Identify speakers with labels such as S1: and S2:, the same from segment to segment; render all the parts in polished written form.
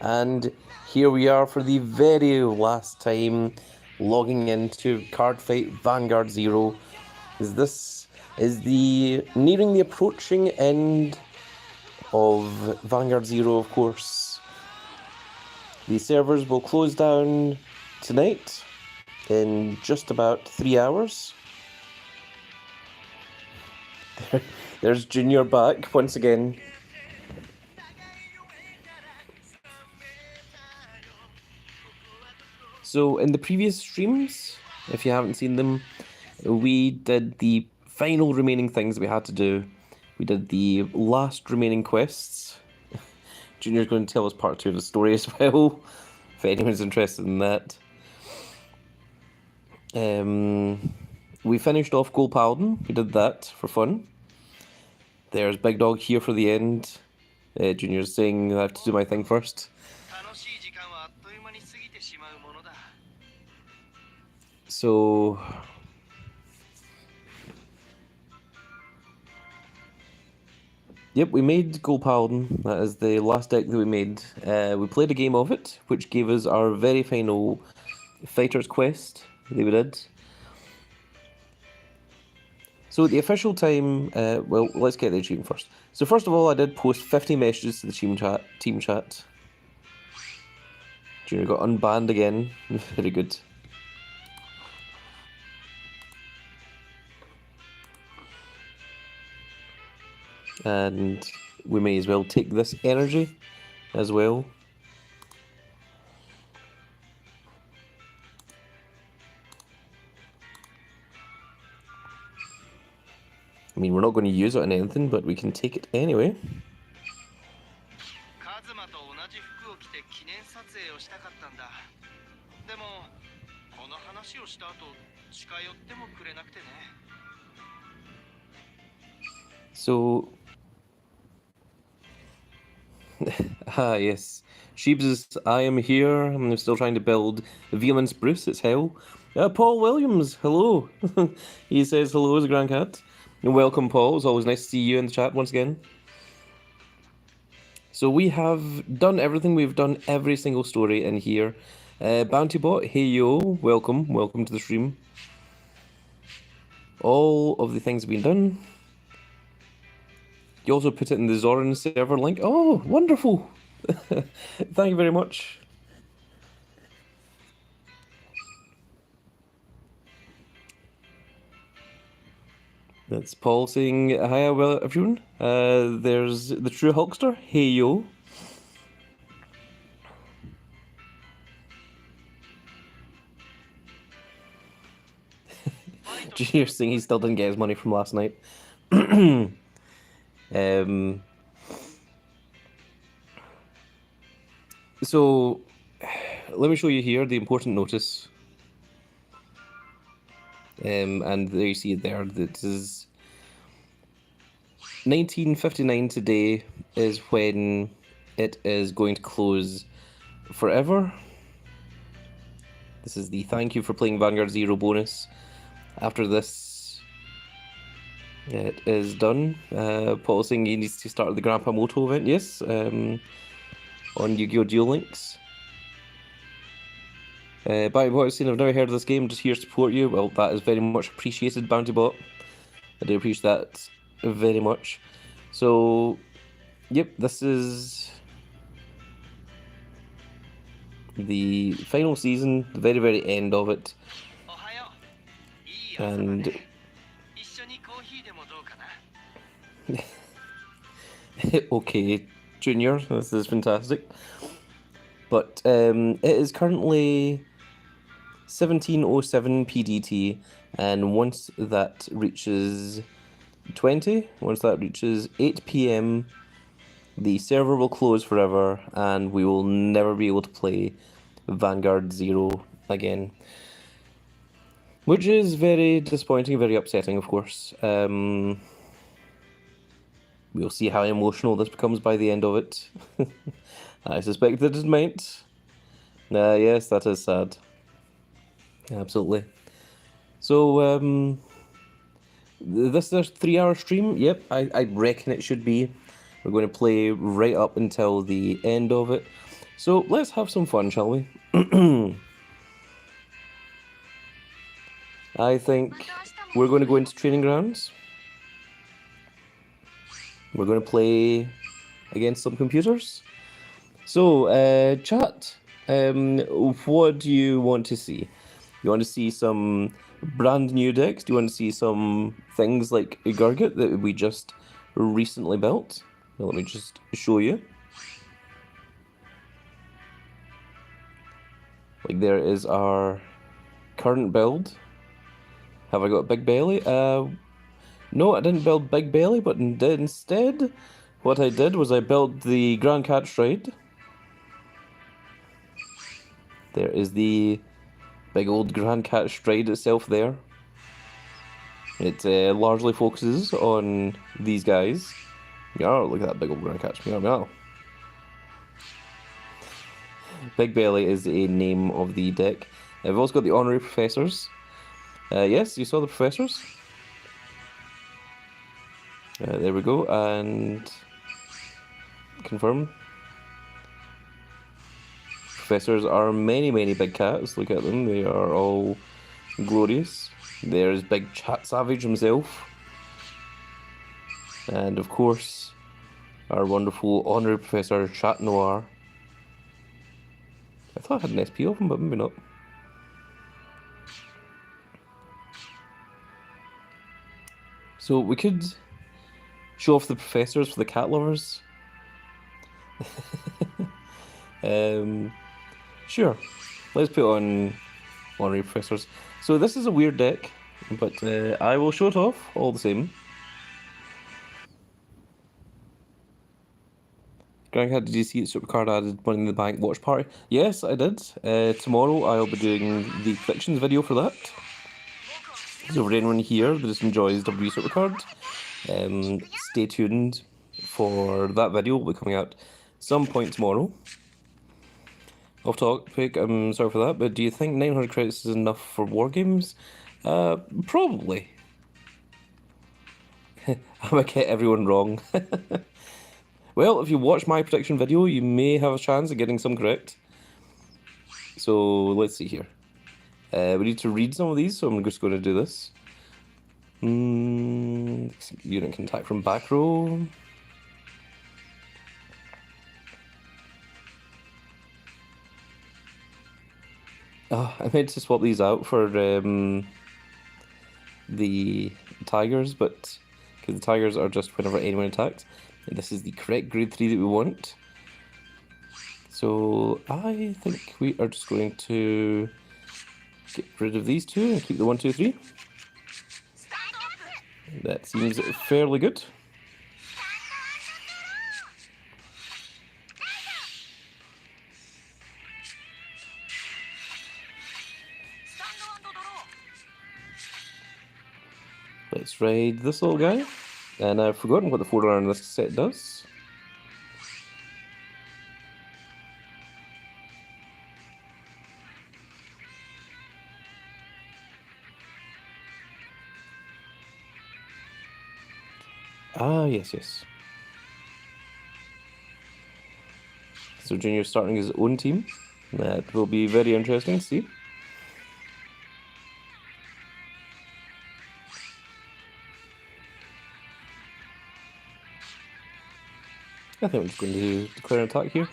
S1: And here we are for the very last time logging into Cardfight Vanguard Zero. This is the nearing the approaching end of Vanguard Zero, of course. The servers will close down tonight in just about 3 hours. There's Junior back once again. So in the previous streams, if you haven't seen them, we did the final remaining things that we had to do. We did the last remaining quests. Junior's going to tell us part 2 of the story as well, if anyone's interested in that. We finished off Gold Paladin. We did that for fun. There's Big Dog here for the end. Junior's saying I have to do my thing first. So yep, we made Gold Paladin. That is the last deck that we made. We played a game of it, which gave us our very final Fighter's Quest that we did. So the official time, well, let's get the achievement first. So first of all, I did post 50 messages to the team chat. Junior got unbanned again. Very good. And we may as well take this energy as well. I mean, we're not going to use it on anything, but we can take it anyway. So, yes. Sheebs is, I am here. I'm still trying to build Vehemence Bruce. It's hell. Paul Williams, hello. He says hello as a grand cat. And welcome, Paul. It's always nice to see you in the chat once again. So we have done everything. We've done every single story in here. Bountybot, hey yo, welcome to the stream. All of the things have been done. You also put it in the Zoran server link. Oh, wonderful! Thank you very much. That's Paul saying hi, well, everyone. There's the True Hulkster. Hey yo. Junior saying he still didn't get his money from last night. So, let me show you here the important notice. And there you see it there. This is 1959 today is when it is going to close forever. This is the thank you for playing Vanguard Zero bonus. After this, it is done. Paul saying he needs to start the Grandpa Moto event. Yes, on Yu-Gi-Oh! Duel Links. Bountybot saying I've never heard of this game, just here to support you. Well, that is very much appreciated, Bountybot. I do appreciate that very much. So, yep, this is the final season, the very, very end of it. And okay, Junior, this is fantastic. But it is currently 17:07 PDT, and once that reaches 8 PM, the server will close forever, and we will never be able to play Vanguard Zero again. Which is very disappointing, very upsetting, of course. We'll see how emotional this becomes by the end of it. I suspect that it might. Yes, that is sad. Absolutely. So, this is a 3-hour stream. Yep, I reckon it should be. We're going to play right up until the end of it. So let's have some fun, shall we? I think we're going to go into training grounds. We're going to play against some computers. So, chat, what do you want to see? You want to see some brand new decks? Do you want to see some things like a Gurgit that we just recently built? Now, let me just show you. Like, there is our current build. Have I got Big Belly? No, I didn't build Big Belly, but instead, what I did was I built the Grand Cat Stride. There is the big old Grand Cat Stride itself there. It largely focuses on these guys. Yeah, look at that big old Grand Cat. Meow, meow. Big Belly is a name of the deck. I've also got the Honorary Professors. Yes, you saw the Professors? There we go, and confirm. Professors are many, many big cats. Look at them, they are all glorious. There's Big Chat Savage himself. And of course, our wonderful Honorary Professor Chat Noir. I thought I had an SP of him, but maybe not. So we could show off the professors for the cat lovers. Sure. Let's put on Honorary Professors. So this is a weird deck, but I will show it off all the same. Grandcat, did you see Supercard added Money in the Bank watch party? Yes, I did. Tomorrow I'll be doing the predictions video for that. So for anyone here that just enjoys W Supercard, stay tuned for that video. It will be coming out some point tomorrow. Off topic, I'm sorry for that, but do you think 900 credits is enough for Wargames? Probably. I might get everyone wrong. Well, if you watch my prediction video, you may have a chance of getting some correct. So, let's see here. We need to read some of these, so I'm just going to do this. Unit can attack from back row. Oh, I meant to swap these out for the tigers, but because the tigers are just whenever anyone attacks. And this is the correct grade 3 that we want. So I think we are just going to get rid of these two and keep the 1, 2, 3. That seems fairly good. Let's raid this little guy. And I've forgotten what the Forerunner in this set does. Ah, yes, yes. So Junior starting his own team. That will be very interesting to see. I think we're just going to declare an attack here.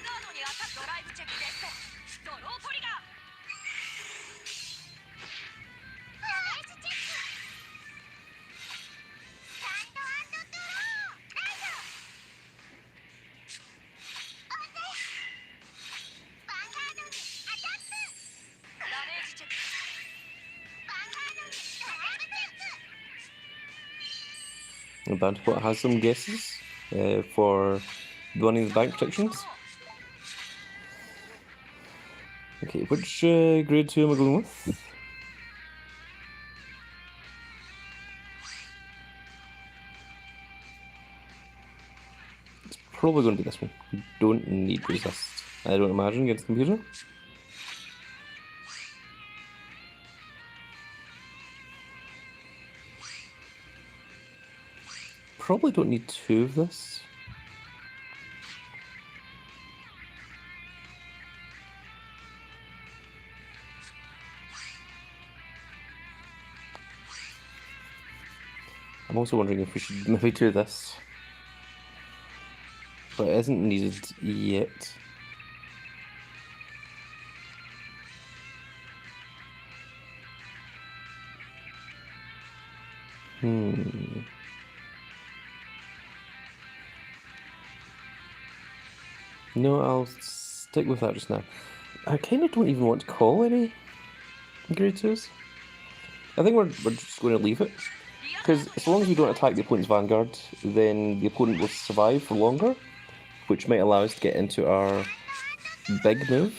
S1: And Bandipot has some guesses for Money in the Bank predictions. Okay, which grade 2 am I going with? It's probably going to be this one. You don't need resist, I don't imagine, against the computer. Probably don't need 2 of this. I'm also wondering if we should maybe do this. But it isn't needed yet. No, I'll stick with that just now. I kind of don't even want to call any grade 2s. I think we're just going to leave it. Because as long as we don't attack the opponent's Vanguard, then the opponent will survive for longer, which might allow us to get into our big move.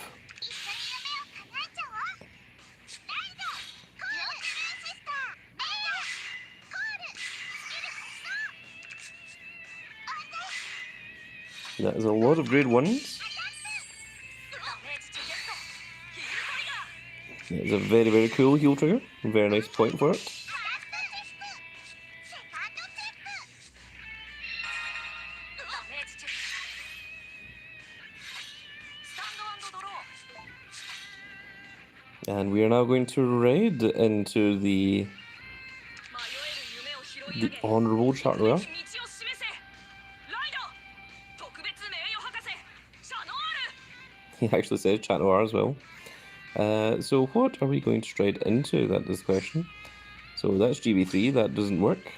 S1: That is a lot of grade 1s. It's a very, very cool heal trigger. Very nice point for it. And we are now going to raid into the honorable Honorary. He actually says Chat Noir as well. So what are we going to straight into? That is the question. So that's GB3, that doesn't work.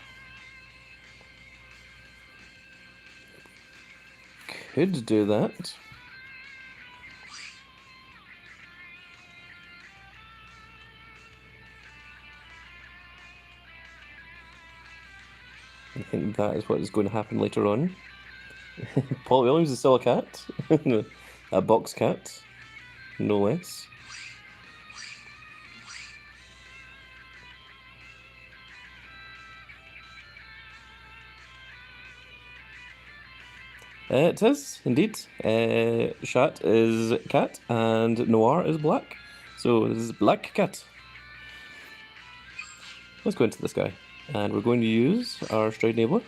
S1: Could do that. I think that is what is going to happen later on. Paul Williams is still a cat. A box cat, no less. It is, indeed. Shat is cat, and Noir is black. So this is black cat. Let's go into this guy. And we're going to use our Stride Enabler.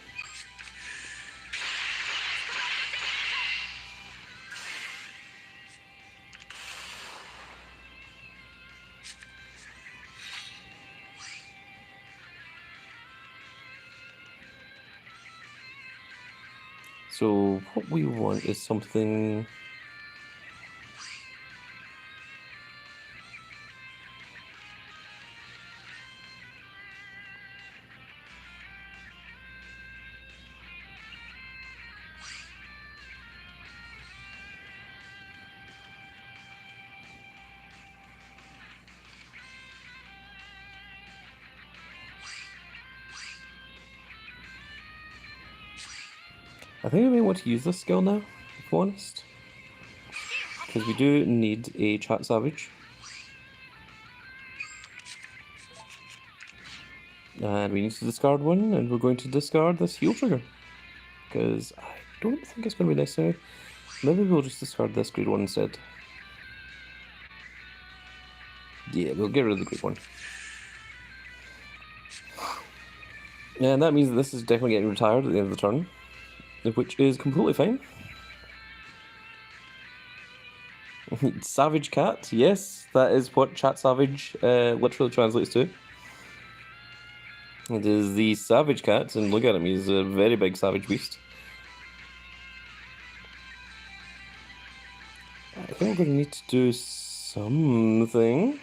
S1: So what we want is something... I think I may want to use this skill now, if I'm honest. Because we do need a Chat Savage. And we need to discard one, and we're going to discard this heal trigger. Because I don't think it's going to be necessary. Maybe we'll just discard this grade 1 instead. Yeah, we'll get rid of the grade 1. And that means that this is definitely getting retired at the end of the turn. Which is completely fine. Savage cat, yes, that is what Chat Savage literally translates to. It is the Savage cat, and look at him, he's a very big savage beast. I think we're going to need to do something.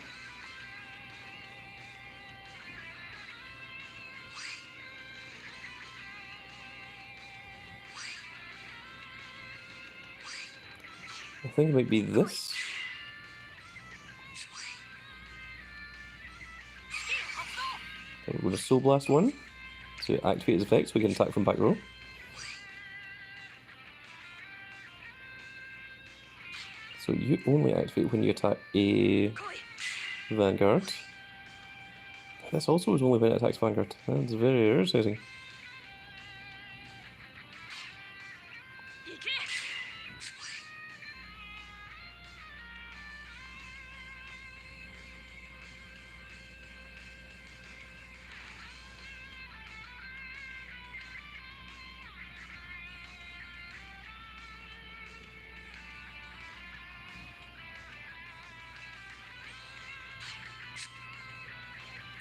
S1: I think it might be this. We're going to Soul Blast one to activate his effects. We can attack from back row. So you only activate when you attack a Vanguard. This also is only when it attacks Vanguard. That's very irritating.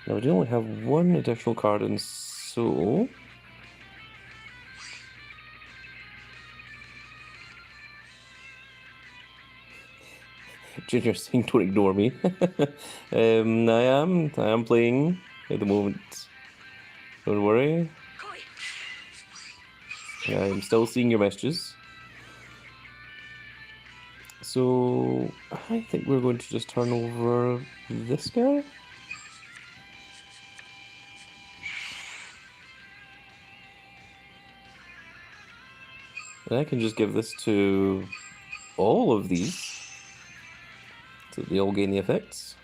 S1: Now we do only have one additional card in So... Junior saying don't ignore me. I am playing at the moment. Don't worry. I'm still seeing your messages. So I think we're going to just turn over this guy. And I can just give this to all of these, so they all gain the effects.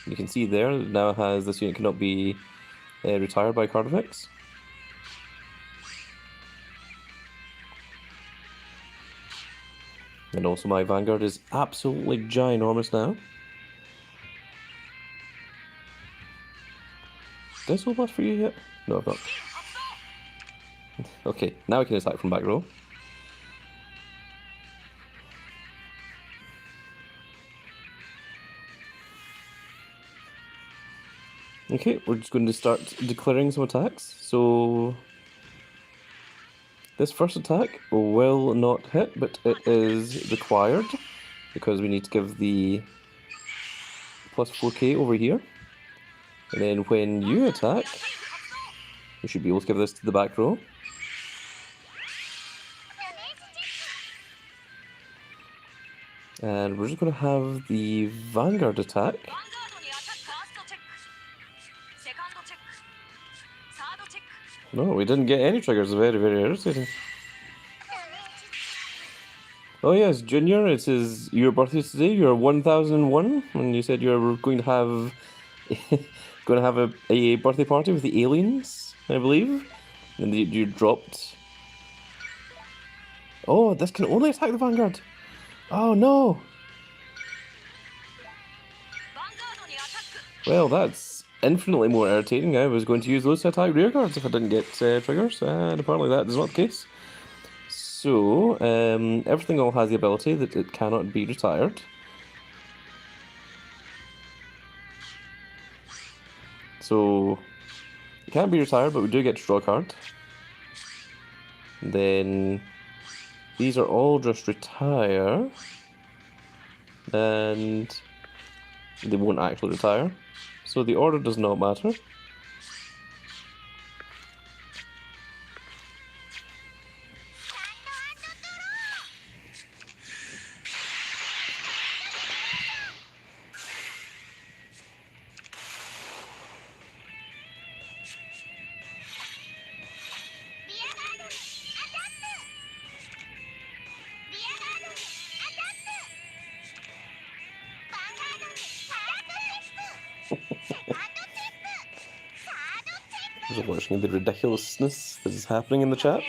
S1: You can see there, it now has this unit cannot be retired by card effects. And also my Vanguard is absolutely ginormous now. Did I soul blast for you yet? No, I've not. Okay, now I can attack from back row. Okay, we're just going to start declaring some attacks. So this first attack will not hit, but it is required because we need to give the plus 4k over here. And then when you attack, we should be able to give this to the back row. And we're just going to have the Vanguard attack. No, we didn't get any triggers. Very, very irritating. Oh yes, Junior, it is your birthday today. You're 1001, and you said you're going to have a birthday party with the aliens, I believe. And you dropped. Oh, this can only attack the Vanguard. Oh no. Well, that's infinitely more irritating. I was going to use those to attack rear guards if I didn't get triggers, and apparently that is not the case. So, everything all has the ability that it cannot be retired. So, it can't be retired, but we do get to draw a card. Then, these are all just retire, and they won't actually retire. So the order does not matter. Just watching the ridiculousness that is happening in the chat.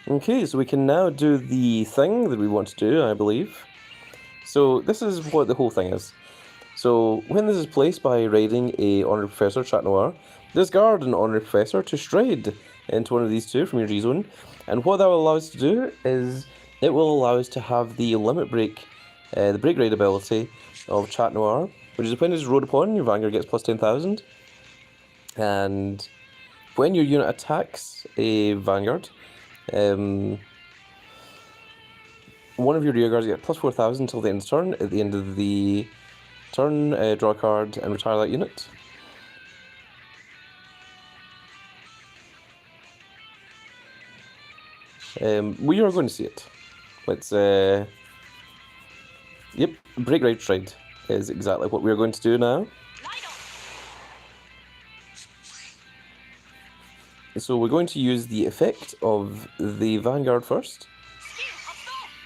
S1: Okay, so we can now do the thing that we want to do, I believe. So this is what the whole thing is. So when this is placed by raiding a Honorary Professor Chat Noir, discard an Honorary Professor to stride into one of these two from your G-Zone. And what that will allow us to do is it will allow us to have the limit break, the break raid ability of Chat Noir, which is when it is rode upon, your Vanguard gets plus 10,000. And when your unit attacks a Vanguard, one of your rear guards get plus 4,000 until the end of the turn. At the end of the turn, draw a card and retire that unit. We are going to see it. Let's, yep, break raid stride is exactly what we're going to do now. So we're going to use the effect of the Vanguard first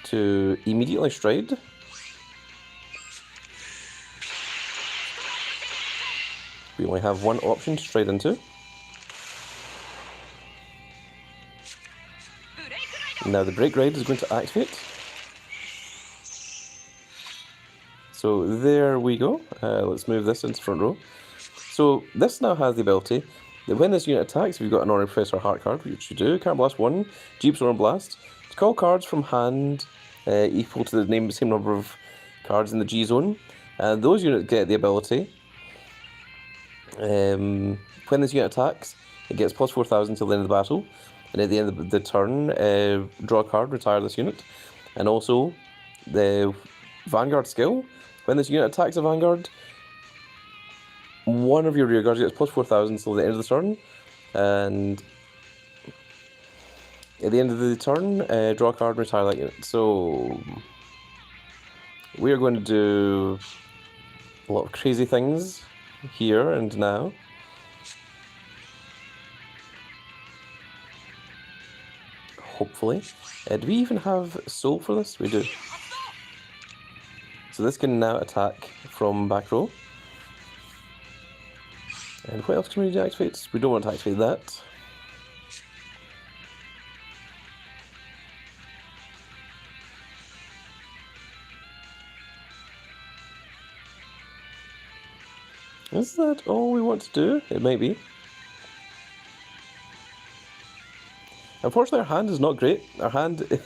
S1: to immediately stride. We only have one option to stride into. Now the break raid is going to activate. So there we go. Let's move this into front row. So this now has the ability that when this unit attacks, we've got an Honorary Professor Heart card, which you do. Can't blast 1, Jeep Storm Blast. To call cards from hand equal to the same number of cards in the G zone, and those units get the ability. When this unit attacks, it gets plus 4,000 till the end of the battle, and at the end of the turn, draw a card, retire this unit. And also, the Vanguard skill, when this unit attacks a Vanguard, one of your rear guards gets plus 4,000 till the end of the turn, and at the end of the turn, draw a card and retire that unit. So, we are going to do a lot of crazy things here and now. Hopefully. Do we even have soul for this? We do. So this can now attack from back row. And what else can we deactivate? We don't want to activate that. Is that all we want to do? It might be. Unfortunately, our hand is not great. Our hand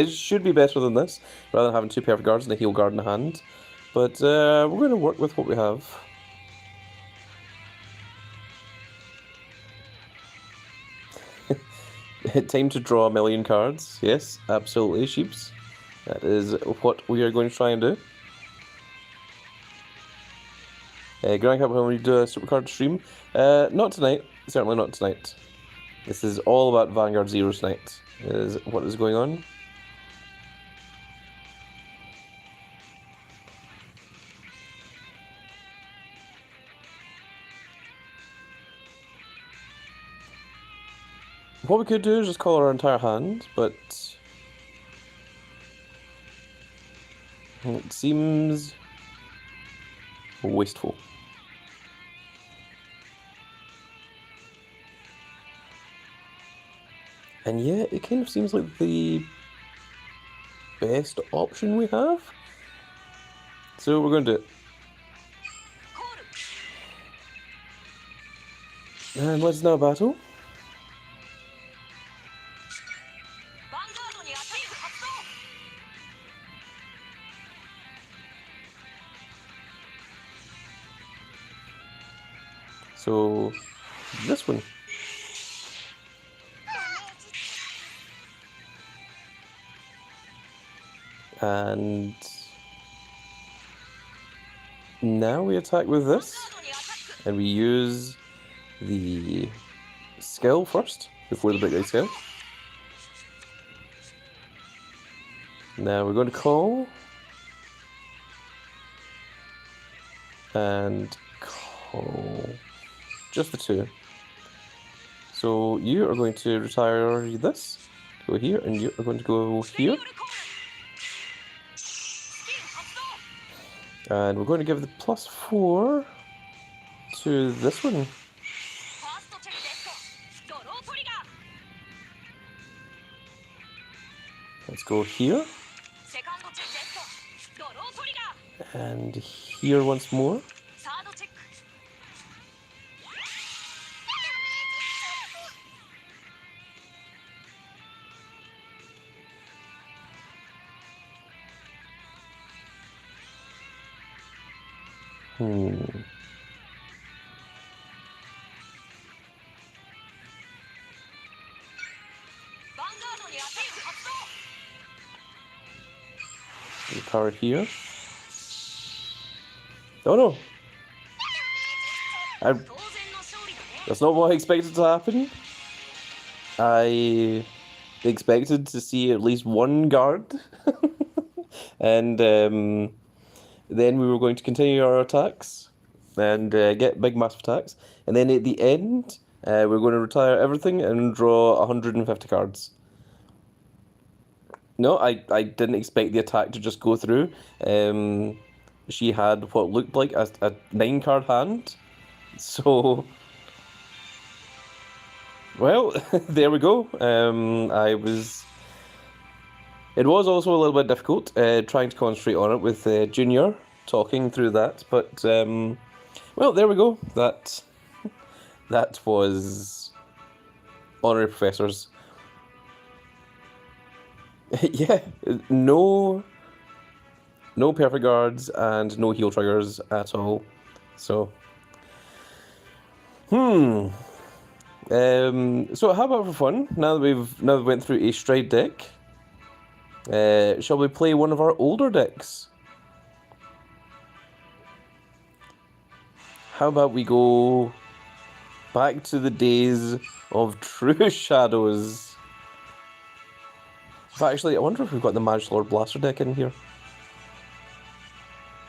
S1: should be better than this, rather than having two perfect guards and a heal guard in the hand. But we're going to work with what we have. Time to draw a million cards. Yes, absolutely, sheeps. That is what we are going to try and do. Grand Cap, when we do a supercard stream? Not tonight. Certainly not tonight. This is all about Vanguard Zero tonight, is what is going on. What we could do is just call our entire hand, but it seems wasteful. And yeah, it kind of seems like the best option we have. So we're going to do it. And let's now battle. So, this one. And now we attack with this, and we use the skill first, before the big guy skill. Now we're going to call, and call just the two. So you are going to retire this, go here, and you are going to go here. And we're going to give the +4 to this one. Let's go here. And here once more. Power here. Oh no! That's not what I expected to happen. I expected to see at least one guard. And then we were going to continue our attacks and get big massive attacks. And then at the end, we're going to retire everything and draw 150 cards. No, I didn't expect the attack to just go through. She had what looked like a 9-card hand. So, well, there we go. It was also a little bit difficult trying to concentrate on it with Junior talking through that. But, well, there we go. That was Honorary Professors. Yeah, no perfect guards and no heal triggers at all. So, so how about for fun? Now that we went through a stride deck, shall we play one of our older decks? How about we go back to the days of True Shadows? Actually, I wonder if we've got the Magic Lord Blaster deck in here.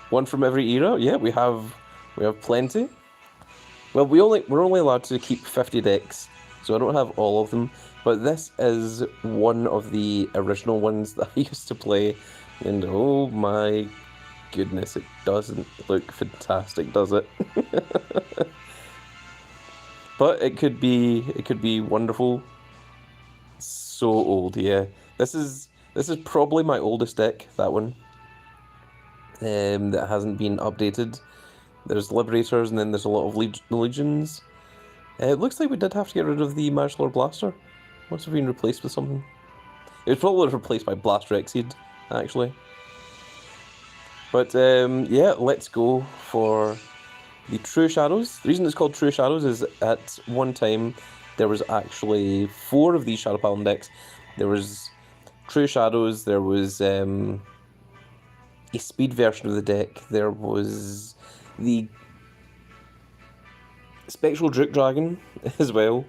S1: One from every era? Yeah, we have plenty. Well, we're only allowed to keep 50 decks, so I don't have all of them. But this is one of the original ones that I used to play, and oh my goodness, it doesn't look fantastic, does it? But it could be wonderful. So old, yeah. This is probably my oldest deck, that one. That hasn't been updated. There's Liberators, and then there's a lot of Legions. It looks like we did have to get rid of the Magic Lord Blaster. Must have been replaced with something. It was probably replaced by Blaster Exceed, actually. But yeah, let's go for the True Shadows. The reason it's called True Shadows is at one time there was actually 4 of these Shadow Paladin decks. There was True Shadows, there was a speed version of the deck, there was the Spectral Druk Dragon as well.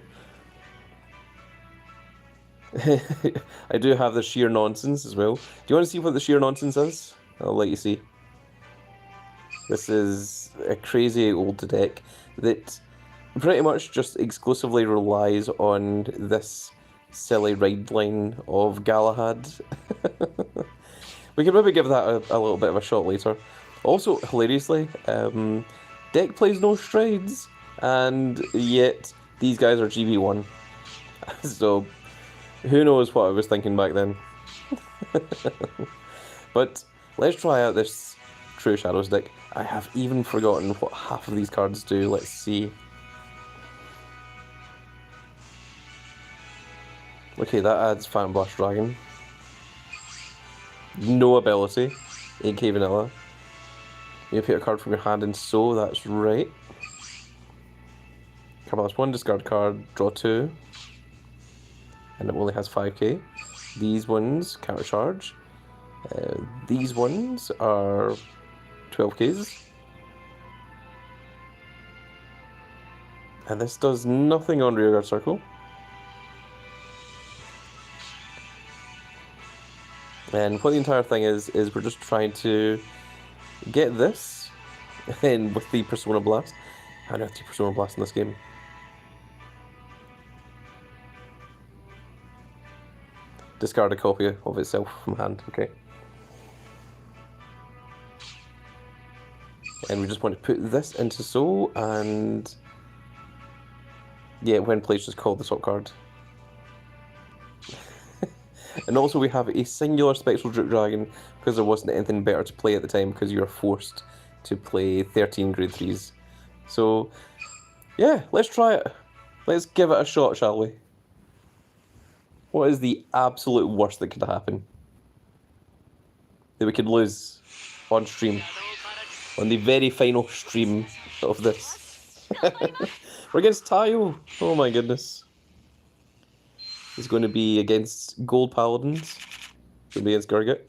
S1: I do have the Sheer Nonsense as well. Do you want to see what the Sheer Nonsense is? I'll let you see. This is a crazy old deck that pretty much just exclusively relies on this silly ride line of Galahad. We could maybe give that a little bit of a shot later. Also, hilariously, deck plays no strides, and yet these guys are GB1. So, who knows what I was thinking back then. But let's try out this True Shadows deck. I have even forgotten what half of these cards do. Let's see. Okay, that adds Phantom Blast Dragon. No ability. 8k vanilla. You pick a card from your hand and so, that's right. Card 1, discard card, draw 2. And it only has 5k. These ones, counter charge. These ones are 12ks. And this does nothing on Rearguard Circle. And what the entire thing is we're just trying to get this in with the Persona Blast. I don't have to Persona Blast in this game. Discard a copy of itself from hand, okay. And we just want to put this into Soul, and yeah, when played, just call the top card. And also we have a singular Spectral Druk Dragon, because there wasn't anything better to play at the time, because you were forced to play 13 grade 3s. So, yeah, let's try it. Let's give it a shot, shall we? What is the absolute worst that could happen? That we could lose on stream. On the very final stream of this. We're against Tayo. Oh my goodness. He's going to be against Gold Paladins. Going to be against Gurgit.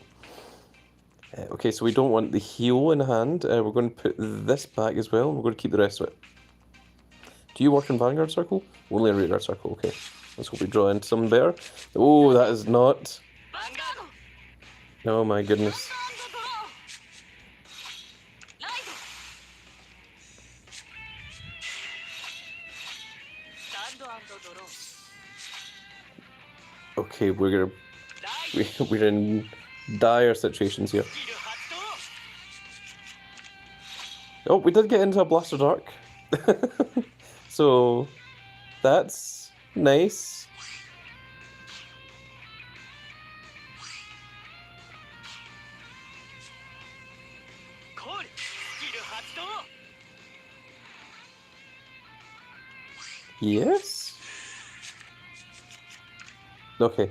S1: Okay, so we don't want the heal in hand. We're going to put this back as well. We're going to keep the rest of it. Do you work in Vanguard Circle? Only in Rearguard Circle, okay. Let's hope we draw into something better. Oh, that is not. Oh my goodness. Okay, we're in dire situations here. Oh, we did get into a Blaster Dark. So, that's nice. Yes? Okay.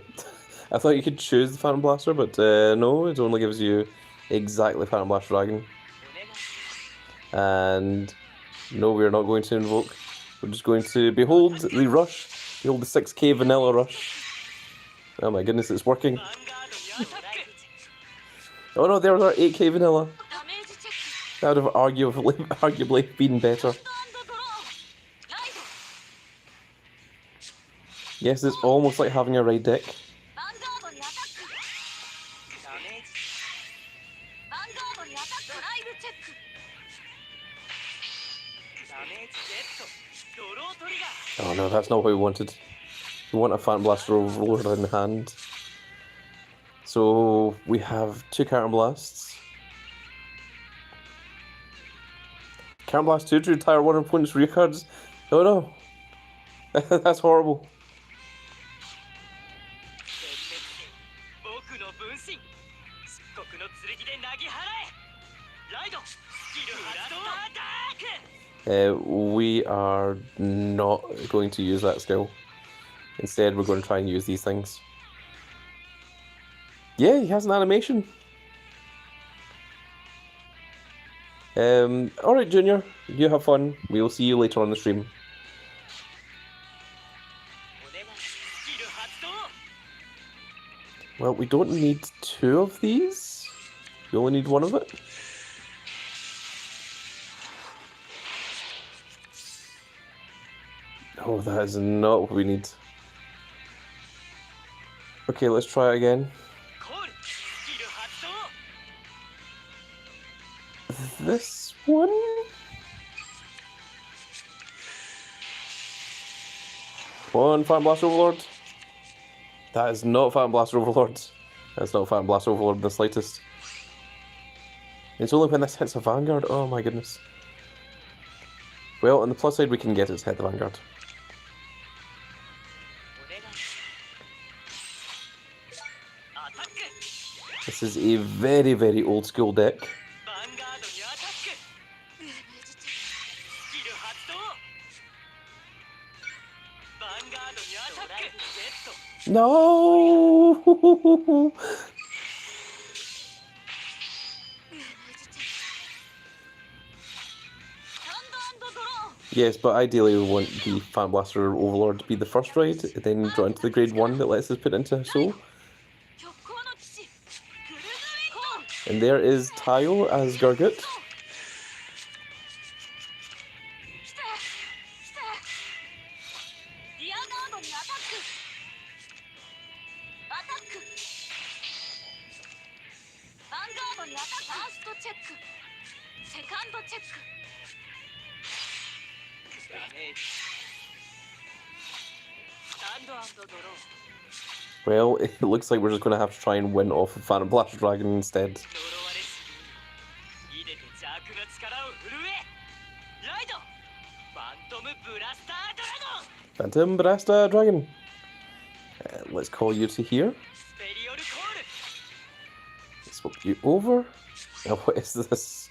S1: I thought you could choose the Phantom Blaster, but no, it only gives you exactly Phantom Blaster Dragon. And no, we're not going to invoke. We're just going to behold the rush. Behold the 6k vanilla rush. Oh my goodness, it's working. Oh no, there's our 8k vanilla. That would have arguably been better. Yes, it's almost like having a raid deck. Oh no, that's not what we wanted. We want a Phantom Blaster Overlord in hand. So we have 2 Counter Blasts. Counter Blast 2 to retire one opponent's rear cards. Oh no. That's horrible. We are not going to use that skill. Instead, we're going to try and use these things. Yeah, he has an animation. Alright, Junior, you have fun. We'll see you later on the stream. Well, we don't need 2 of these. We only need 1 of it. Oh, that is not what we need. Okay, let's try it again. This one? One Phantom Blast Overlord. That is not Phantom Blast Overlord. That's not Phantom Blast Overlord in the slightest. It's only when this hits a Vanguard. Oh my goodness. Well, on the plus side, we can get it to hit the Vanguard. This is a very, very old school deck. No! Yes, but ideally we want the Phantom Blaster Overlord to be the first raid, then draw into the grade 1 that lets us put into Soul. And there is Tayo as Gargut. Well, it looks like we're just going to have to try and win off of Phantom Blaster Dragon instead. Phantom Blaster Dragon. Let's call you to here. Swap you over. Now what is this?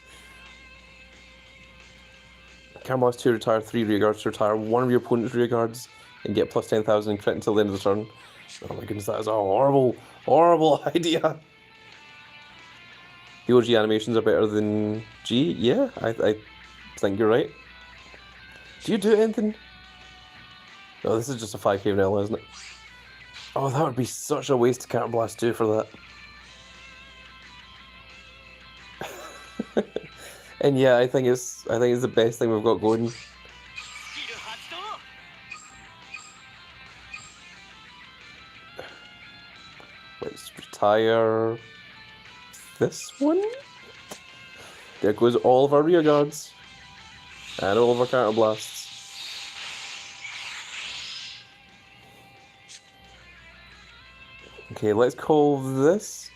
S1: Caramels to retire 3 rearguards to retire 1 of your opponent's rearguards and get plus 10,000 crit until the end of the turn. Oh my goodness, that is a horrible, horrible idea. The OG animations are better than G. Yeah, I think you're right. Do you do anything? Oh, this is just a 5k vanilla, isn't it? Oh, that would be such a waste to Counter Blast 2 for that. And yeah, I think it's the best thing we've got going. Let's retire this one. There goes all of our rear guards and all of our counter blasts. Okay, let's call this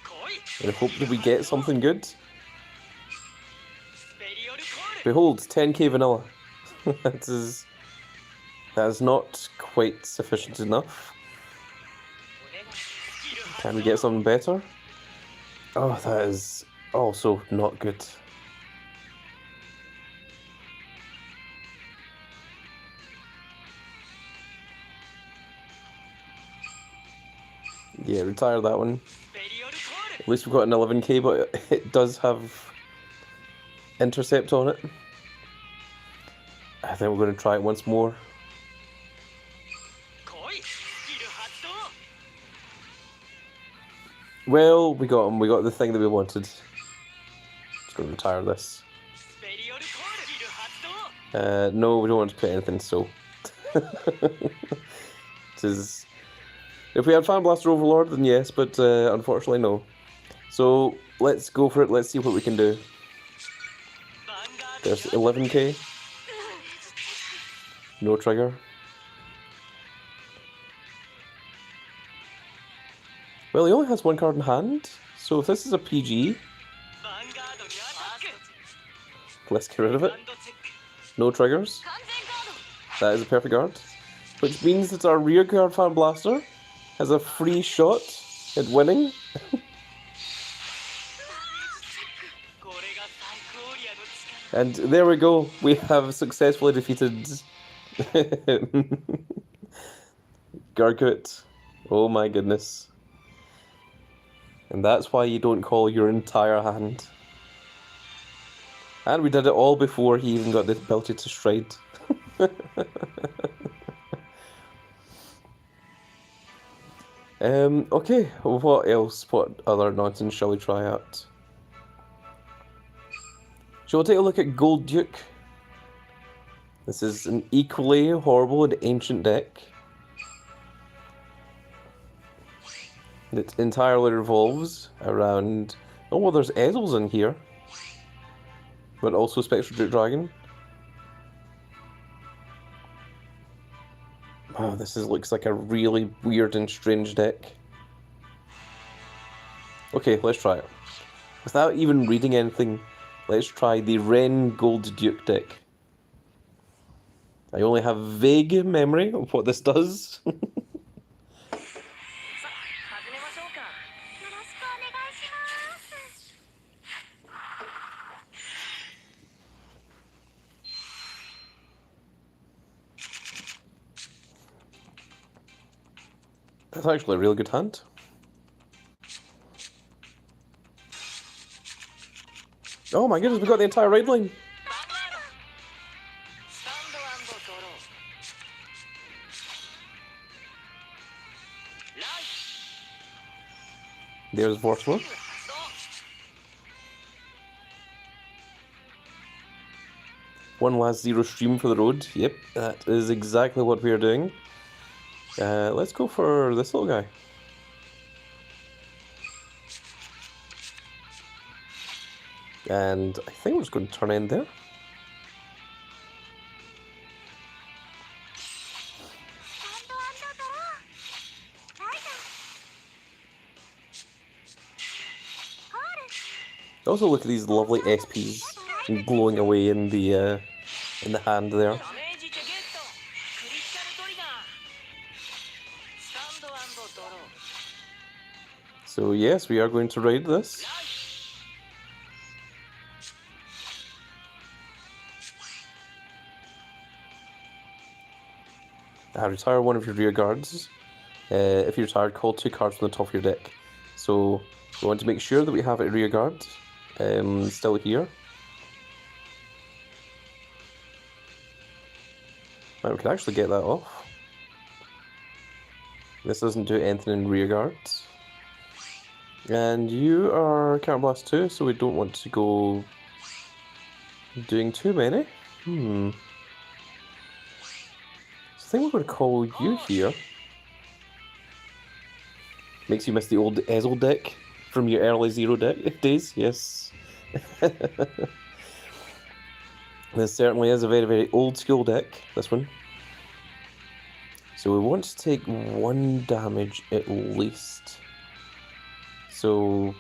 S1: and hope that we get something good. Behold, 10k vanilla. That is not quite sufficient enough. Can we get something better? Oh, that is also not good. Yeah, retire that one. At least we've got an 11k, but it does have intercept on it. I think we're going to try it once more. Well, we got him. We got the thing that we wanted. Just going to retire this. No, we don't want to put anything so. If we had Fan Blaster Overlord, then yes, but unfortunately no. So let's go for it. Let's see what we can do. There's 11k. No trigger. Well, he only has one card in hand, so if this is a PG, let's get rid of it. No triggers. That is a perfect card. Which means that our rear guard Fan Blaster has a free shot at winning. And there we go. We have successfully defeated Gargut. Oh my goodness. And that's why you don't call your entire hand. And we did it all before he even got the ability to stride. Okay, what else? What other nonsense shall we try out? Shall we take a look at Gold Duke? This is an equally horrible and ancient deck. It entirely revolves around... Oh, well, there's Ezzles in here. But also Spectral Duke Dragon. Oh, this looks like a really weird and strange deck. Okay, let's try it. Without even reading anything, let's try the Ren Gold Duke deck. I only have vague memory of what this does. That's actually a real good hand. Oh my goodness, we got the entire raid line. There's Vortmo. One last zero stream for the road. Yep, that is exactly what we are doing. Let's go for this little guy. And I think we're just going to turn in there. Also, look at these lovely SPs glowing away in the hand there. So yes, we are going to raid this. Retire one of your rear guards. If you retire, call 2 cards from the top of your deck. So we want to make sure that we have a rear guard still here. Right, we can actually get that off. This doesn't do anything in rear guards. And you are Counterblast 2, so we don't want to go doing too many. So I think we're going to call you here. Makes you miss the old Ezzle deck from your early Zero deck days, yes. This certainly is a very, very old school deck, this one. So we want to take 1 damage at least. So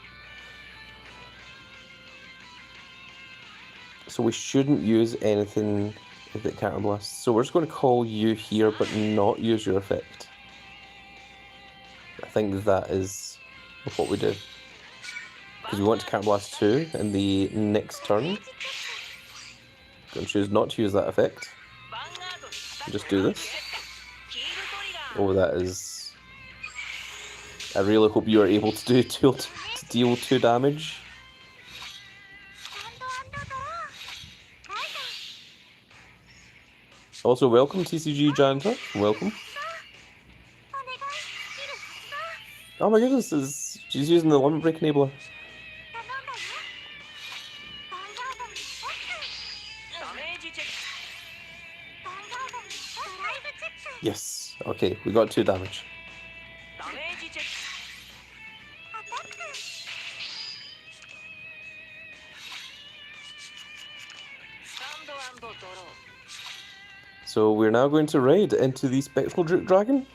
S1: we shouldn't use anything that counterblasts. So we're just going to call you here, but not use your effect. I think that is what we do. Because we want to counterblast 2 in the next turn. Going to choose not to use that effect. Just do this. Oh, that is I really hope you are able to deal 2 damage. Also, welcome TCG Janitor. Welcome. Oh my goodness, she's using the Limit Break Enabler. Yes, okay, we got 2 damage. So we're now going to raid into the Spectral Dragon.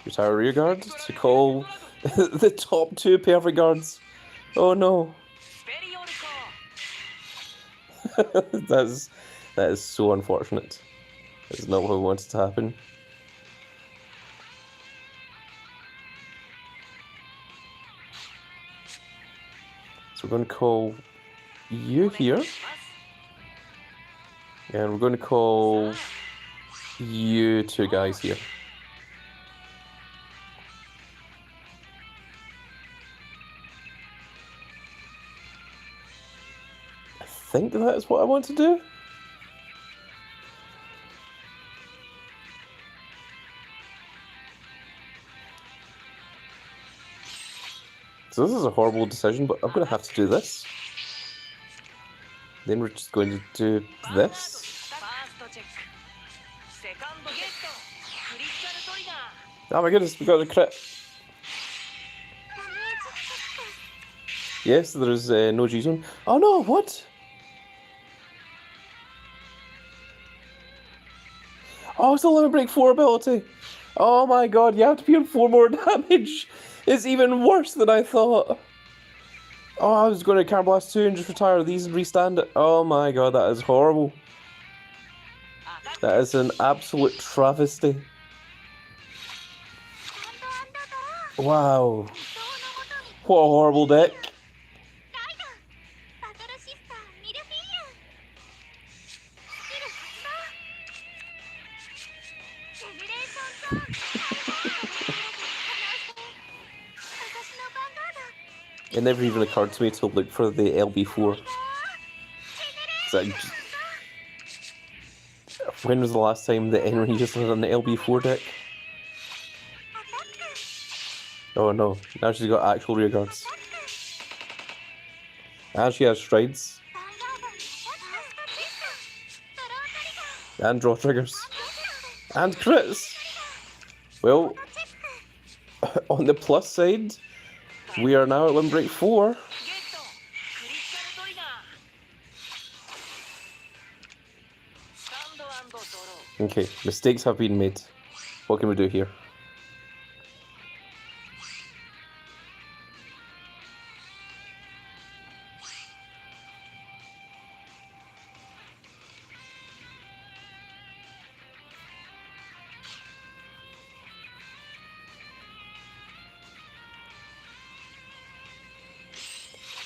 S1: Retire rear guard to call the top 2 perfect guards. Oh no. that is so unfortunate. That's not what we wanted to happen. So we're going to call you here. And we're going to call you 2 guys here. I think that is what I want to do. So this is a horrible decision, but I'm going to have to do this. Then we're just going to do this. Oh my goodness, we got a crit. Yes, there's no G-Zone. Oh no, what? Oh, it's the Limit Break 4 ability. Oh my god, you have to be on 4 more damage. It's even worse than I thought. Oh, I was going to Card Blast 2 and just retire these and restand it. Oh my god, that is horrible. That is an absolute travesty. Wow. What a horrible deck. It never even occurred to me to look for the LB4. When was the last time that anyone used to on the LB4 deck? Oh no, now she's got actual rear guards. And she has strides. And draw triggers. And crits! Well, on the plus side, we are now at Limit Break 4. Okay, mistakes have been made. What can we do here?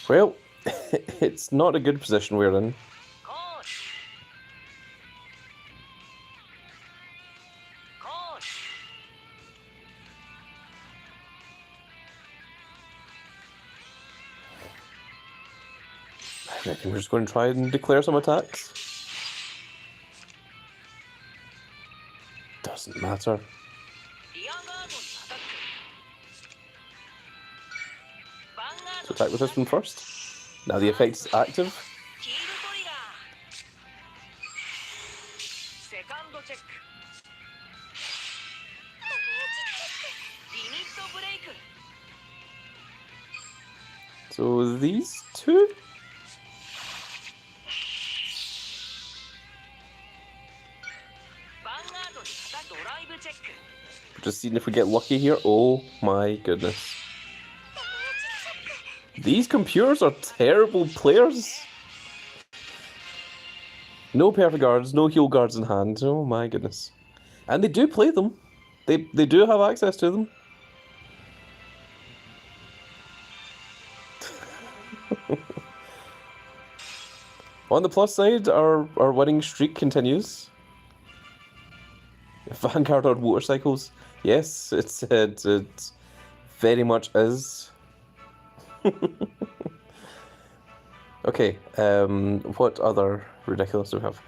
S1: Well, it's not a good position we're in. I reckon we're just going to try and declare some attacks. Doesn't matter. So attack with this one first. Now the effect is active. So these 2? Just seeing if we get lucky here. Oh my goodness. These computers are terrible players. No perfect guards, no heal guards in hand. Oh my goodness. And they do play them. They do have access to them. On the plus side, our winning streak continues. Vanguard on motorcycles. Yes, it very much is. Okay, what other ridiculous do we have?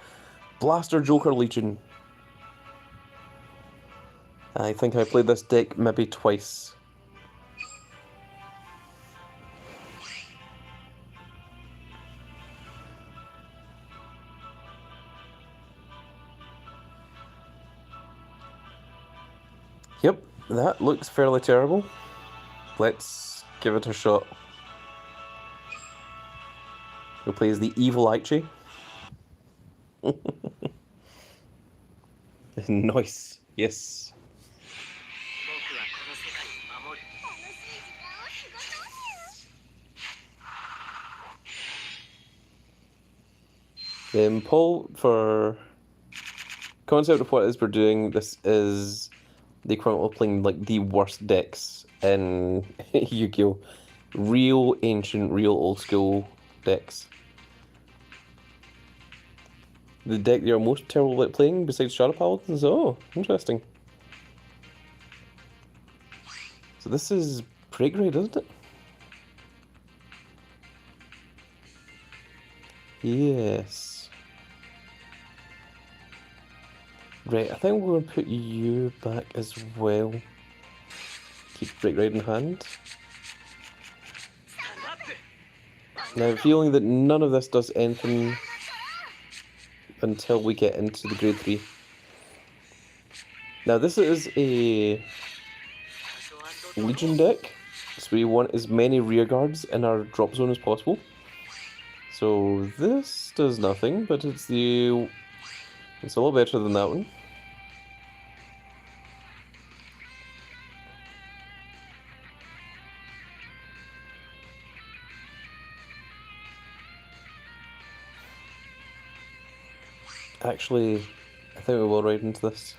S1: Blaster Joker Legion. I think I played this deck maybe twice. Yep, that looks fairly terrible. Let's give it a shot. Who plays the evil Aichi? Nice, yes. Paul, for concept of what it is we're doing, this is the equivalent of playing like the worst decks in Yu-Gi-Oh! Real ancient, real old school decks. The deck you're most terrible at playing besides Shadow Paladins? Oh, interesting. So this is pre-grade, isn't it? Yes. Right, I think we're going to put you back as well. Keep break ride in hand. Now, feeling that none of this does anything until we get into the grade 3. Now, this is a Legion deck, so we want as many rear guards in our drop zone as possible. So this does nothing, but it's a little better than that one. Actually, I think we will ride into this.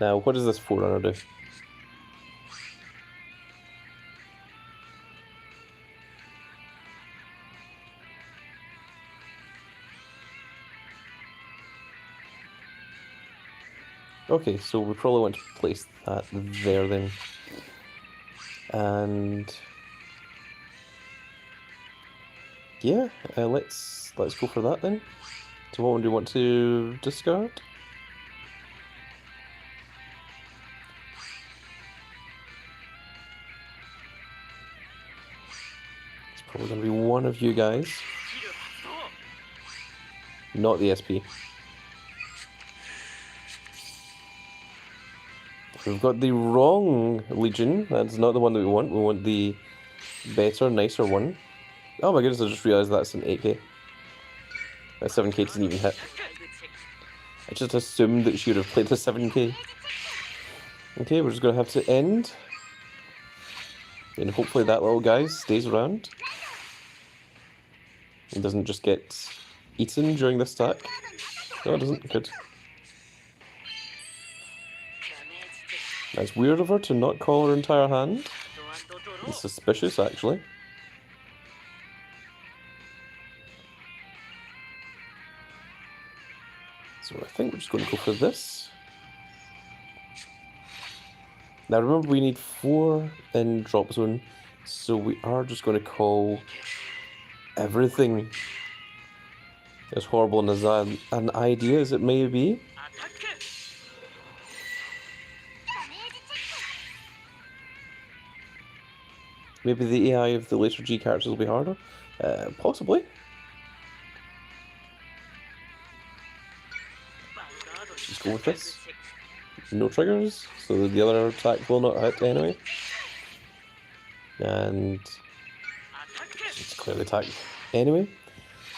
S1: Now, what does this Forerunner do? Okay, so we probably want to place that there then. And yeah, let's go for that then. So what one do you want to discard? It's probably going to be one of you guys. Not the SP. We've got the wrong Legion. That's not the one that we want. We want the better, nicer one. Oh my goodness, I just realised that's an 8k. That 7k doesn't even hit. I just assumed that she would have played a 7k. Okay, we're just going to have to end. And hopefully that little guy stays around. It doesn't just get eaten during this attack. No, it doesn't. Good. That's weird of her to not call her entire hand. It's suspicious, actually. So I think we're just going to go for this. Now remember, we need 4 in drop zone, so we are just going to call everything. As horrible as an idea as it may be. Maybe the AI of the later G characters will be harder? Possibly. Just go with this. No triggers, so the other attack will not hit anyway. And it's clearly attack anyway.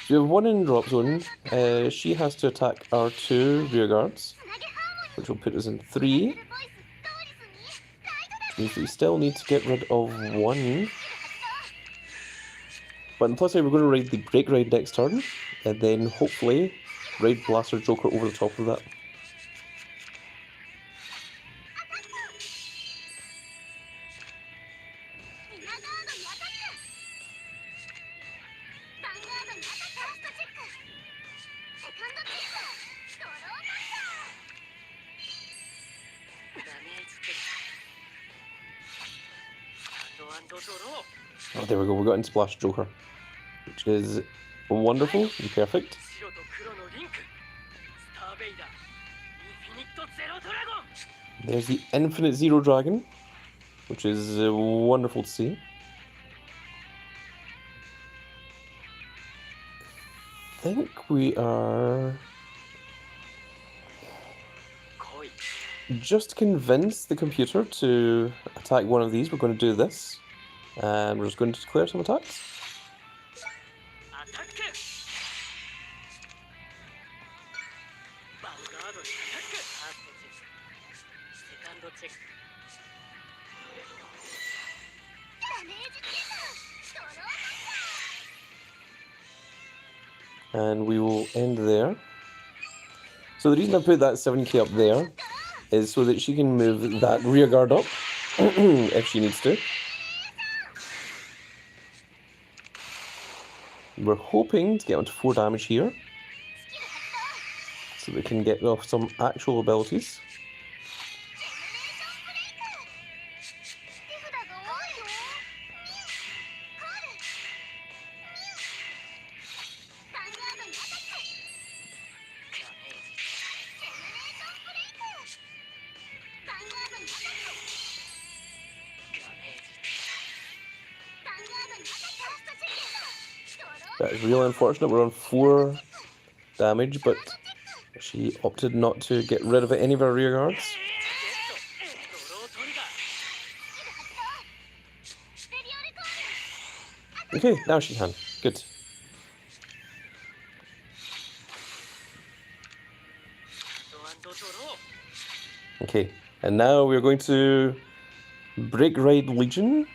S1: So we have 1 in drop zone. She has to attack our 2 rear guards, which will put us in 3. Which means we still need to get rid of 1. But on the plus side, we're going to raid the break ride next turn, and then hopefully raid Blaster Joker over the top of that. Oh, there we go. We got in Splash Joker, which is wonderful and perfect. There's the Infinite Zero Dragon, which is wonderful to see. I think we are just convince the computer to attack one of these. We're going to do this, and we're just going to declare some attacks. And we will end there. So the reason I put that 7k up there is so that she can move that rear guard up if she needs to. We're hoping to get onto 4 damage here, so we can get off some actual abilities. That is really unfortunate. We're on 4 damage, but she opted not to get rid of any of our rear guards. Okay, now she can. Good. Okay, and now we're going to Break Ride Legion.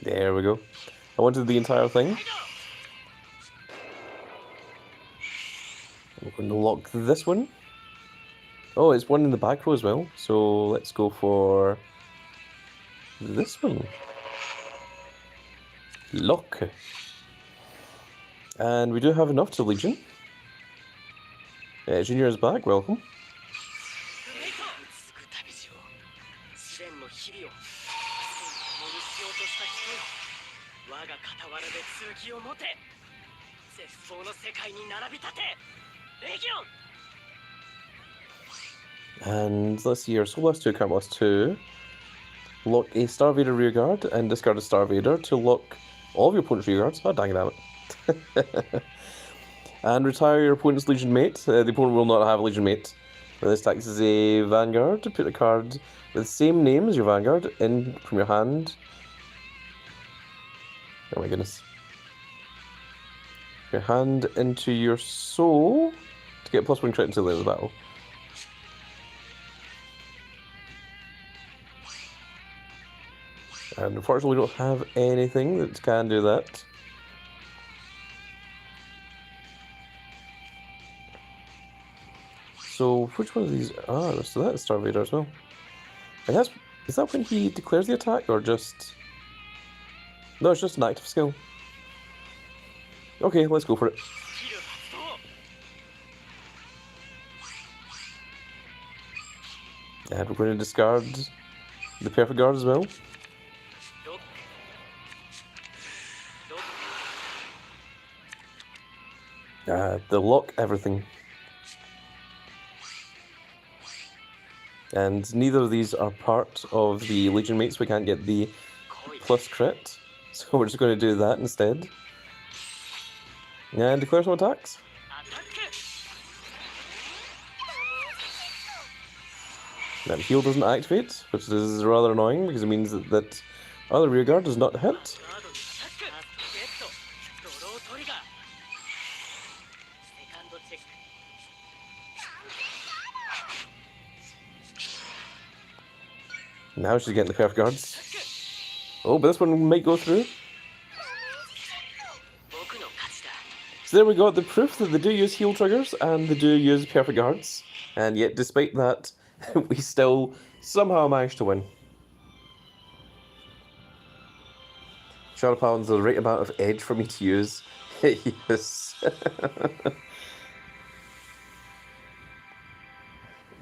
S1: There we go. I wanted the entire thing. I'm going to lock this one. Oh, it's one in the back row as well. So let's go for this one. Lock. And we do have enough to Legion. Junior is back, welcome. And let's see here, Soul Blast 2, Count Blast 2. Lock a Star Vader rearguard and discard a Star Vader to lock all of your opponent's rearguards. Oh, dang it. And retire your opponent's Legion Mate. The opponent will not have a Legion Mate. This attack is a Vanguard. Put a card with the same name as your Vanguard in from your hand. Oh my goodness. Your hand into your soul to get +1 crit until the end of the battle. And unfortunately we don't have anything that can do that. So which one of these? Ah, so that is Star Vader as well. And is that when he declares the attack or just? No, it's just an active skill. Okay, let's go for it. And we're going to discard the Perfect Guard as well. The lock everything. And neither of these are part of the Legion Mates. We can't get the plus crit. So we're just going to do that instead. And declare some attacks. That heal doesn't activate, which is rather annoying because it means that other rearguard does not hit. Now she's getting the Perfect Guards. Oh, but this one might go through. So there we go, the proof that they do use heal triggers and they do use Perfect Guards. And yet, despite that, we still somehow managed to win. Shadow Paladin's the right amount of edge for me to use. Yes.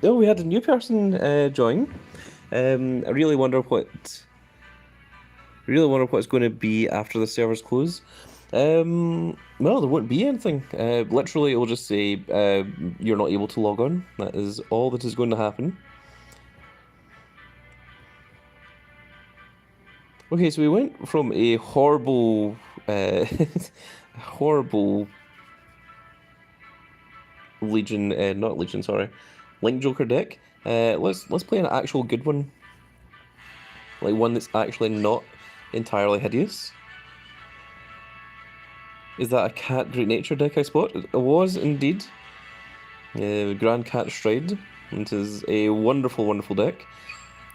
S1: Oh, we had a new person join. I really wonder what's going to be after the servers close. Well, there won't be anything. Literally, it will just say you're not able to log on. That is all that is going to happen. Okay, so we went from a horrible, horrible Legion, not Legion, sorry, Link Joker deck. Let's play an actual good one, like one that's actually not entirely hideous. Is that a Cat Great Nature deck I spot? It was indeed. Grand Cat Stride. It is a wonderful, wonderful deck.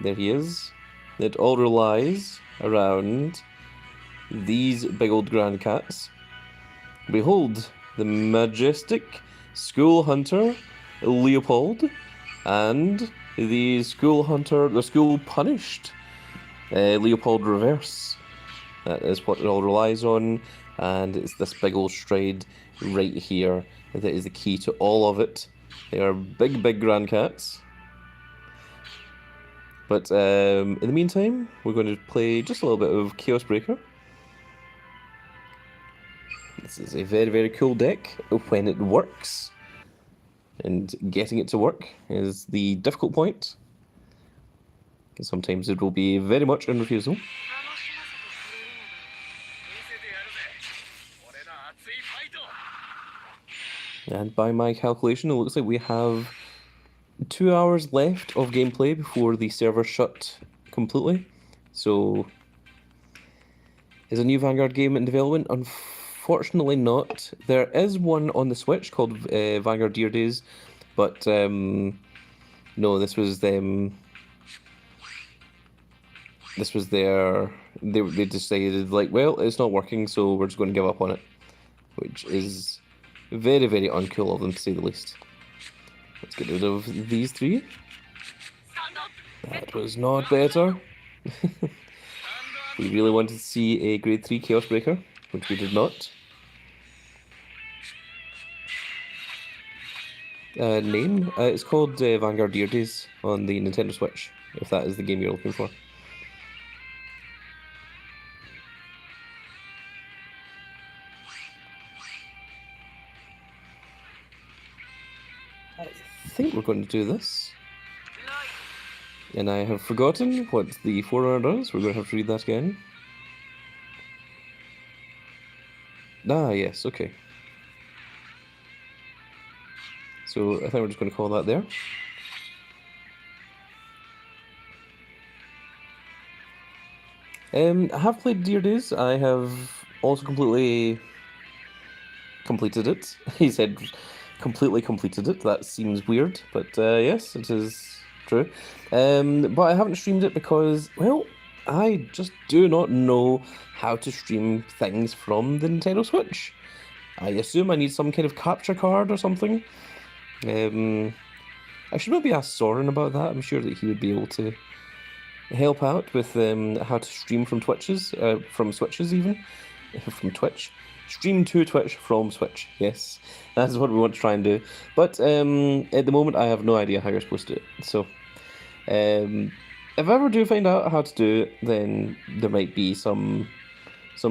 S1: There he is. It all relies around these big old Grand Cats. Behold, the majestic School Hunter Leopold and the School Punished Leopold Reverse. That is what it all relies on, and it's this big old Stride right here that is the key to all of it. They are big, big Grand Cats. But in the meantime, we're going to play just a little bit of Chaos Breaker. This is a very, very cool deck when it works. And getting it to work is the difficult point. Sometimes it will be very much in refusal. And by my calculation, it looks like we have 2 hours left of gameplay before the server shut completely. So, is a new Vanguard game in development? Unfortunately not. There is one on the Switch called Vanguard Deer Days, but no, this was them. This was their. They decided, like, well, it's not working, so we're just going to give up on it, which is very, very uncool of them, to say the least. Let's get rid of these three. That was not better. We really wanted to see a grade 3 Chaos Breaker, which we did not. Name? It's called Vanguard Deer Days on the Nintendo Switch, if that is the game you're looking for. I think we're going to do this. And I have forgotten what the Forerunner does. We're going to have to read that again. Ah, yes, okay. So I think we're just going to call that there. I have played Deer Days. I have also completely completed it. He said completely completed it. That seems weird, but yes, it is true. But I haven't streamed it because, well, I just do not know how to stream things from the Nintendo Switch. I assume I need some kind of capture card or something. I should maybe ask Soren about that. I'm sure that he would be able to help out with how to stream from from Switches even, from Twitch. Stream to Twitch from Switch. Yes, that's what we want to try and do. But at the moment, I have no idea how you're supposed to do it. So, if I ever do find out how to do it, then there might be some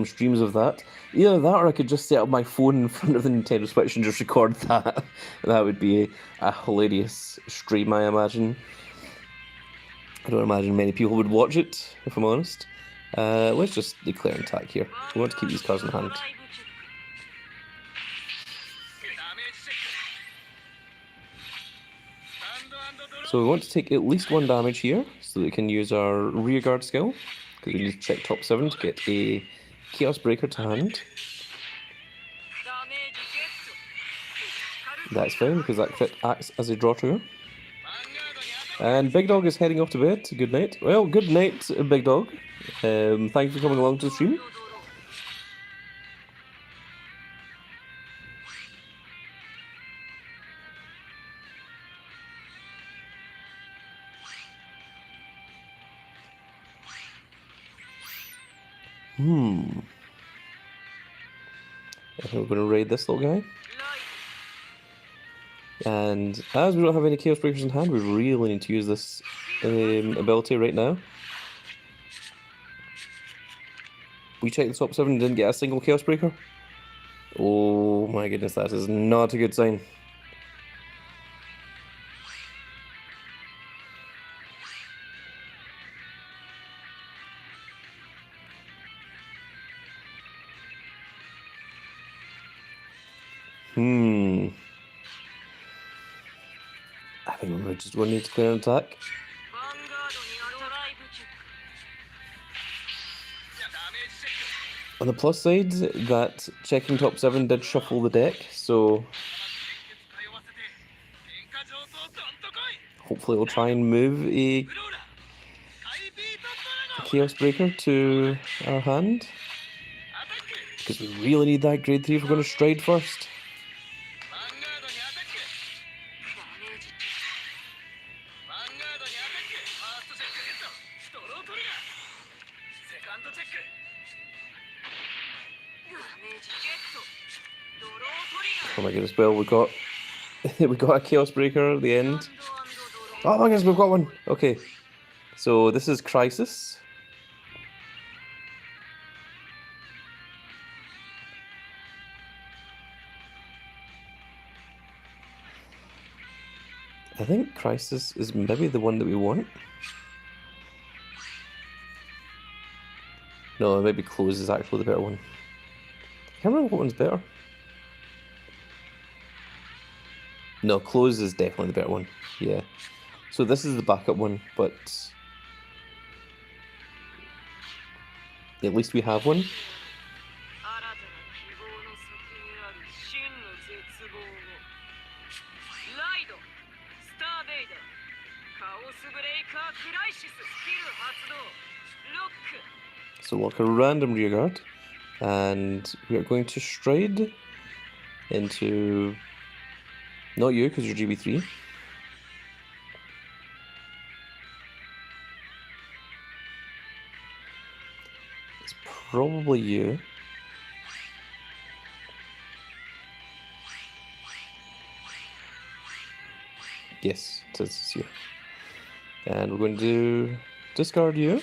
S1: streams of that. Either that, or I could just set up my phone in front of the Nintendo Switch and just record that. That would be a hilarious stream, I imagine. I don't imagine many people would watch it, if I'm honest. Let's just declare an attack here. We want to keep these cards in hand. So we want to take at least 1 damage here, so that we can use our rearguard skill, because we need to check top 7 to get a Chaos Breaker to hand. That's fine, because that crit acts as a draw trigger. And Big Dog is heading off to bed. Good night. Well, good night, Big Dog. Thanks for coming along to the stream. I think we're going to raid this little guy. And as we don't have any Chaos Breakers in hand, we really need to use this ability right now. We checked the top 7 and didn't get a single Chaos Breaker. Oh my goodness, that is not a good sign. I think we're just going to need to clear an attack. On the plus side, that checking top 7 did shuffle the deck, so hopefully we'll try and move a Chaos Breaker to our hand, because we really need that grade 3 if we're going to stride first. Oh my goodness, well, we got a Chaos Breaker at the end. Oh my goodness, we've got one! Okay, so this is Crisis. I think Crisis is maybe the one that we want. No, maybe Close is actually the better one. I can't remember what one's better. No, Close is definitely the better one. Yeah. So this is the backup one, but at least we have one. So lock a random rearguard, and we are going to stride into, not you because you're GB3. It's probably you. Yes, it's you. And we're going to do discard you.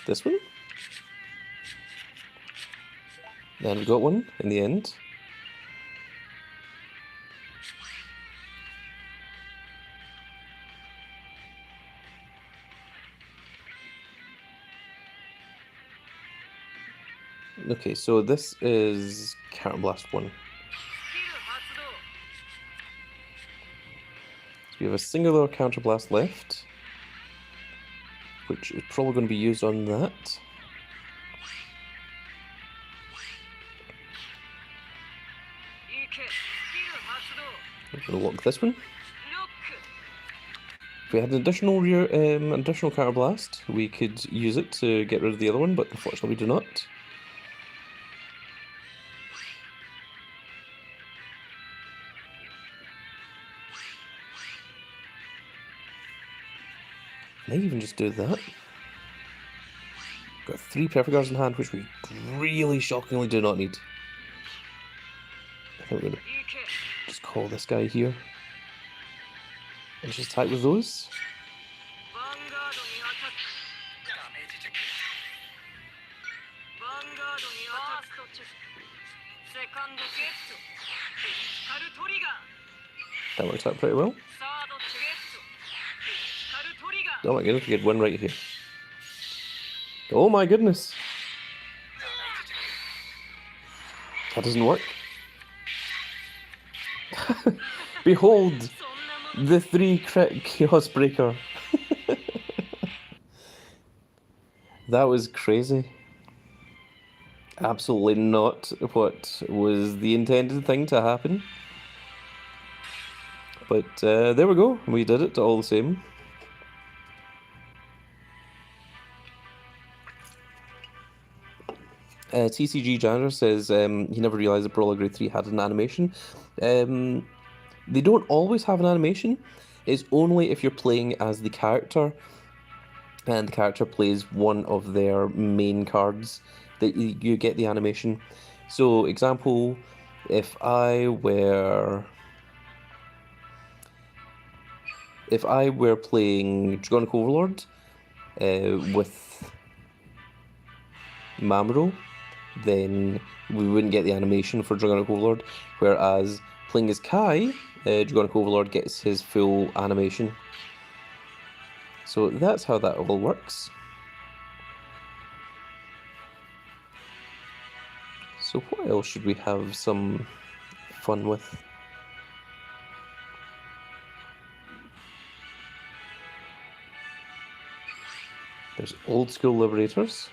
S1: This one. And we got one in the end. Okay, so this is Counterblast 1. So we have a singular Counterblast left, which is probably going to be used on that. We're going to lock this one. If we had an additional Counterblast, we could use it to get rid of the other one, but unfortunately we do not. May even just do that. Got 3 Perfect Guards in hand, which we really shockingly do not need. I think we're going to just call this guy here. And just attack with those. That works out pretty well. Oh my goodness, we get one right here. Oh my goodness. That doesn't work. Behold, the 3 crit Chaos Breaker. That was crazy. Absolutely not what was the intended thing to happen. But there we go, we did it all the same. TCG Janitor says he never realised that Brawler Grade 3 had an animation. They don't always have an animation. It's only if you're playing as the character and the character plays one of their main cards that you get the animation. So, example, if I were playing Dragonic Overlord with Mamro, then we wouldn't get the animation for Dragonic Overlord, whereas playing as Kai, Dragonic Overlord gets his full animation. So that's how that all works. So what else should we have some fun with? There's old school Liberators.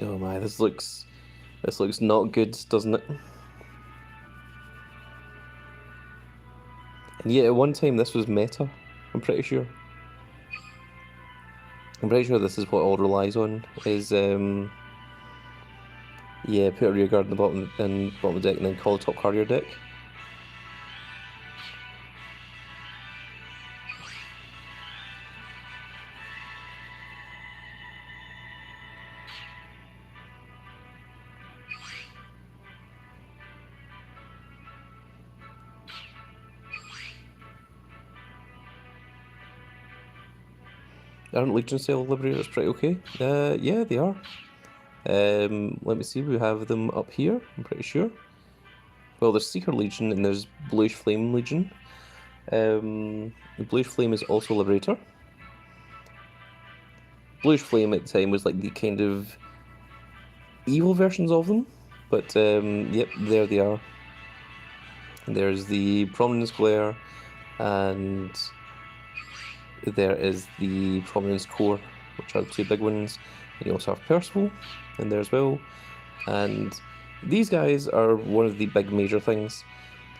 S1: Oh my, this looks not good, doesn't it? And yet at one time this was meta, I'm pretty sure. I'm pretty sure this is what all relies on, is yeah, put a rear guard in the bottom of the deck and then call a top card of your deck. Aren't Legion style Liberators pretty okay? Yeah, they are. Let me see, we have them up here, I'm pretty sure. Well, there's Seeker Legion and there's Bluish Flame Legion. The Bluish Flame is also Liberator. Bluish Flame at the time was like the kind of evil versions of them, but yep, there they are. And there's the Prominence Glare, and there is the Prominence Core, which are the two big ones. And you also have Percival in there as well. And these guys are one of the big major things.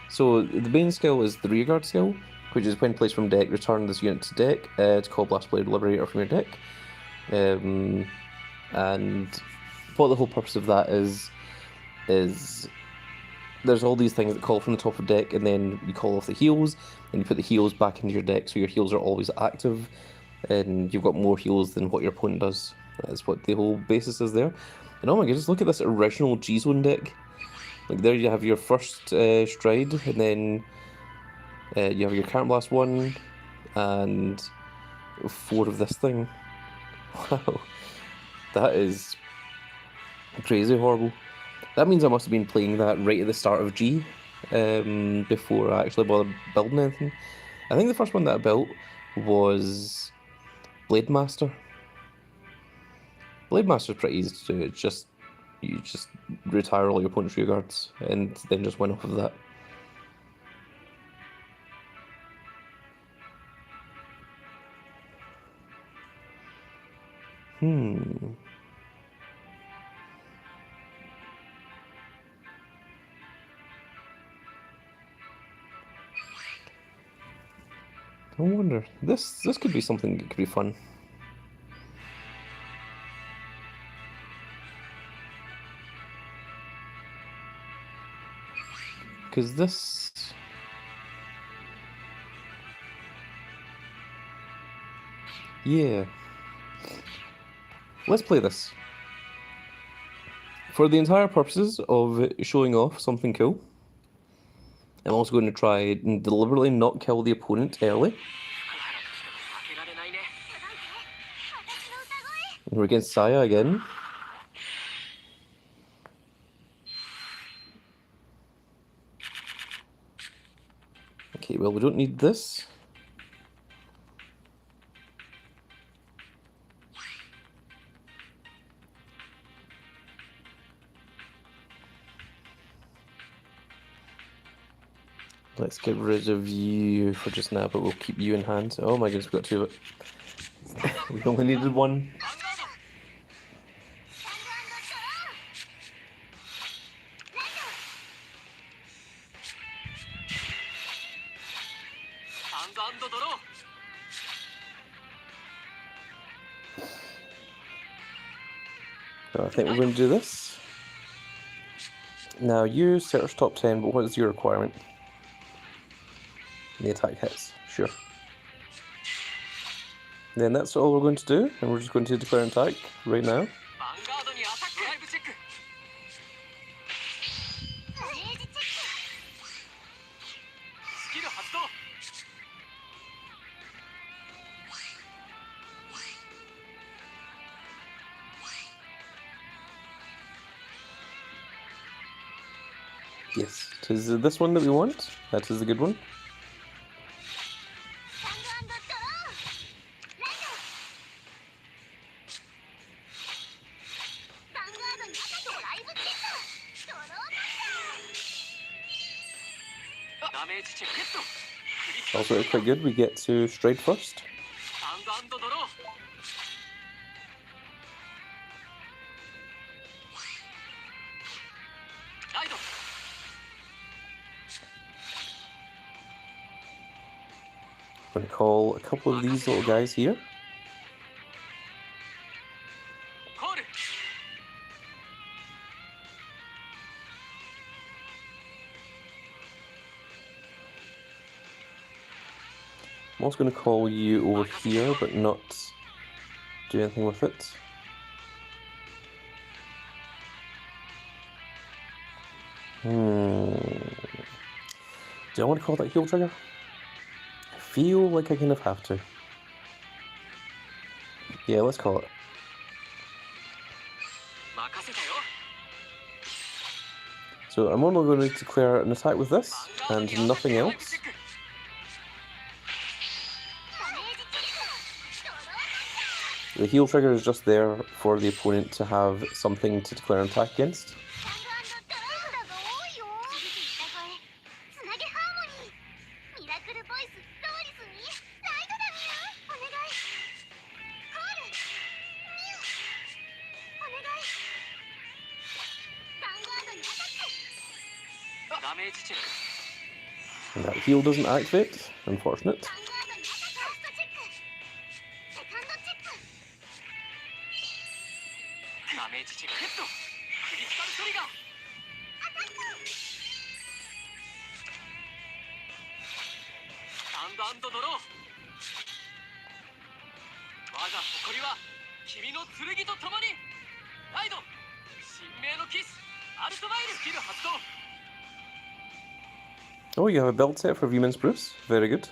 S1: So the main skill is the rearguard skill, which is when placed from deck, return this unit to deck to call Blast Blade Liberator from your deck. And what the whole purpose of that is there's all these things that call from the top of the deck, and then you call off the heals, and you put the heals back into your deck, so your heals are always active, and you've got more heals than what your opponent does. That's what the whole basis is there. And oh my goodness, look at this original G-Zone deck. Like there you have your first stride, and then you have your Current Blast 1, and 4 of this thing. Wow, that is crazy horrible. That means I must have been playing that right at the start of G, before I actually bothered building anything. I think the first one that I built was Blade Master. Blade Master's pretty easy to do. It's just, you just retire all your opponent's rear guards and then just win off of that. I wonder, this could be something that could be fun. Because this... yeah. Let's play this. For the entire purposes of showing off something cool, I'm also going to try and deliberately not kill the opponent early. We're against Saya again. Okay, well, we don't need this. Let's get rid of you for just now, but we'll keep you in hand. Oh my goodness, we got 2 of it. We only needed 1. So I think we're going to do this. Now you search top 10, but what is your requirement? The attack hits, sure. Then that's all we're going to do, and we're just going to declare an attack right now. Yes, it is this one that we want. That is a good one. Also, it's quite good. We get to stride first. I'm going to call a couple of these little guys here. I'm also going to call you over here, but not do anything with it. Do I want to call that heal trigger? I feel like I kind of have to. Yeah, let's call it. So I'm only going to declare an attack with this, and nothing else. The heal trigger is just there for the opponent to have something to declare an attack against. And that heal doesn't activate, unfortunate. Oh, you have a build set for Viewman's Bruce. Very good.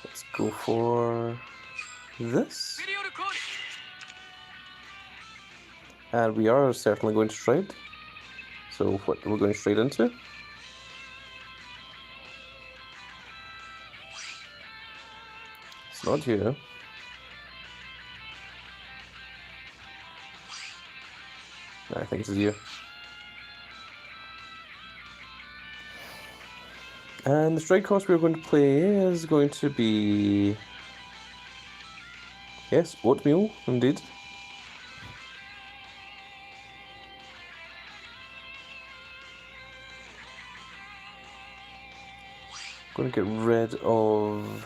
S1: Let's go for this. And we are certainly going to trade. So what we're going straight into. It's not you. I think it's you. And the strike cost we're going to play is going to be... Yes, oatmeal, indeed. Going to get rid of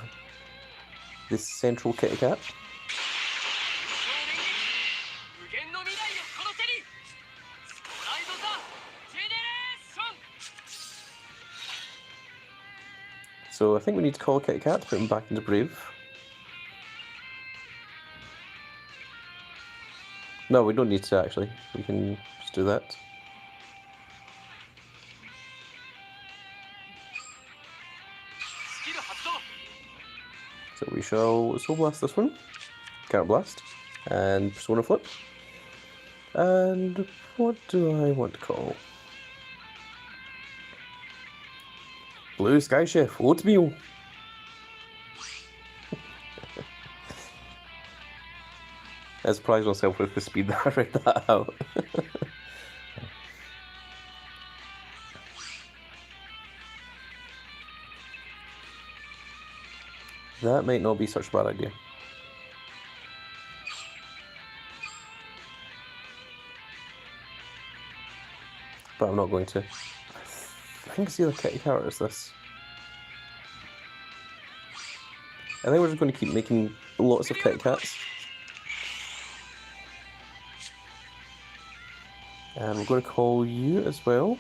S1: this central kitty cat. So I think we need to call kitty cat to put him back into Brave. No, we don't need to actually. We can just do that. So we shall Soul Blast this one, Counter Blast, and Persona Flip. And what do I want to call? Blue Sky Chef, oatmeal. I surprised myself with the speed that I read that out. That might not be such a bad idea. But I'm not going to. I think it's the other kitty characters this. I think we're just going to keep making lots of kitty cats. And I'm going to call you as well.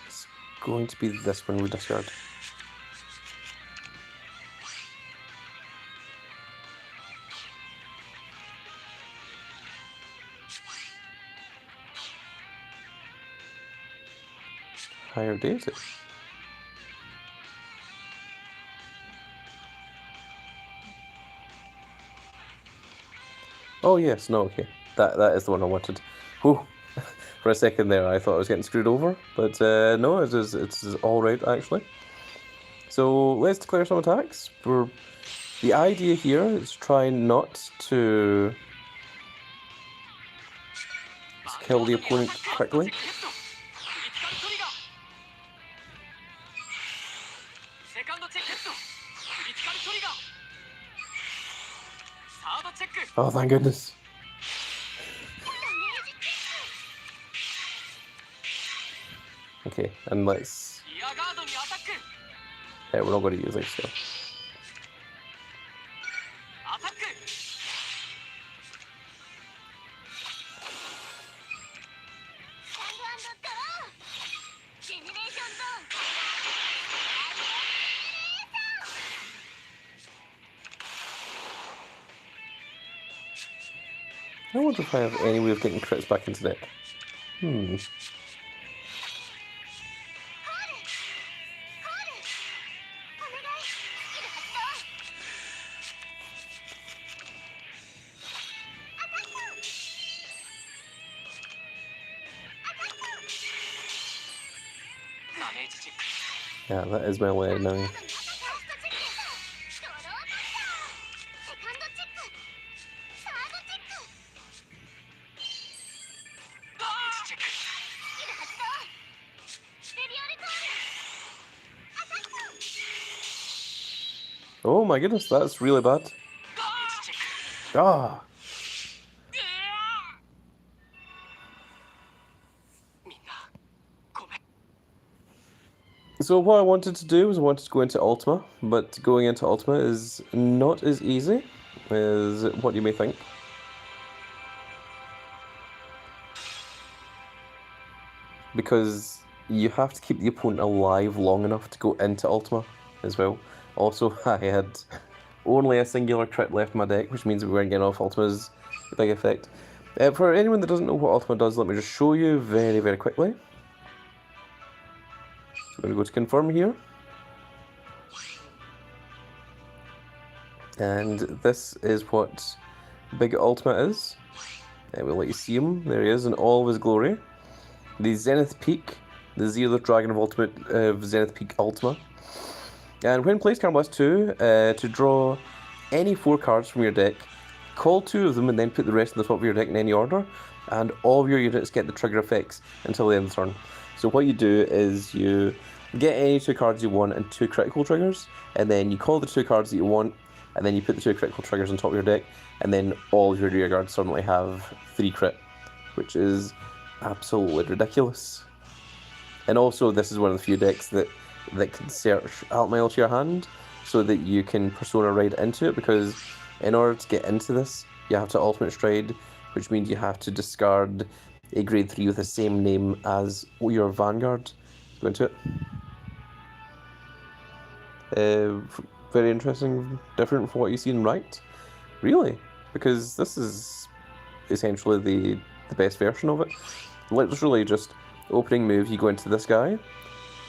S1: It's going to be this one we discard. Higher data. Oh yes, no, okay. That is the one I wanted. Whew. For a second there, I thought I was getting screwed over, but no, it's all right actually. So let's declare some attacks. The idea here is try not to kill the opponent quickly. Oh, thank goodness. Okay, and let's... Yeah, we're not going to use it, so... I wonder if I have any way of getting crits back into deck. Yeah, that is my way now. Oh my goodness, that's really bad. Ah! So what I wanted to do was I wanted to go into Ultima, but going into Ultima is not as easy as what you may think. Because you have to keep the opponent alive long enough to go into Ultima as well. Also, I had only a singular crit left in my deck, which means we weren't getting off Ultima's big effect. For anyone that doesn't know what Ultima does, let me just show you very, very quickly. So I'm going to go to confirm here. And this is what Big Ultima is. And we'll let you see him. There he is in all of his glory. The Zenith Peak, the Zero Dragon of Ultimate Zenith Peak Ultima. And when plays Card Blast 2, to draw any 4 cards from your deck, call 2 of them and then put the rest in the top of your deck in any order, and all of your units get the trigger effects until the end of the turn. So what you do is you get any 2 cards you want and 2 critical triggers, and then you call the 2 cards that you want, and then you put the 2 critical triggers on top of your deck, and then all of your rear guards suddenly have 3 crit, which is absolutely ridiculous. And also, this is one of the few decks that can search Altmail to your hand, so that you can Persona Ride into it, because in order to get into this, you have to Ultimate Stride, which means you have to discard a grade 3 with the same name as your Vanguard. Go into it. Very interesting, different from what you see in Right. Really? Because this is essentially the best version of it. Literally just opening move, you go into this guy,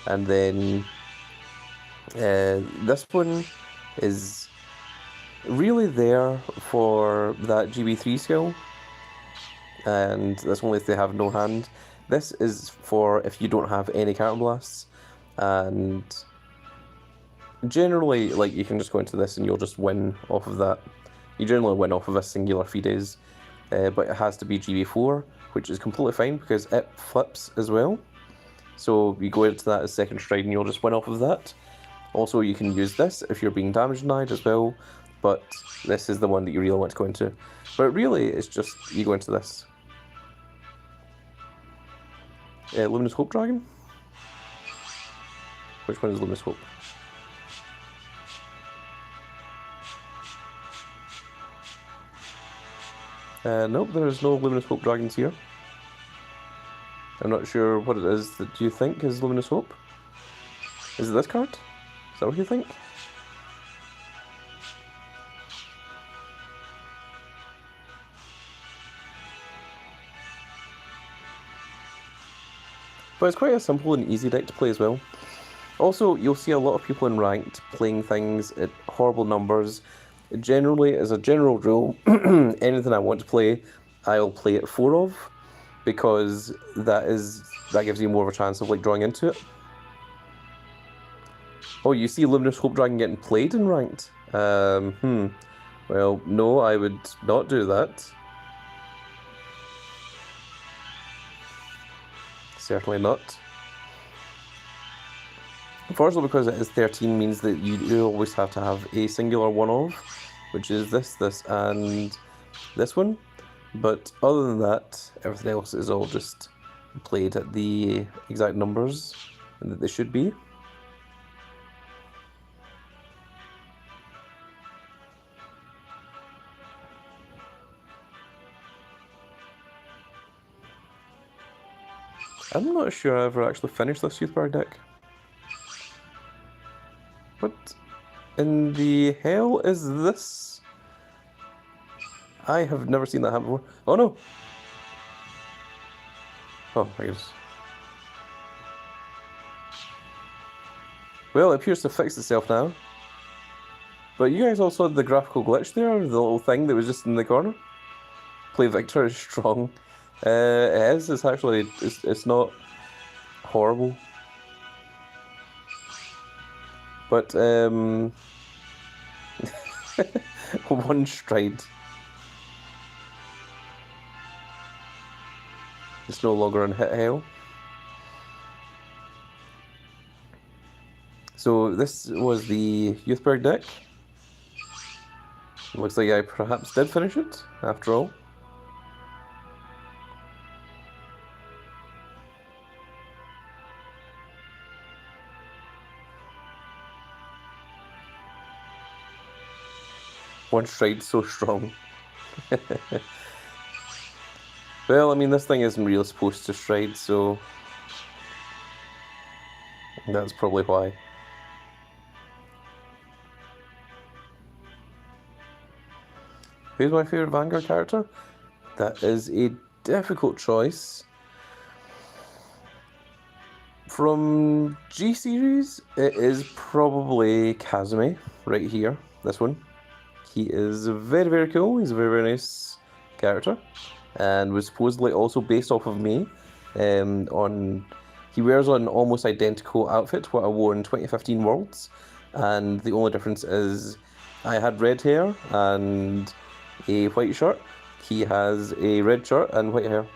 S1: and then this one is really there for that GB3 skill, and this one if they have no hand. This is for if you don't have any counter blasts, and generally, like, you can just go into this and you'll just win off of that. You generally win off of a singular Fides, but it has to be GB4, which is completely fine because it flips as well. So you go into that as second stride and you'll just win off of that. Also, you can use this if you're being damage denied as well, but this is the one that you really want to go into. But really, it's just you go into this. Luminous Hope Dragon? Which one is Luminous Hope? Nope, there's no Luminous Hope Dragons here. I'm not sure what it is that you think is Luminous Hope. Is it this card? Is that what you think? But it's quite a simple and easy deck to play as well. Also, you'll see a lot of people in Ranked playing things at horrible numbers. Generally, as a general rule, anything I want to play, I'll play at 4 of, because that gives you more of a chance of like drawing into it. Oh, you see Luminous Hope Dragon getting played in Ranked? Well, no, I would not do that. Certainly not. Unfortunately, because it is 13 means that you do always have to have a singular one of, which is this, and this one. But other than that, everything else is all just played at the exact numbers that they should be. I'm not sure I ever actually finished this Youthberg deck. What in the hell is this? I have never seen that happen before. Oh no! Oh, I guess. Well, it appears to fix itself now. But you guys also had the graphical glitch there, the little thing that was just in the corner. Play Victor is strong. It is. It's actually. It's not horrible. But one stride. It's no longer on hit hail. So this was the Youthberg deck. Looks like I perhaps did finish it after all. One stride so strong. Well, I mean, this thing isn't really supposed to stride, so that's probably why. Who's my favourite Vanguard character? That is a difficult choice. From G series, it is probably Kazumi, right here, this one. He is very, very cool. He's a very, very nice character, and was supposedly also based off of me. He wears an almost identical outfit to what I wore in 2015 Worlds, and the only difference is I had red hair and a white shirt. He has a red shirt and white hair,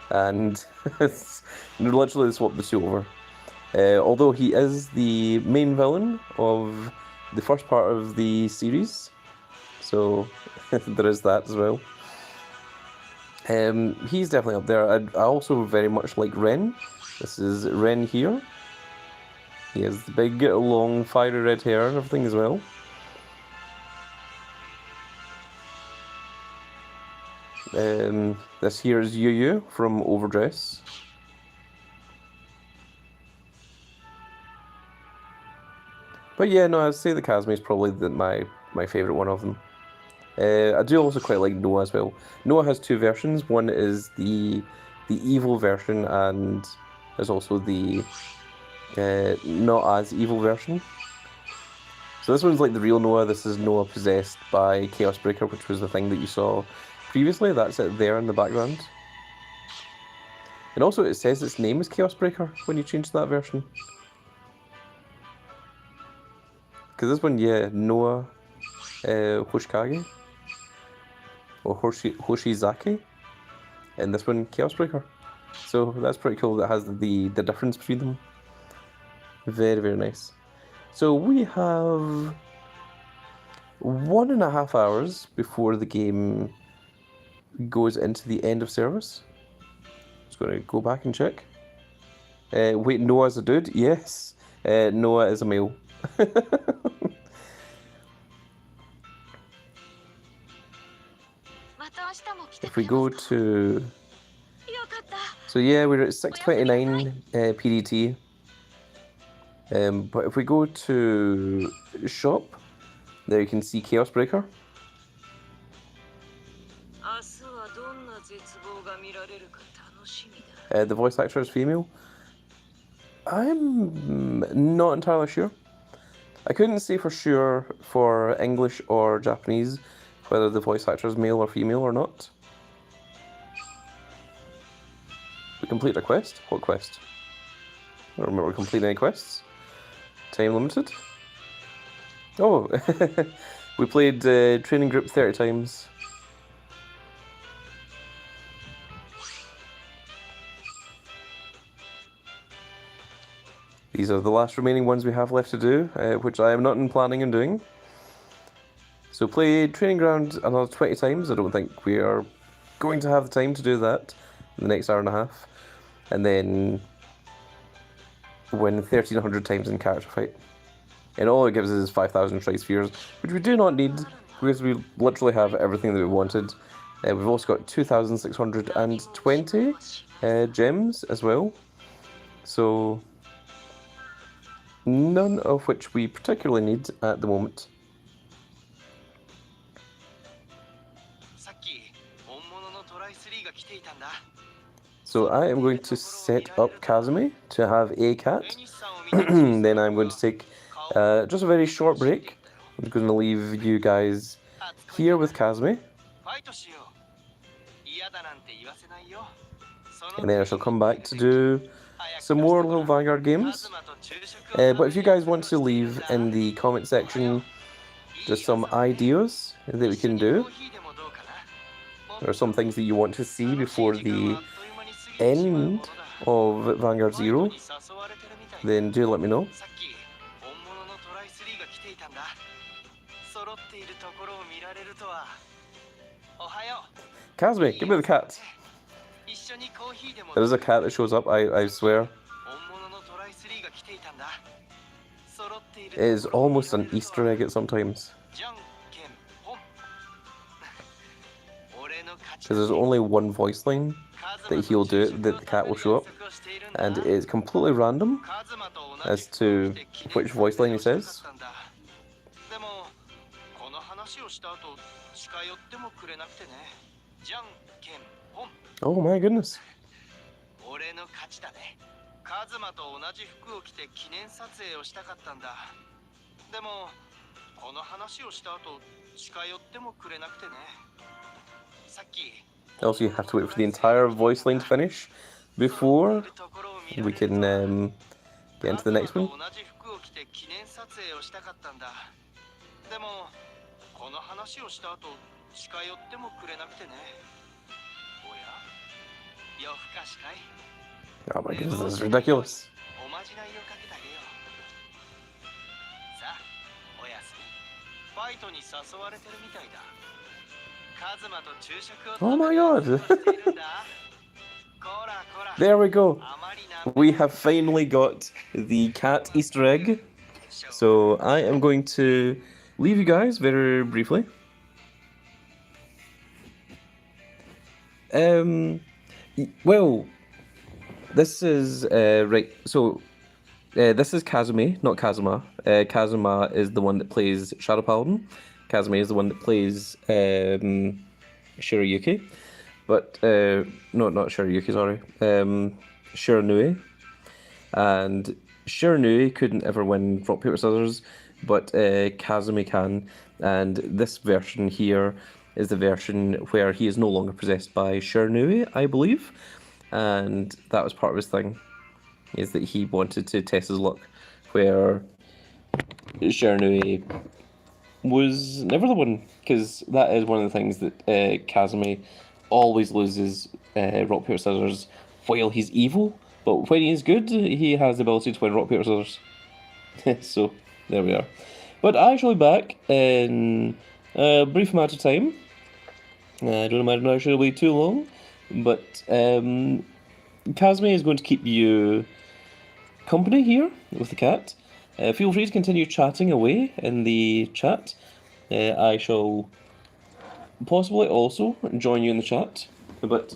S1: and it's literally swapped the two over. Although he is the main villain of the first part of the series, so there is that as well. He's definitely up there. I also very much like Ren. This is Ren here. He has the big, long, fiery red hair and everything as well. This here is Yu from Overdress. But yeah, no, I'd say the Kazumi is probably my favourite one of them. I do also quite like Noah as well. Noah has two versions. One is the evil version, and there's also the not as evil version. So this one's like the real Noah. This is Noah possessed by Chaos Breaker, which was the thing that you saw previously. That's it there in the background. And also it says its name is Chaos Breaker when you change that version. Because this one, yeah, Noah Hoshikage. Or Hoshizaki. And this one, Chaos Breaker. So that's pretty cool that has the difference between them. Very, very nice. So we have 1.5 hours before the game goes into the end of service. Just going to go back and check. Wait, Noah's a dude? Yes. Noah is a male. If we go to... So yeah, we're at 629 PDT. But if we go to shop, there you can see Chaos Breaker. The voice actor is female. I'm not entirely sure. I couldn't say for sure for English or Japanese whether the voice actor is male or female or not. We complete a quest? What quest? I don't remember completing any quests. Time limited. Oh, we played Training Group 30 times. These are the last remaining ones we have left to do, which I am not planning on doing. So play Training Ground another 20 times. I don't think we are going to have the time to do that in the next hour and a half. And then win 1,300 times in character fight. And all it gives us is 5,000 Tri-Spheres, which we do not need, because we literally have everything that we wanted. We've also got 2,620 gems as well. So, none of which we particularly need at the moment. So I am going to set up Kazumi to have a cat. Then I'm going to take just a very short break. I'm going to leave you guys here with Kazumi. And then I shall come back to do some more little Vanguard games. But if you guys want to leave in the comment section just some ideas that we can do, or some things that you want to see before the end of Vanguard Zero, then do let me know. Kazumi, give me the cat. There is a cat that shows up, I swear. It is almost an Easter egg at sometimes. Because there's only one voice line that he'll do it, that the cat will show up. And it is completely random as to which voice line he says. Oh my goodness. Also, you have to wait for the entire voice line to finish before we can get into the next one. Oh my goodness, this is ridiculous. Oh my god. There we go. We have finally got the cat Easter egg. So I am going to leave you guys very briefly. Well, this is right. So this is Kazumi, not Kazuma. Kazuma is the one that plays Shadow Paladin. Kazumi is the one that plays Shirayuki. But no, not Shirayuki. Sorry, Shiranui. And Shiranui couldn't ever win rock paper scissors, but Kazumi can. And this version here is the version where he is no longer possessed by Shiranui, I believe. and that was part of his thing, is that he wanted to test his luck, where Chernoe was never the one, because that is one of the things that Kazumi always loses rock, paper, scissors while he's evil, but when he's good, he has the ability to win rock, paper, scissors. So, there we are. But I shall be back in a brief amount of time. I don't imagine I shall be too long, but Kazumi is going to keep you company here with the cat. Feel free to continue chatting away in the chat. I shall possibly also join you in the chat, but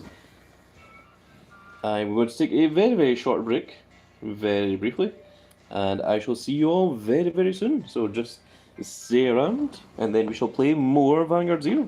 S1: I'm going to take a very, very short break, very briefly, and I shall see you all very, very soon. So just stay around, and then we shall play more Vanguard Zero.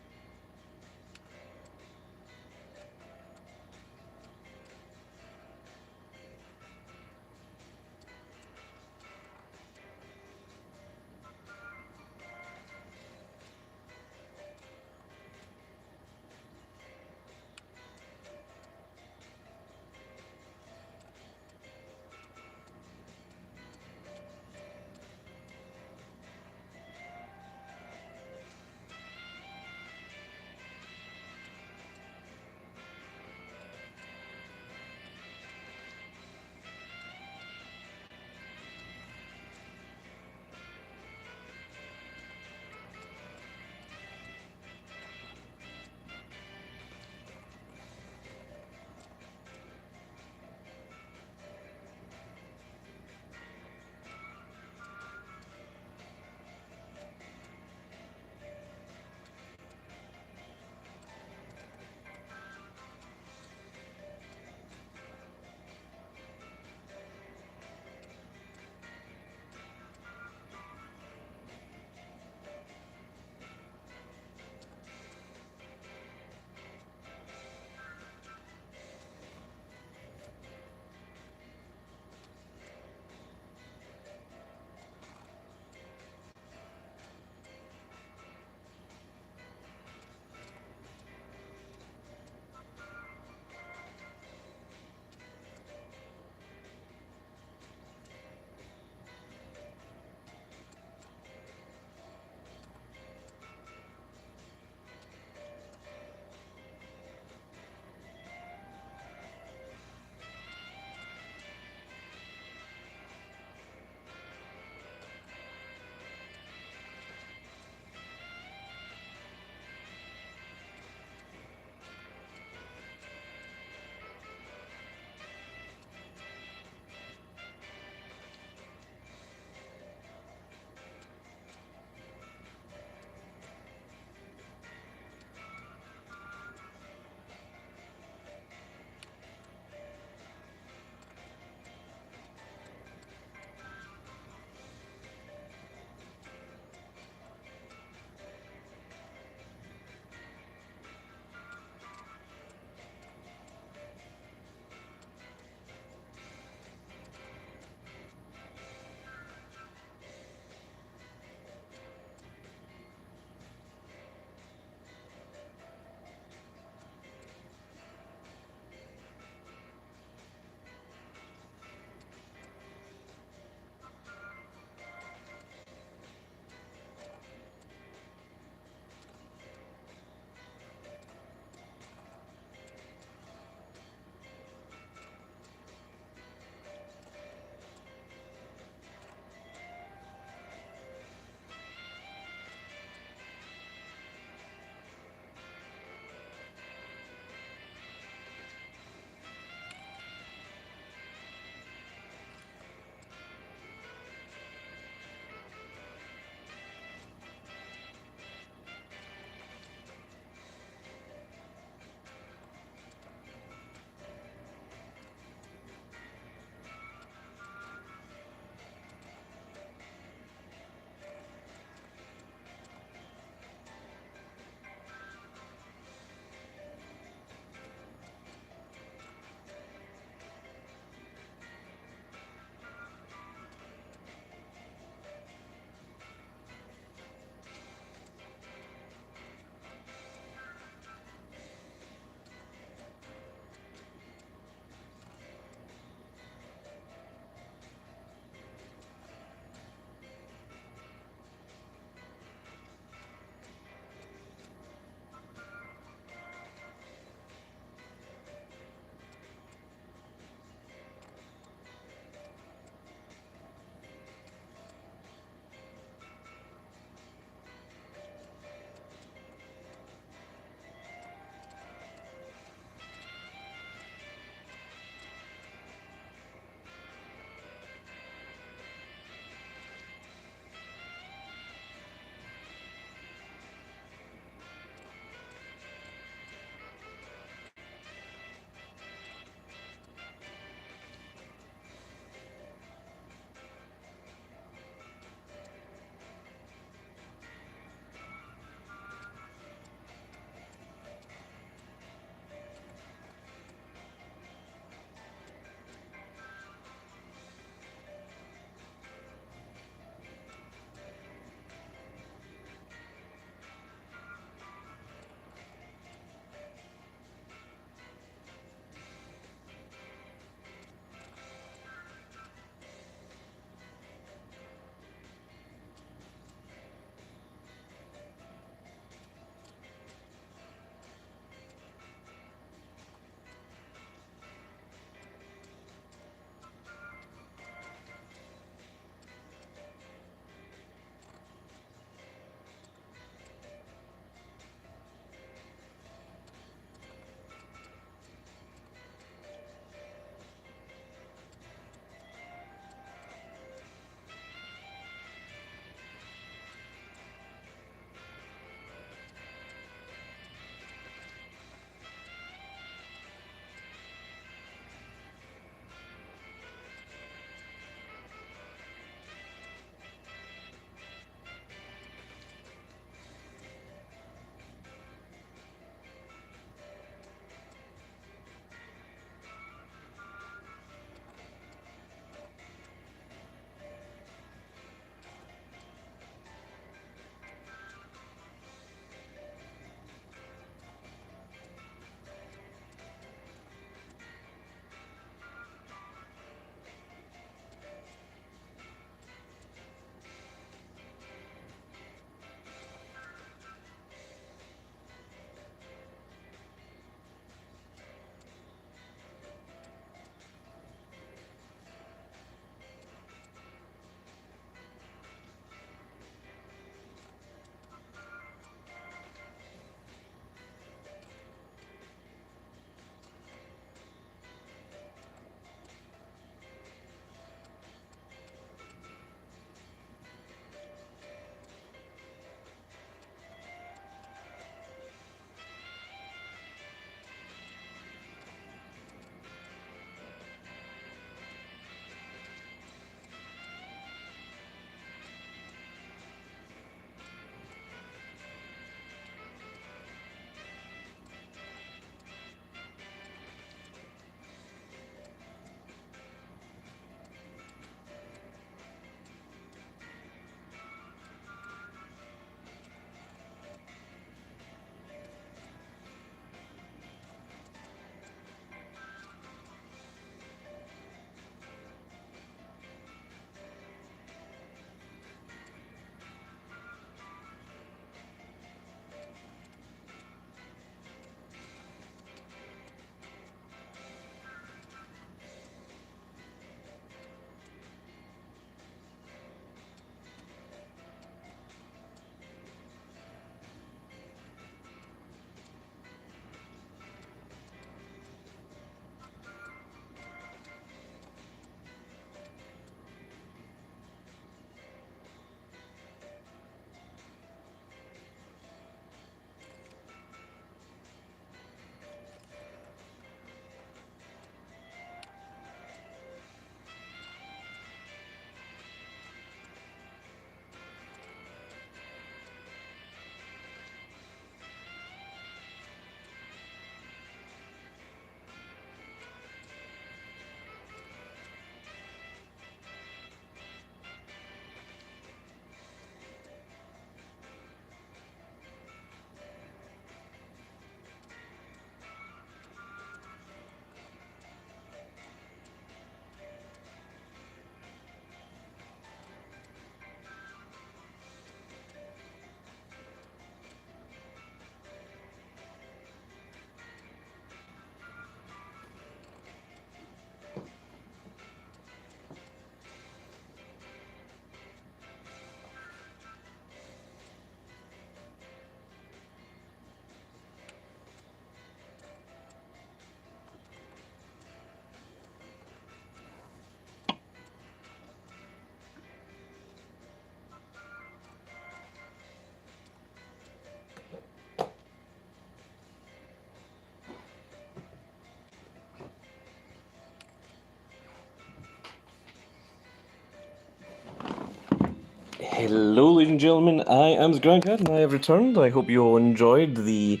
S1: Hello, ladies and gentlemen, I am Zgrandcat and I have returned. I hope you all enjoyed the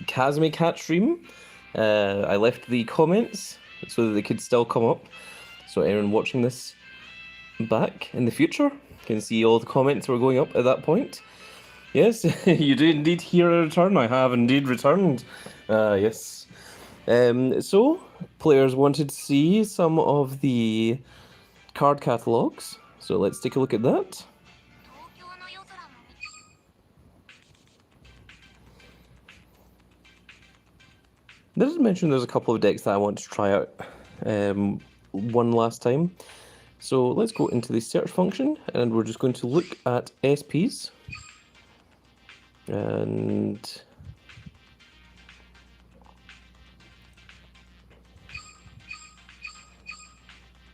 S1: Kazumi Cat stream. I left the comments so that they could still come up, so anyone watching this back in the future can see all the comments were going up at that point. Yes, you did indeed hear a return. I have indeed returned. Yes. So, players wanted to see some of the card catalogs, so let's take a look at that. I did mention there's a couple of decks that I want to try out one last time. So let's go into the search function and we're just going to look at SPs. And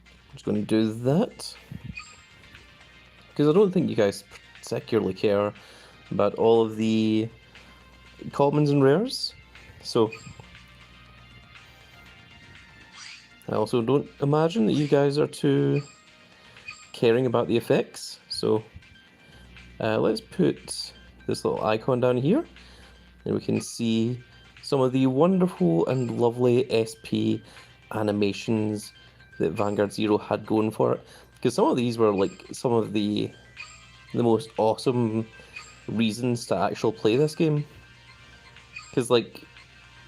S1: I'm just going to do that. Because I don't think you guys particularly care about all of the commons and rares. So I also don't imagine that you guys are too caring about the effects. So let's put this little icon down here and we can see some of the wonderful and lovely SP animations that Vanguard Zero had going for it. Because some of these were like some of the most awesome reasons to actually play this game. Because like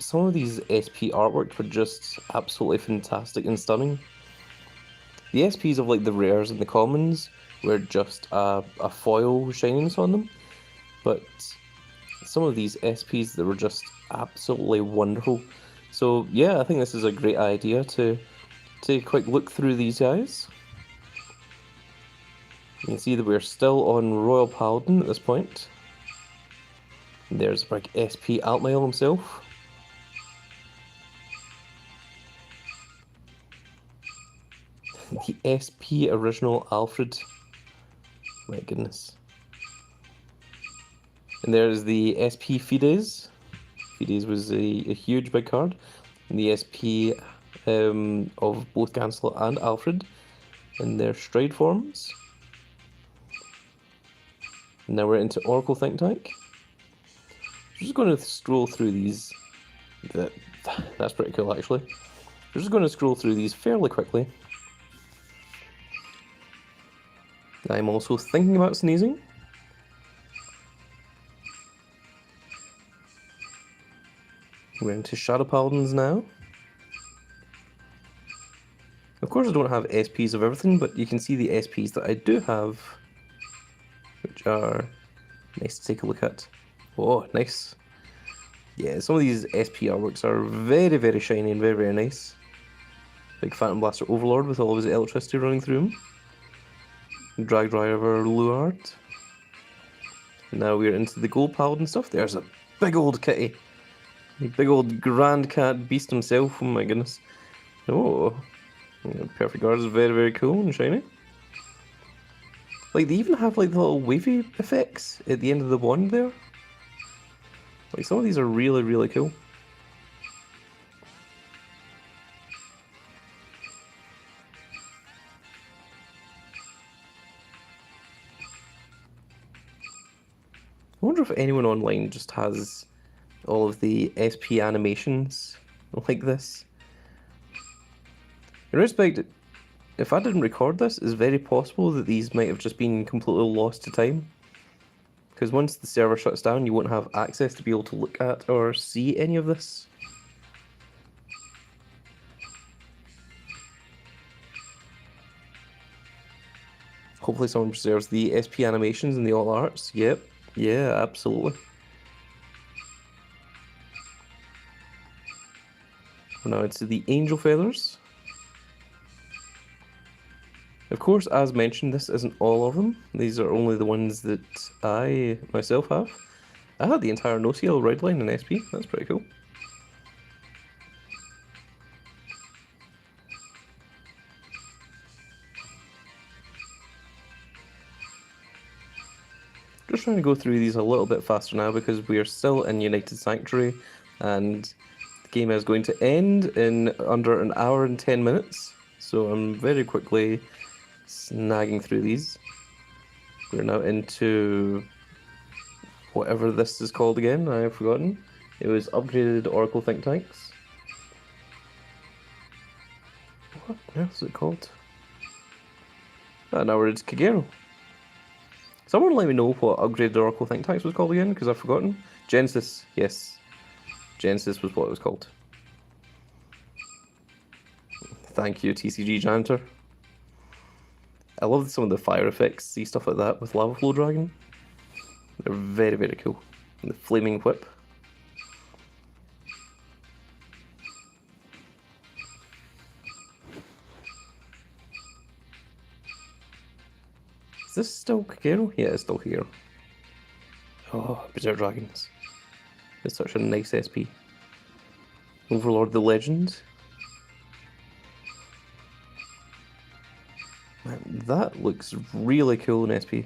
S1: some of these SP artwork were just absolutely fantastic and stunning. The SPs of like the rares and the commons were just a foil shininess on them, but some of these SPs that were just absolutely wonderful. So yeah, I think this is a great idea to take a quick look through these guys. You can see that we're still on Royal Paladin at this point. There's like SP Altmail himself. The SP original Alfred. My goodness. And there's the SP Fides. Fides was a huge big card. And the SP of both Gansel and Alfred in their stride forms. And now we're into Oracle Think Tank. I'm just going to scroll through these. That's pretty cool actually. I'm just going to scroll through these fairly quickly. I'm also thinking about sneezing. We're into Shadow Paladins now. Of course I don't have SPs of everything, but you can see the SPs that I do have, which are nice to take a look at. Oh, nice. Yeah, some of these SP artworks are very, very shiny and very, very nice. Big Phantom Blaster Overlord with all of his electricity running through him. Drag Driver Luard. Now we're into the Gold Paladin stuff. There's a big old kitty. A big old Grand Cat Beast himself. Oh my goodness. Oh. Perfect Guard is very, very cool and shiny. Like, they even have like the little wavy effects at the end of the wand there. Like, some of these are really, really cool. I wonder if anyone online just has all of the SP animations like this. In respect, if I didn't record this, it's very possible that these might have just been completely lost to time. Because once the server shuts down, you won't have access to be able to look at or see any of this. Hopefully someone preserves the SP animations and the all arts. Yep. Yeah, absolutely. Now it's the Angel Feathers. Of course, as mentioned, this isn't all of them. These are only the ones that I myself have. I had the entire no-seal red line in SP. That's pretty cool. Just trying to go through these a little bit faster now because we are still in United Sanctuary and the game is going to end in under an hour and 10 minutes. So I'm very quickly snagging through these. We're now into whatever this is called again, I have forgotten. It was upgraded Oracle Think Tanks. What else is it called? Now we're into Kagero. Someone let me know what upgraded Oracle Think Tanks was called again, because I've forgotten. Genesis, yes. Genesis was what it was called. Thank you, TCG Janitor. I love some of the fire effects, see stuff like that with Lava Flow Dragon. They're very, very cool. And the Flaming Whip. Is this still Kagero? Yeah, it's still Kagero. Oh, Berserk Dragons. It's such a nice SP. Overlord the Legend. Man, that looks really cool in SP.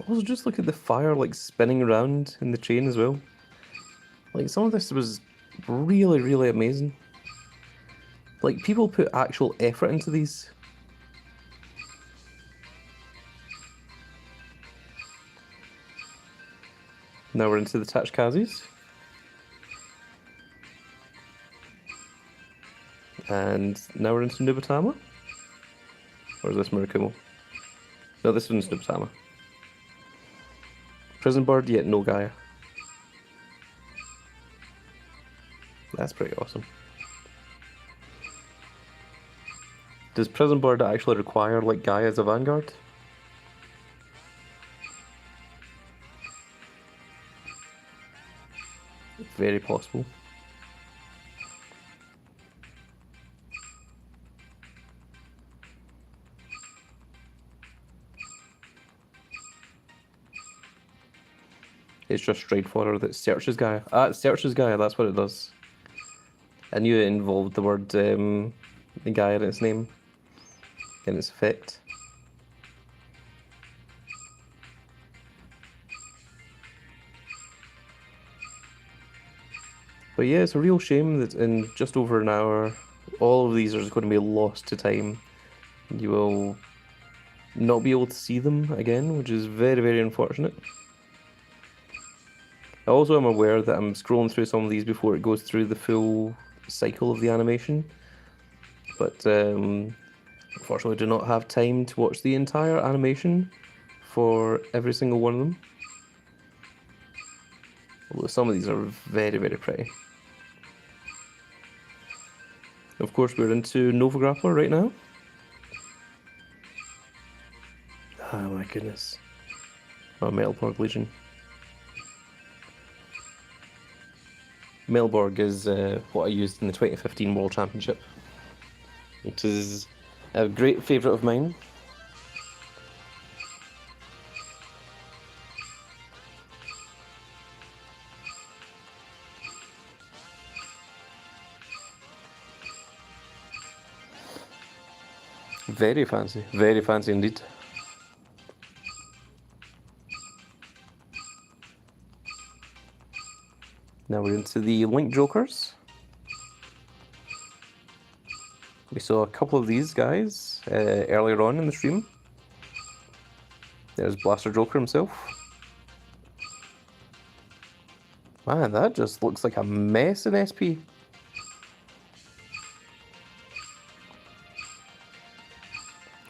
S1: Also, just look at the fire like spinning around in the chain as well. Like, some of this was really, really amazing. Like, people put actual effort into these. Now we're into the Tachkazis. And now we're into Nubatama? Or is this Murakumo? No, this one's Nubatama. Prison Bird, yet no Gaia. That's pretty awesome. Does Prison Bird actually require like Gaia as a Vanguard? Very possible. It's just straight fodder that searches Gaia. Ah, it searches Gaia, that's what it does. I knew it involved the word Gaia in its name, in its effect. But yeah, it's a real shame that in just over an hour, all of these are just going to be lost to time. You will not be able to see them again, which is very, very unfortunate. I also am aware that I'm scrolling through some of these before it goes through the full cycle of the animation. But unfortunately, I do not have time to watch the entire animation for every single one of them. Although some of these are very, very pretty. Of course, we're into Nova Grappler right now. Oh my goodness. Oh, Metalborg Legion. Melborg is what I used in the 2015 World Championship, which is a great favourite of mine. Very fancy indeed. Now we're into the Link Jokers. We saw a couple of these guys earlier on in the stream. There's Blaster Joker himself. Man, that just looks like a mess in SP.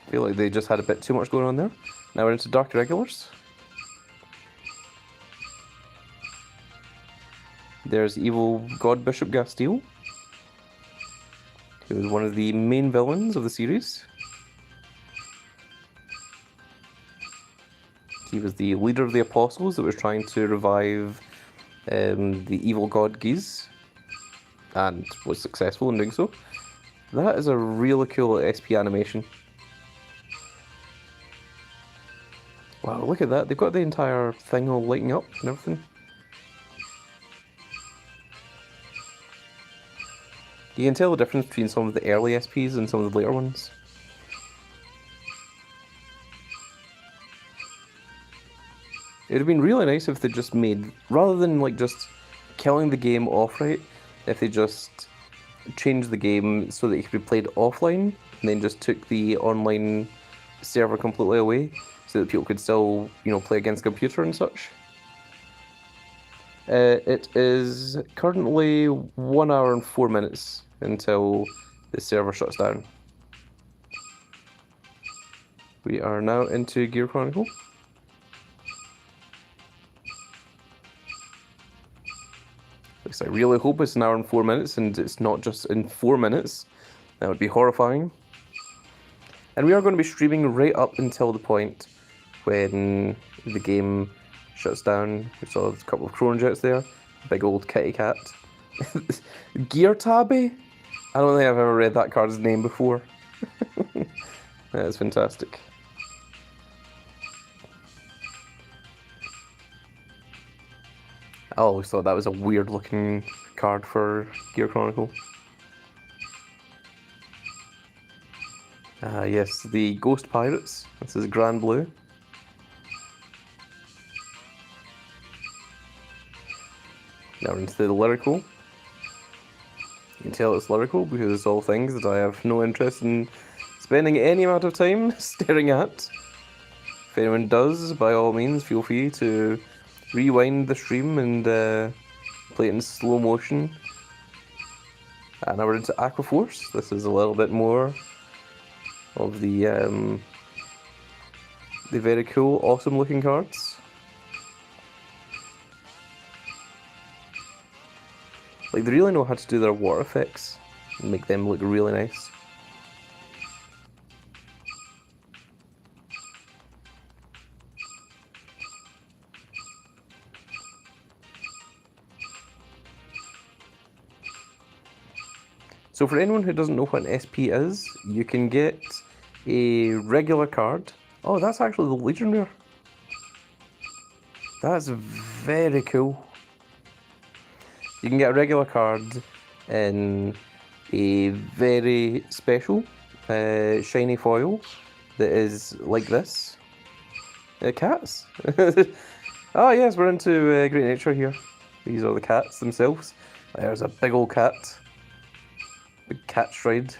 S1: I feel like they just had a bit too much going on there. Now we're into Dark Irregulars. There's Evil God Bishop Gastile, who is one of the main villains of the series. He was the leader of the Apostles that was trying to revive the evil god Giz, and was successful in doing so. That is a really cool SP animation. Wow, look at that. They've got the entire thing all lighting up and everything. You can tell the difference between some of the early SPs and some of the later ones. It would have been really nice if they just made, rather than like just killing the game outright, if they just changed the game so that it could be played offline and then just took the online server completely away so that people could still, you know, play against computer and such. It is currently 1 hour and 4 minutes until the server shuts down. We are now into Gear Chronicle. I really hope it's 1 hour and 4 minutes and it's not just in 4 minutes. That would be horrifying. And we are going to be streaming right up until the point when the game shuts down. We saw a couple of Chrome Jets there. Big old kitty cat. Gear Tabby? I don't think I've ever read that card's name before. That is fantastic. I always thought that was a weird looking card for Gear Chronicle. Yes, the Ghost Pirates. This is Grand Blue. Now we're into the lyrical. You can tell it's lyrical because it's all things that I have no interest in spending any amount of time staring at. If anyone does, by all means, feel free to rewind the stream and play it in slow motion. And now we're into Aquaforce. This is a little bit more of the very cool, awesome looking cards. Like, they really know how to do their water effects and make them look really nice. So for anyone who doesn't know what an SP is, you can get a regular card. Oh, that's actually the Legion rare. That's very cool. You can get a regular card in a very special shiny foil that is like this. Cats. Oh yes, we're into Great Nature here. These are the cats themselves. There's a big old cat. Big cat stride.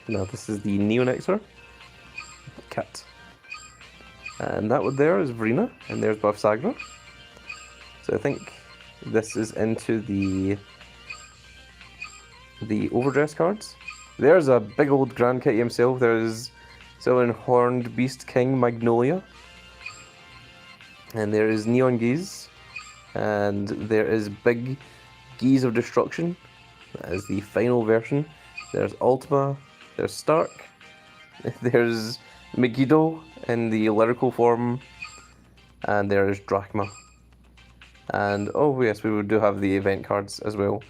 S1: Now this is the Neonectar cat. And that one there is Verena, and there's Bafsagra. So I think this is into the overdress cards. There's a big old Grand Kitty himself. There's Silver Horned Beast King Magnolia. And there is Neon Geese. And there is Big Geese of Destruction. That is the final version. There's Ultima. There's Stark. There's Megiddo in the lyrical form. And there is Drachma. And oh yes, we do have the event cards as well.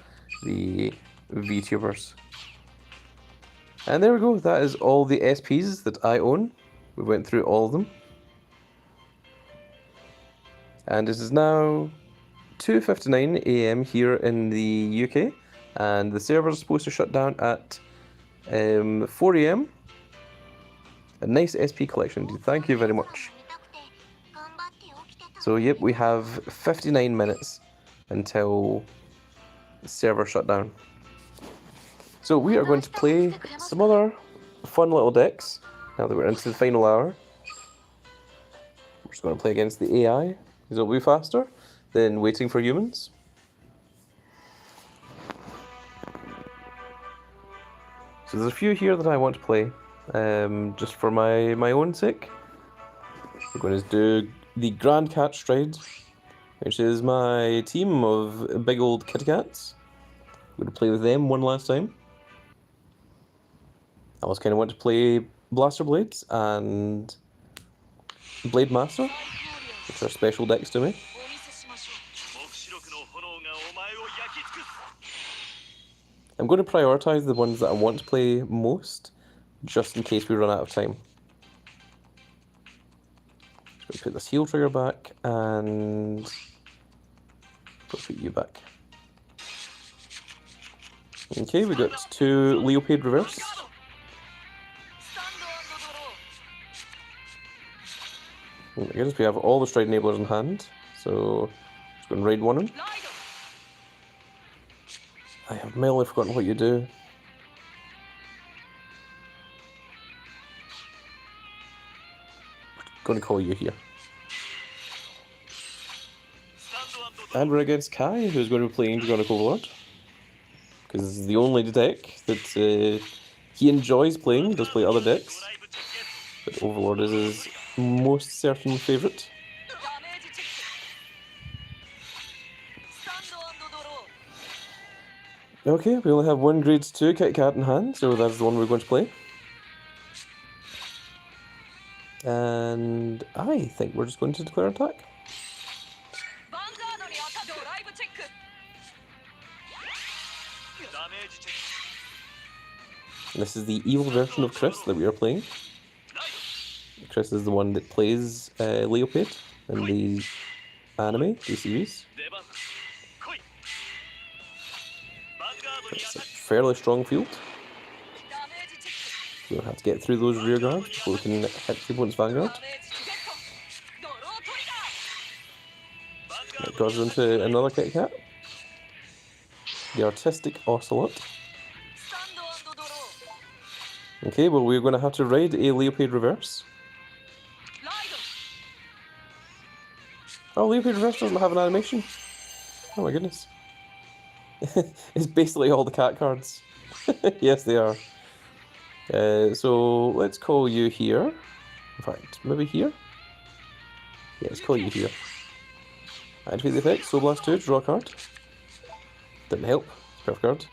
S1: The VTubers. And there we go, that is all the SPs that I own. We went through all of them. And it is now 2:59 AM here in the UK, and the server is supposed to shut down at 4 AM. A nice SP collection, thank you very much. So yep, we have 59 minutes until the server shut down. So we are going to play some other fun little decks now that we're into the final hour. We're just going to play against the AI, because it'll be faster than waiting for humans. So there's a few here that I want to play, just for my own sake. We're going to do the Grand Cat Stride, which is my team of big old kitty cats. I'm going to play with them one last time. I also kind of want to play Blaster Blades and Blade Master, which are special decks to me. I'm going to prioritise the ones that I want to play most, just in case we run out of time. Just going to put this heal trigger back and put you back. Okay, we got 2 Leopard reverse. Oh my goodness, we have all the stride enablers in hand, so let's go and raid one of them. I have merely forgotten what you do. I'm going to call you here. And we're against Kai, who's going to be playing Draconic Overlord. Because this is the only deck that he enjoys playing. He does play other decks, but Overlord is his most certain favourite. Okay, we only have 1 grade 2 Kit Kat in hand, so that's the one we're going to play. And I think we're just going to declare attack. This is the evil version of Chris that we are playing. Chris is the one that plays Leopard in the anime, the series. It's a fairly strong field. We'll have to get through those rear guards before we can hit the opponent's Vanguard. That goes into another Kit Kat. The Artistic Ocelot. Okay, well we're going to have to raid a Leopard reverse. Oh, Leopard reverse doesn't have an animation. Oh my goodness. It's basically all the cat cards. Yes, they are. So let's call you here. In fact, maybe here? Yeah, let's call you here. Activate the effect, Soul Blast 2, draw a card. Didn't help. Perfect card.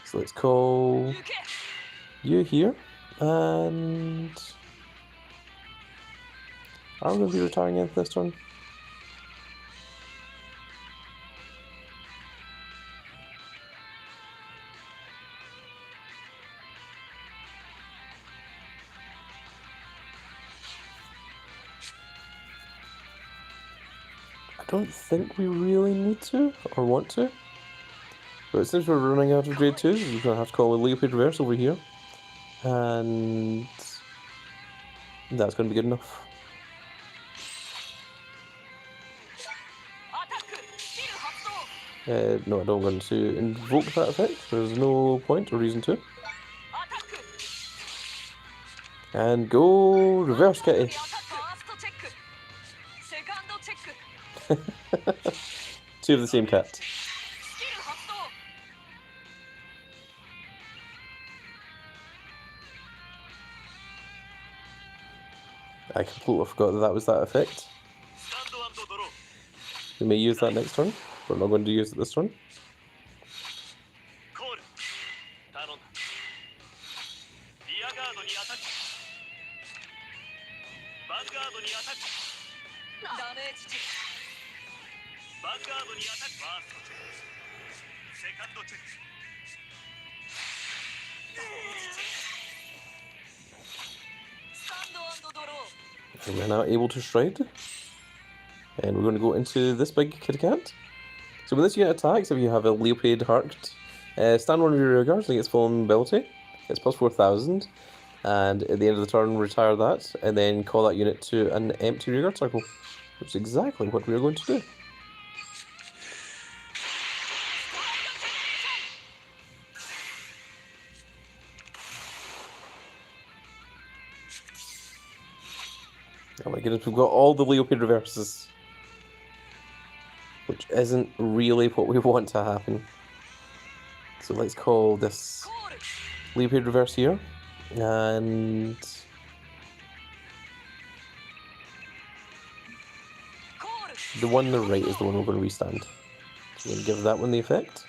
S1: So let's call you here, and are we going to be retiring Nth this turn? I don't think we really need to, or want to. But since we're running out of grade 2, we're going to have to call a Leopard reverse over here. And that's going to be good enough. No, I don't want to invoke that effect. There's no point or reason to. And go reverse Kitty. Two of the same cat. I completely forgot that was that effect. We may use that next turn. We're not going to use it this turn. And we're now able to stride. And we're going to go into this big kitty cat. So when this unit attacks, if you have a Leopard Harked, stand one of your rear guards and gets full ability. It's plus 4,000. And at the end of the turn, retire that, and then call that unit to an empty rear guard circle. Which is exactly what we are going to do. Oh my goodness, we've got all the Leopard reverses. Which isn't really what we want to happen. So let's call this Leopard reverse here. And the one on the right is the one we're going to restand. So we're going to give that one the effect.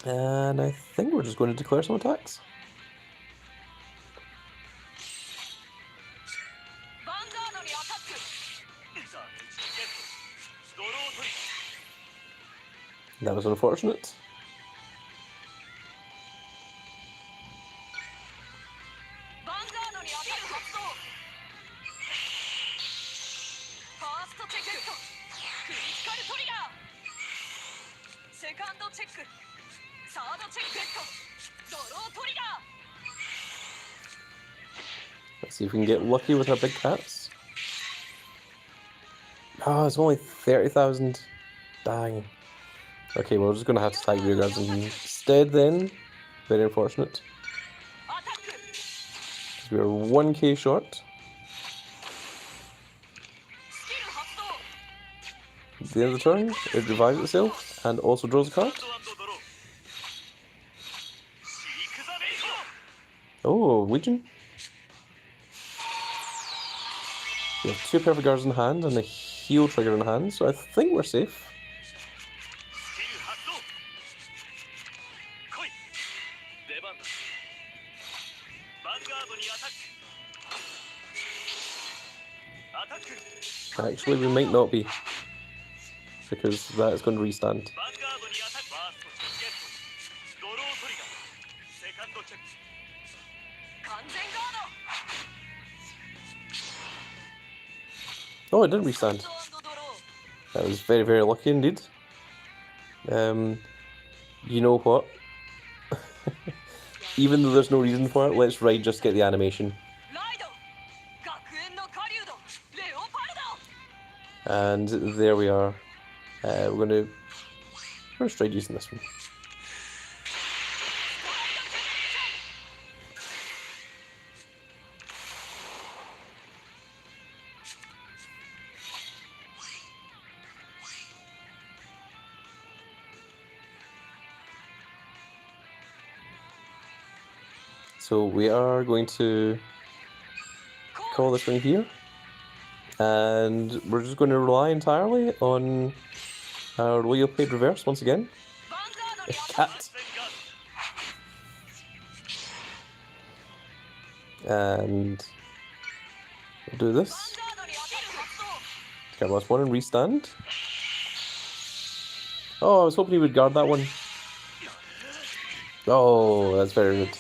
S1: And I think we're just going to declare some attacks. That was unfortunate. Let's see if we can get lucky with our big cats. Oh, it's only 30,000. Dang. Okay, we're just going to have to tag rearguards instead then. Very unfortunate. We are 1k short. At the end of the turn, it revives itself and also draws a card. Oh, Legion. We have 2 perfect guards in hand and a heal trigger in hand, so I think we're safe. Actually, we might not be, because that is going to restand. Oh, it didn't restand. That was very, very lucky indeed. You know what? Even though there's no reason for it, let's just get the animation. And there we are. We're going to try using this one. So we are going to call this ring here, and we're just going to rely entirely on our Loyal Paid Reverse once again. A cat. And we'll do this. Cat last one and restand. Oh, I was hoping he would guard that one. Oh, that's very good.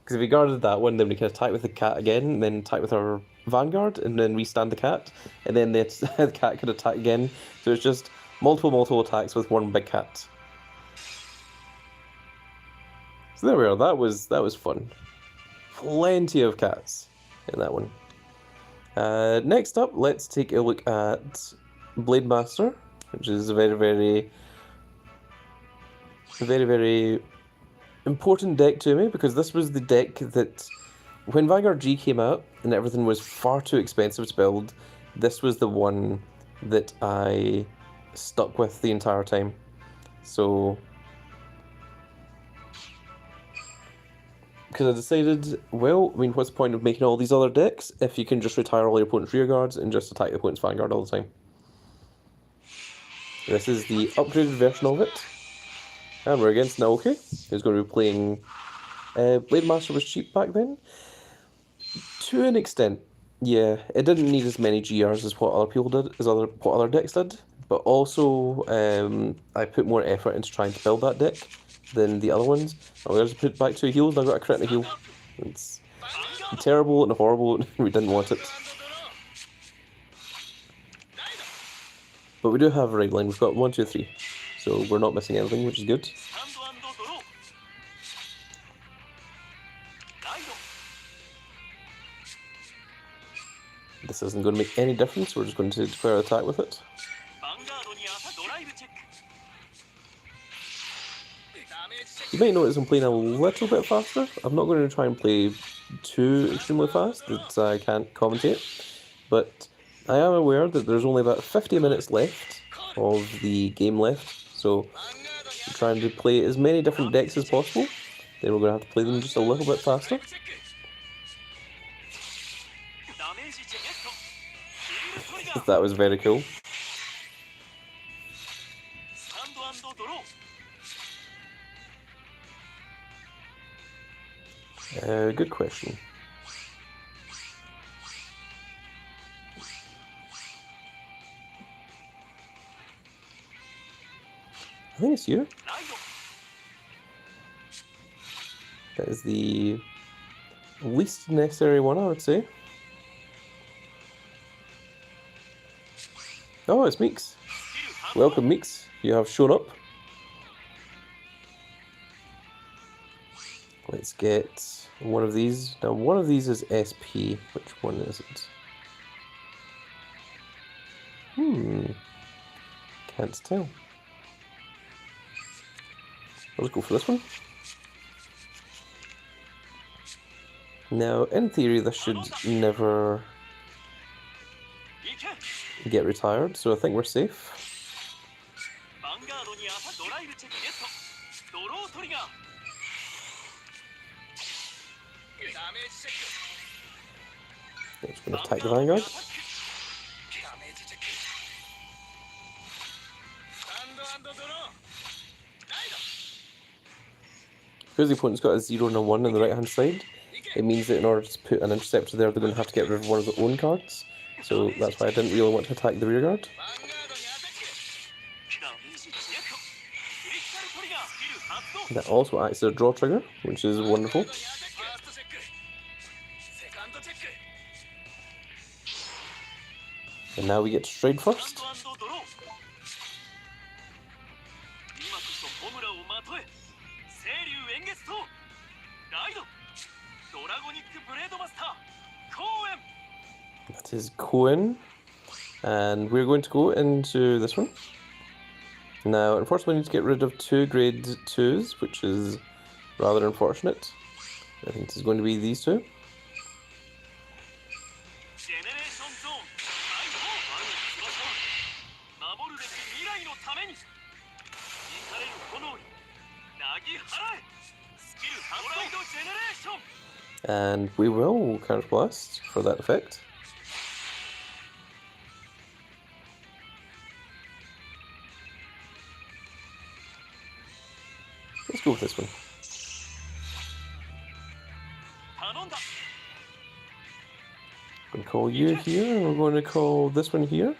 S1: Because if he guarded that one, then we can attack with the cat again, and then attack with our Vanguard, and then restand the cat, and then the cat could attack again. So it's just multiple attacks with one big cat. So there we are. That was fun. Plenty of cats in that one. Next up, let's take a look at Blade Master, which is a very important deck to me, because this was the deck that, when Vanguard G came out and everything was far too expensive to build, this was the one that I stuck with the entire time. So, because I decided, well, I mean, what's the point of making all these other decks if you can just retire all your opponent's rear guards and just attack the opponent's Vanguard all the time? This is the upgraded version of it. And we're against Naoki, who's going to be playing... Blade Master was cheap back then. To an extent, yeah. It didn't need as many GRs as what other people did, what other decks did. But also, I put more effort into trying to build that deck than the other ones. Oh, there's a put back 2 heals, and I got a crit and a heal. It's terrible and horrible, we didn't want it. But we do have a right line, we've got 1, 2, 3. So we're not missing anything, which is good. This isn't going to make any difference, we're just going to declare attack with it. You might notice I'm playing a little bit faster. I'm not going to try and play too extremely fast that I can't commentate, but I am aware that there's only about 50 minutes left of the game left, so I'm trying to play as many different decks as possible. Then we're going to have to play them just a little bit faster. That was very cool. Good question. I think it's you. That is the least necessary one, I would say. Oh, it's Meeks. Welcome, Meeks. You have shown up. Let's get one of these. Now, one of these is SP. Which one is it? Can't tell. Let's go for this one. Now, in theory, this should never get retired, so I think we're safe. It's going to attack the Vanguard. Because the opponent's got a 0 and a 1 on the right hand side, it means that in order to put an interceptor there, they're going to have to get rid of one of their own cards. So that's why I didn't really want to attack the rear guard. That also acts as a draw trigger, which is wonderful. And now we get to stride first. That is Cohen. And we're going to go into this one. Now, unfortunately, we need to get rid of 2 grade 2s, which is rather unfortunate. I think this is going to be these 2. And we will counterblast for that effect. Let's go with this one. I'm going to call you here, and we're going to call this one here.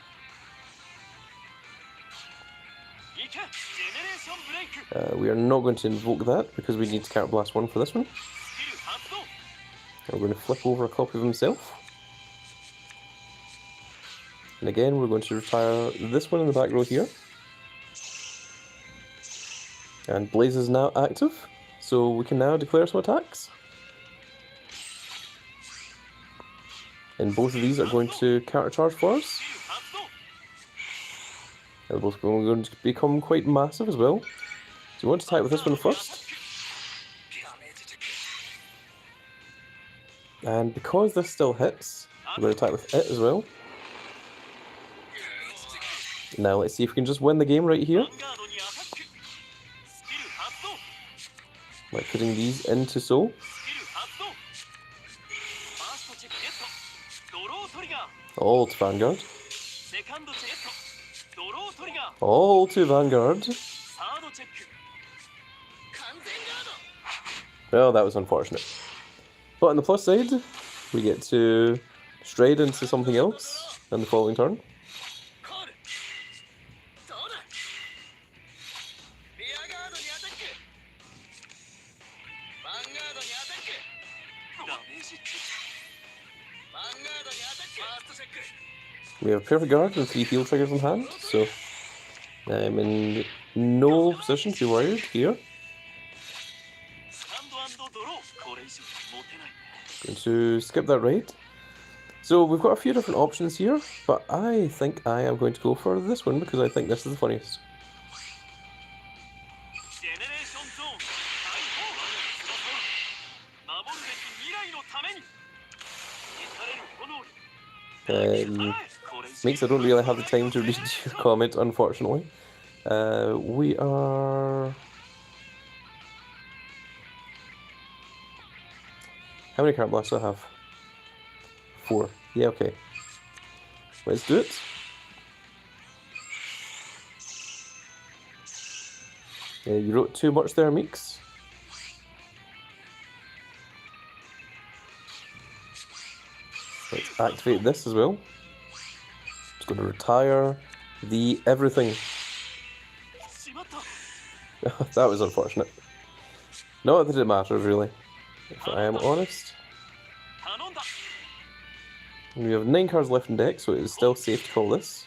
S1: We are not going to invoke that because we need to counterblast 1 for this one. We're going to flip over a copy of himself. And again, we're going to retire this one in the back row here. And Blaze is now active, so we can now declare some attacks. And both of these are going to countercharge for us. They're both going to become quite massive as well. So we want to attack with this one first. And because this still hits, we're going to attack with it as well. Now let's see if we can just win the game right here. By putting these into Soul. All to Vanguard. All to Vanguard. Well, that was unfortunate. But on the plus side, we get to stride into something else in the following turn. We have Perfect Guard and 3 field triggers in hand, so I'm in no position to be worried here. Going to skip that raid. So we've got a few different options here, but I think I am going to go for this one because I think this is the funniest. Makes I don't really have the time to read your comment, unfortunately. We are... How many card blasts do I have? 4. Yeah, okay. Let's do it. Yeah, you wrote too much there, Meeks. Let's activate this as well. It's going to retire the everything. That was unfortunate. Not that it matters, really, if I am honest. We have 9 cards left in deck, so it is still safe to call this.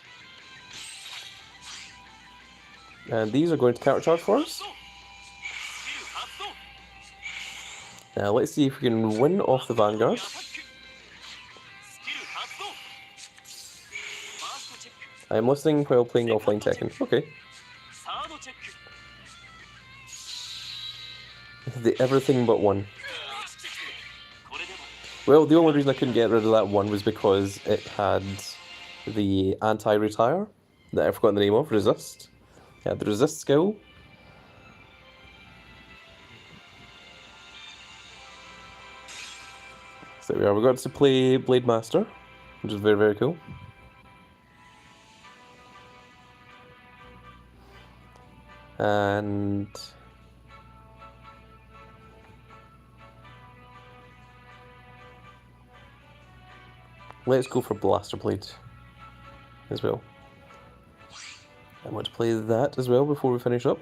S1: And these are going to counter charge for us. Now let's see if we can win off the Vanguard. I am listening while playing offline Tekken. Okay. The everything but one. Well, the only reason I couldn't get rid of that one was because it had the anti-retire that I've forgotten the name of, resist. Yeah, the resist skill. So there we are, we got to play Blade Master, which is very, very cool. And let's go for Blaster Blade as well. I want to play that as well before we finish up.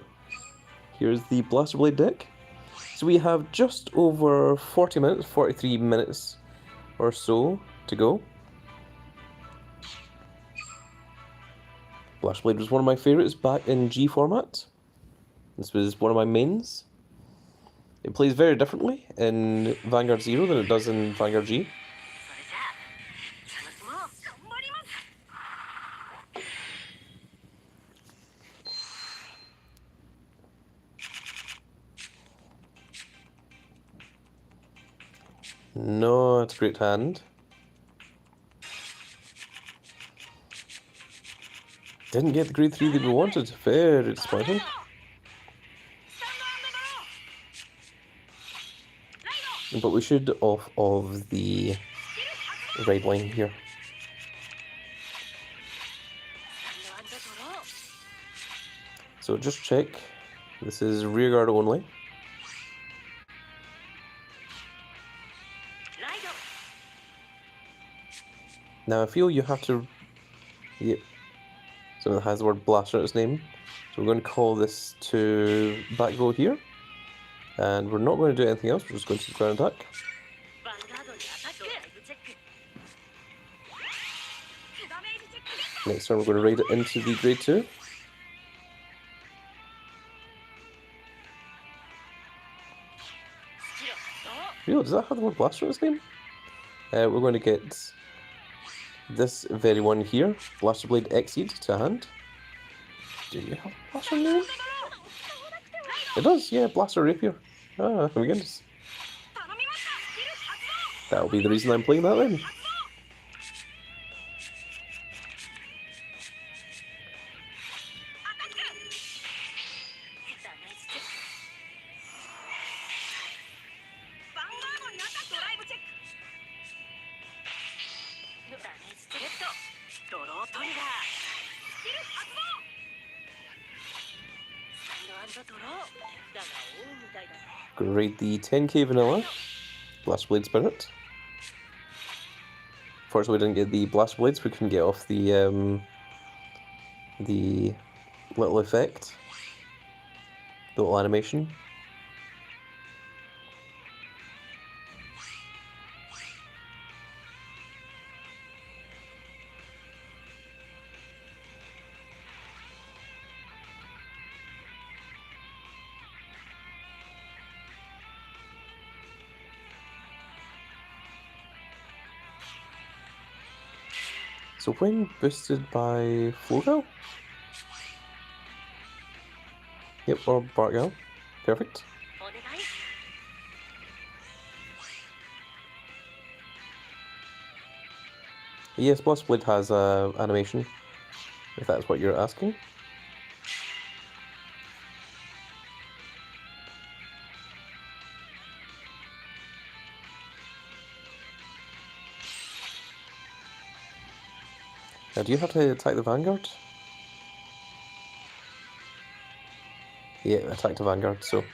S1: Here's the Blaster Blade deck. So we have just over 40 minutes, 43 minutes or so to go. Blaster Blade was one of my favourites back in G format. This was one of my mains. It plays very differently in Vanguard Zero than it does in Vanguard G. No, it's a great hand. Didn't get the grade 3 that we wanted. Very disappointing. But we should off of the red line here. So just check. This is rear guard only. Now I feel you have to... Yep. So it has the word blaster in its name. So we're going to call this to back row here. And we're not going to do anything else, we're just going to the ground attack. Next turn we're going to raid it into the grade 2. Really, does that have the word blaster in its name? We're going to get this very one here, Blaster Blade Exceed to hand. Do you have Blaster name? It does, yeah, Blaster Rapier. Ah, my goodness. That'll be the reason I'm playing that then. Gonna raid the 10k vanilla Blast Blade Spirit. Unfortunately, we didn't get the Blast Blades. We couldn't get off the little effect, the little animation. So when boosted by Flogal? Yep, or Bartgal. Perfect. Yes, Blast Blade has animation, if that's what you're asking. Now, do you have to attack the Vanguard? Yeah, attack the Vanguard, so...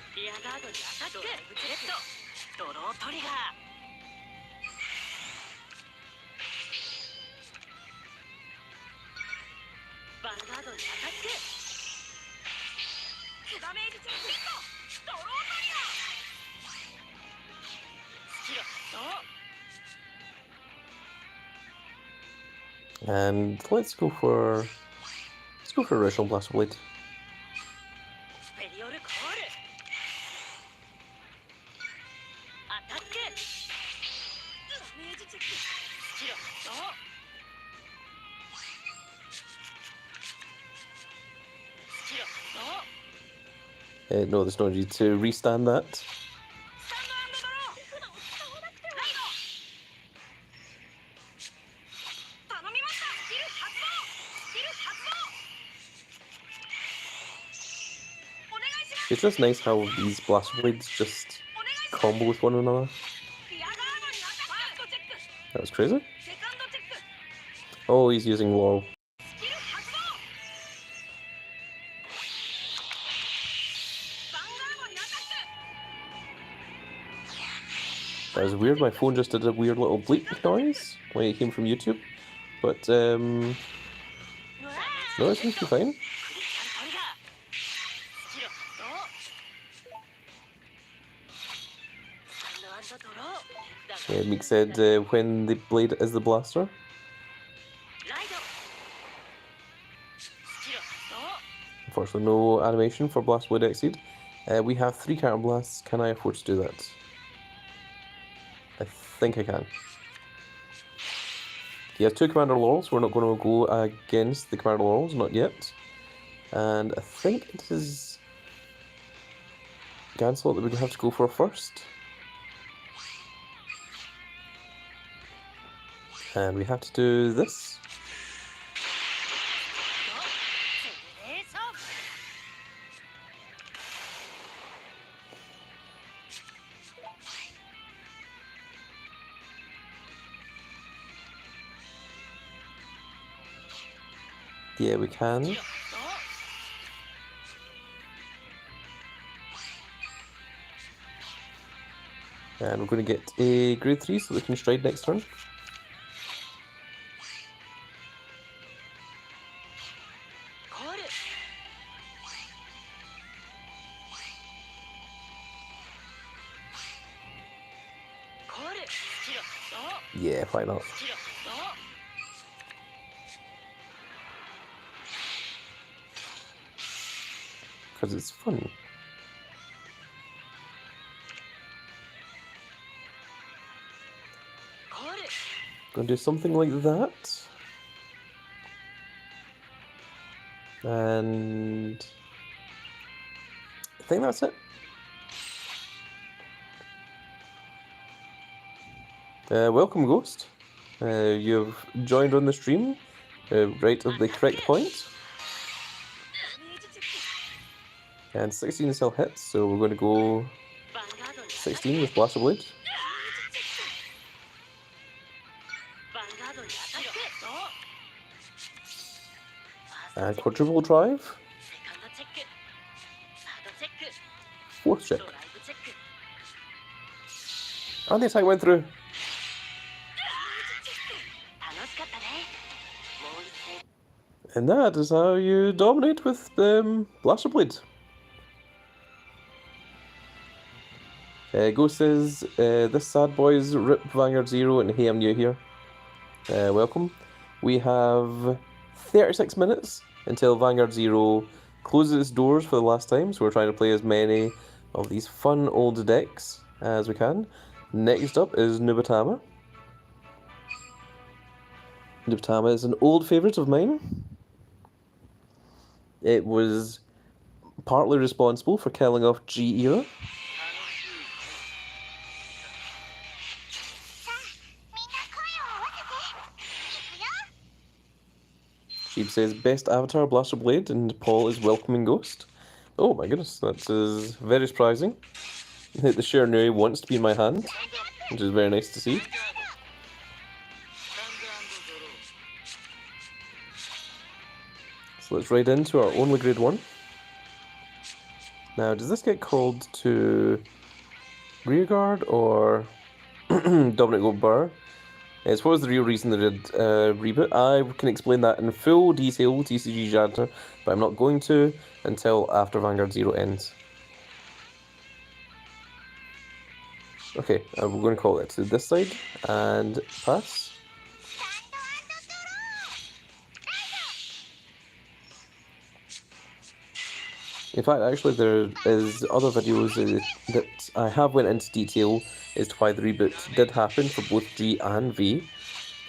S1: And let's go for original Blaster Blade. No, there's no need to restand that. It's just nice how these blaster blades just combo with one another. That was crazy. Oh, he's using Laurel. That was weird, my phone just did a weird little bleep noise when it came from YouTube. But, no, it seems to be fine. Yeah, Meek said when the blade is the blaster. Unfortunately, no animation for Blast Blade Exceed. We have 3 counter blasts. Can I afford to do that? I think I can. He has 2 Commander Laurels. We're not going to go against the Commander Laurels, not yet. And I think it is Ganslot that we have to go for first. And we have to do this. Yeah, we can. And we're going to get a grade 3 so we can stride next turn. Yeah, why not? Because it's fun. Gonna do something like that. And I think that's it. Welcome, Ghost. You've joined on the stream right at the correct point. And 16 still hits, so we're going to go 16 with Blaster Blade. And quadruple drive. 4th check. And the attack went through. And that is how you dominate with Blaster Blade. Ghost says, this sad boy's Rip Vanguard Zero, and hey, I'm new here. Welcome. We have 36 minutes until Vanguard Zero closes its doors for the last time, so we're trying to play as many of these fun old decks as we can. Next up is Nubatama. Nubatama is an old favourite of mine. It was partly responsible for killing off G-Era. Sheep says, best avatar, Blaster Blade, and Paul is welcoming Ghost. Oh my goodness, that is very surprising. The Honorary wants to be in my hand, which is very nice to see. So let's ride into our only grade 1. Now, does this get called to Rearguard or Dominic Goldbar? What was the real reason they did reboot? I can explain that in full detail, TCG Janitor, but I'm not going to until after Vanguard Zero ends. Okay, we're going to call it to this side and pass. In fact, actually, there is other videos that I have went into detail as to why the reboot did happen for both G and V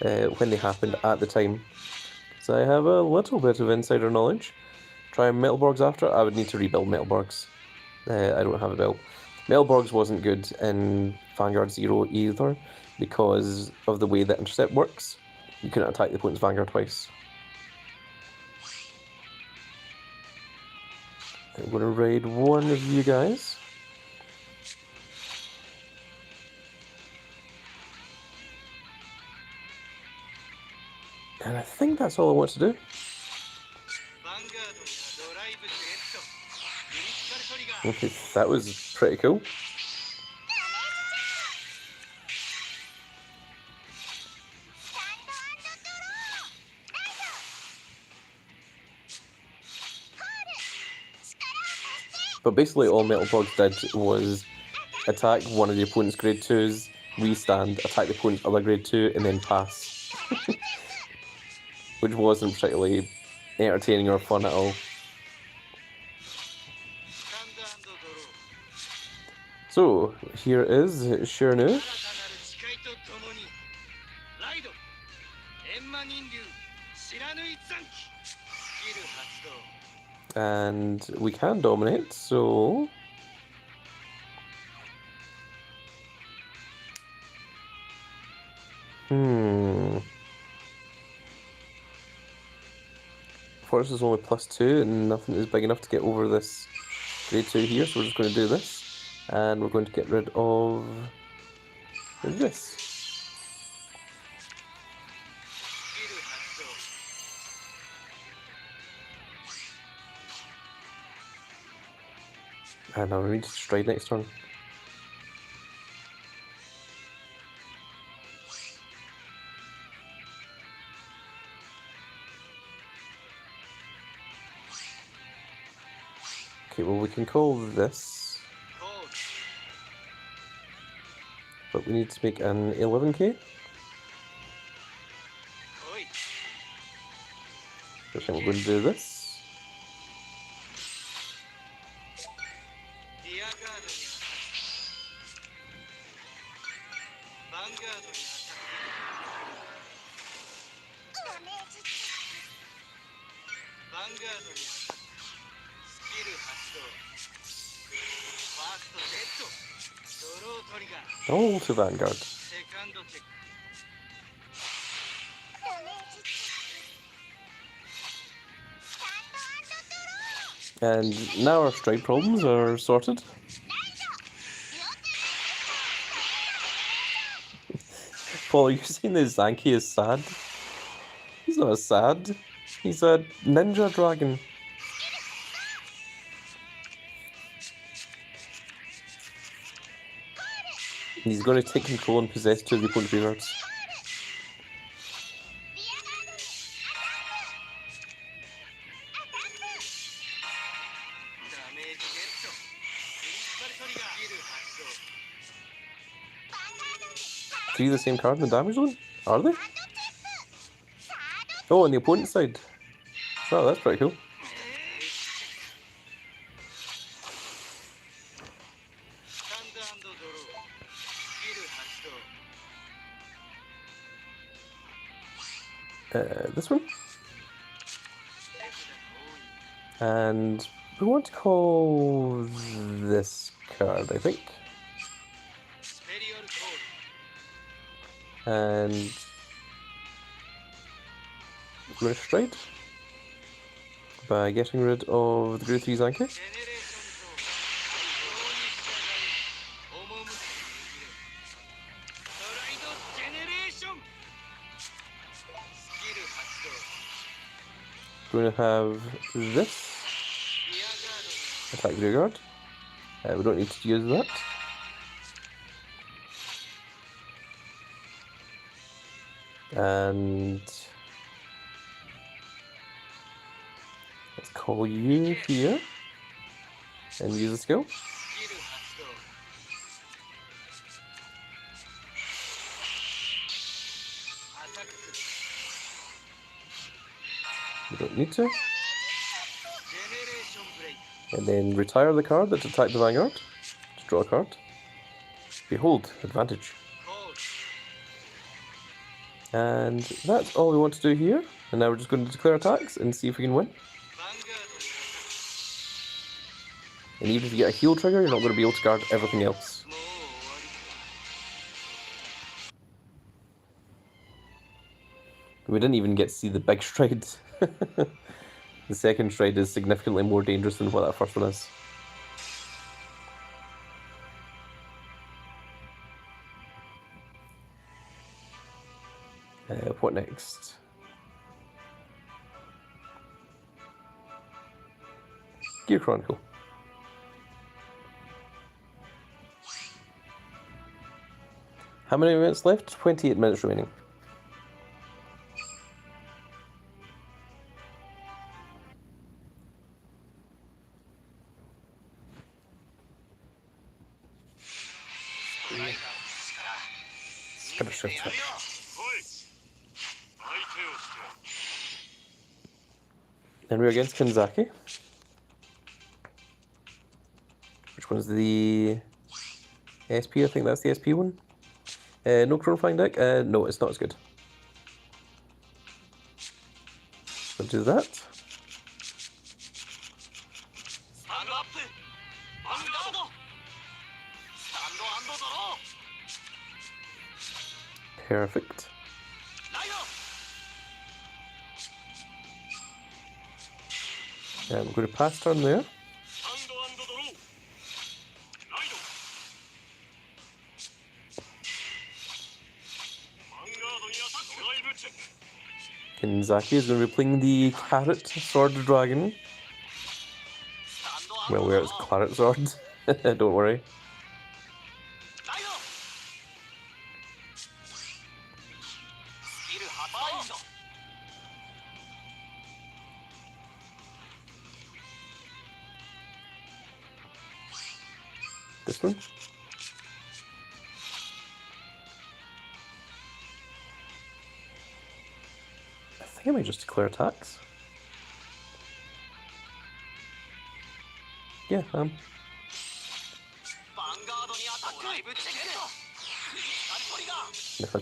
S1: when they happened at the time. So I have a little bit of insider knowledge. Try Metalborgs after, I would need to rebuild Metalborgs. I don't have a build. Metalborgs wasn't good in Vanguard Zero either because of the way that intercept works. You couldn't attack the opponent's Vanguard twice. I'm going to raid one of you guys. And I think that's all I want to do. Okay, that was pretty cool. But basically all Metalborgs did was attack one of the opponent's grade 2s, restand, attack the opponent's other grade 2, and then pass. Which wasn't particularly entertaining or fun at all. So, here is Shirnu. And we can dominate, so... Force is only +2 and nothing is big enough to get over this grade 2 here, so we're just going to do this. And we're going to get rid of this. And now we need to stride next turn. Okay, well we can call this. But we need to make an 11k. So I think we're going to do this. Oh, to Vanguard. And now our strike problems are sorted. Paul, you're saying that Zanki is sad? He's not sad. He's a ninja dragon. He's going to take control and possess 2 of the opponent's graveyards. Three of the same card in the damage zone? Are they? Oh, on the opponent's side. Oh, that's pretty cool. This one. And we want to call this card, I think. And we're going to stride by getting rid of the grade 3 Zanki. We're going to have this attack graveyard. We don't need to use that. And let's call you here and use the skill. We don't need to. And then retire the card that's attacked the Vanguard. To draw a card. Behold, advantage. And that's all we want to do here. And now we're just going to declare attacks and see if we can win. And even if you get a heal trigger, you're not going to be able to guard everything else. We didn't even get to see the big stride. The second stride is significantly more dangerous than what that first one is. What next? Gear Chronicle. How many minutes left? 28 minutes remaining. And we're against Kanzaki. Which one's the SP? I think that's the SP one. No Chronofying deck? No, it's not as good. We'll do that. Perfect. I'm going to pass turn there. Kanzaki is going to be playing the Carrot Sword Dragon. Well, where it's Claret Sword. Don't worry. This one. I think I might just declare attacks. Yeah, that's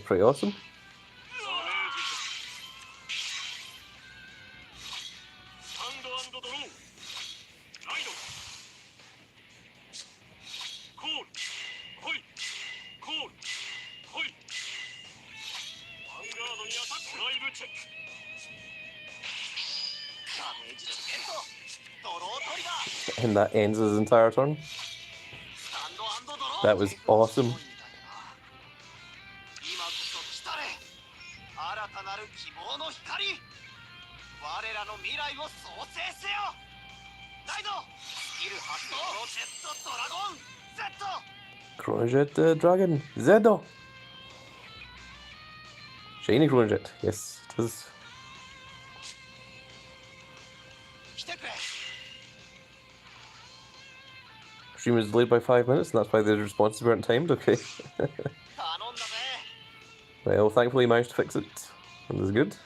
S1: pretty awesome. And that ends his entire turn. That was awesome. Chronojet Dragon Zedo. Shiny Chronojet, yes, it is. Stream was delayed by 5 minutes, and that's why the responses weren't timed. Okay. Well, thankfully, managed to fix it. That was good.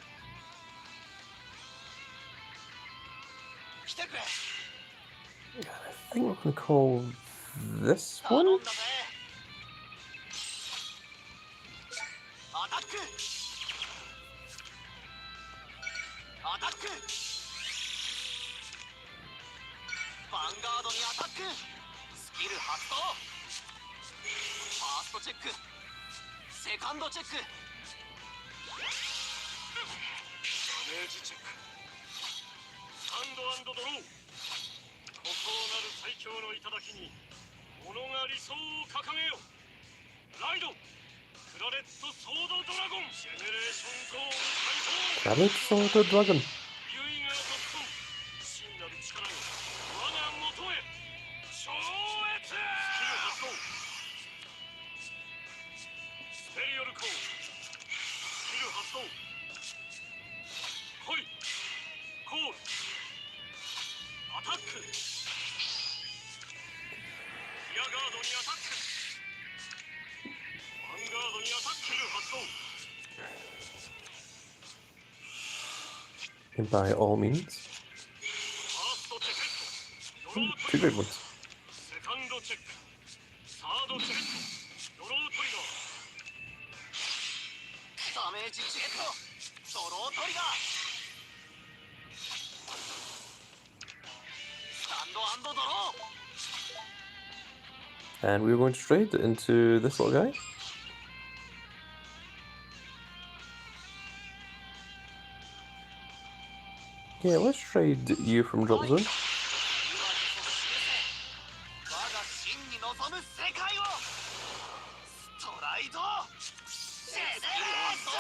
S1: I think we're going to call this one. Claret Sword Dragon. And by all means. Two grade ones. And we're going straight into this little guy. Yeah, let's trade you from drop zone.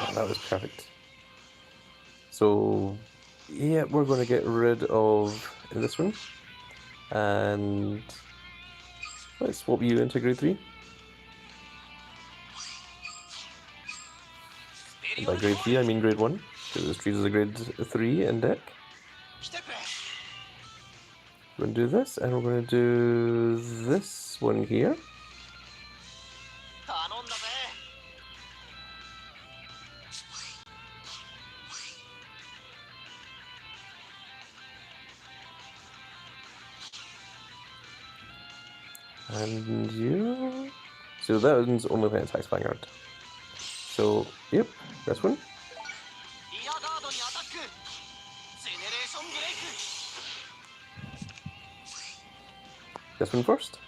S1: Oh, that was perfect. So, yeah, we're going to get rid of this one. And let's swap you into grade 3. And by grade 3, I mean grade 1, because this treated as a grade 3 in deck. We're going to do this, and we're going to do this one here. And you... So that one's only when it attacks Vanguard. So, yep, this one. This one first.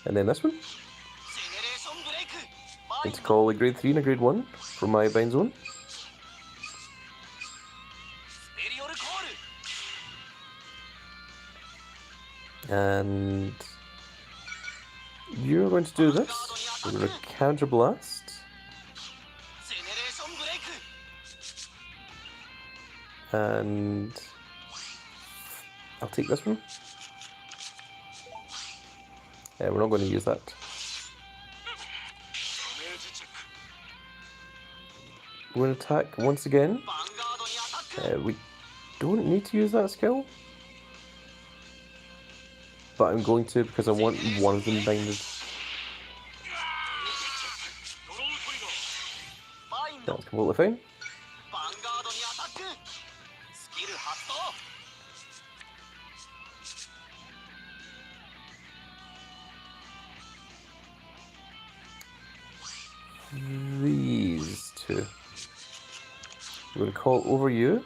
S1: And then this one. And to call a grade 3 and a grade 1 from my bind zone. And you're going to do this. We're going to counter blast. And I'll take this one. Yeah, we're not going to use that. We're going to attack once again. We don't need to use that skill. But I'm going to because I want one of them binded. That's completely fine. These two. We're going to call over you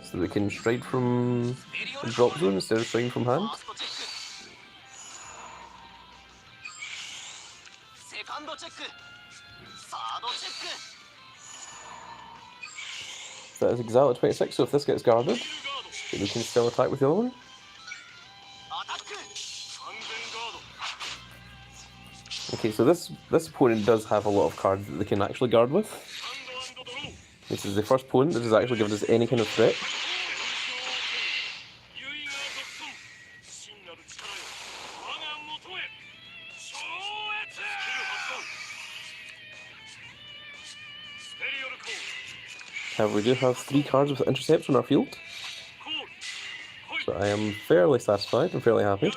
S1: so that we can strike from the drop zone instead of striking from hand. That is exactly 26, so if this gets guarded, then we can still attack with the other one. Okay, so this opponent does have a lot of cards that they can actually guard with. This is the first opponent that has actually given us any kind of threat. We do have 3 cards with intercepts on our field. So I am fairly satisfied and fairly happy.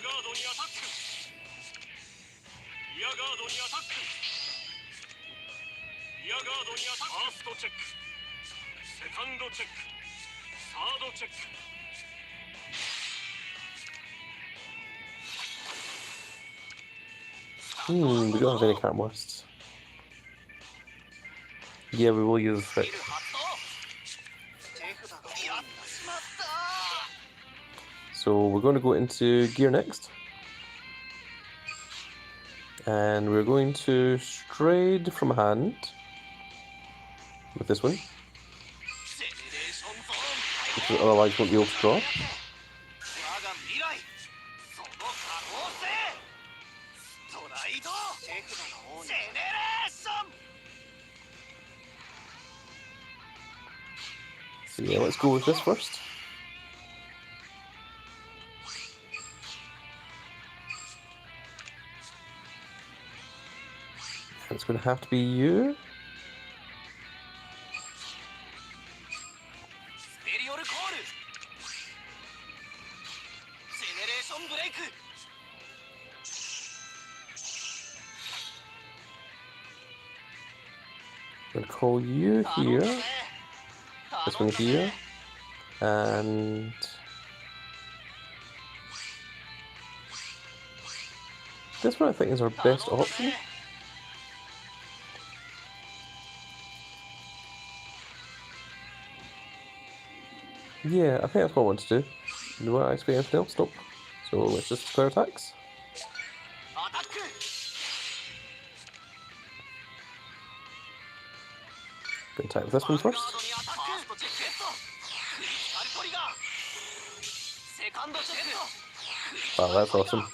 S1: We don't have any card blasts. Yeah, we will use a threat. So we're going to go into gear next. And we're going to stride from hand with this one. Because otherwise we won't be able to draw. So yeah, let's go with this first. And it's going to have to be you. I'm going to call you here. This one here. And This one I think is our best option. Yeah, I think that's what I want to do. Do I expect anything else? Nope. So let's just declare attacks. Gonna attack with this one first. Wow, that's awesome.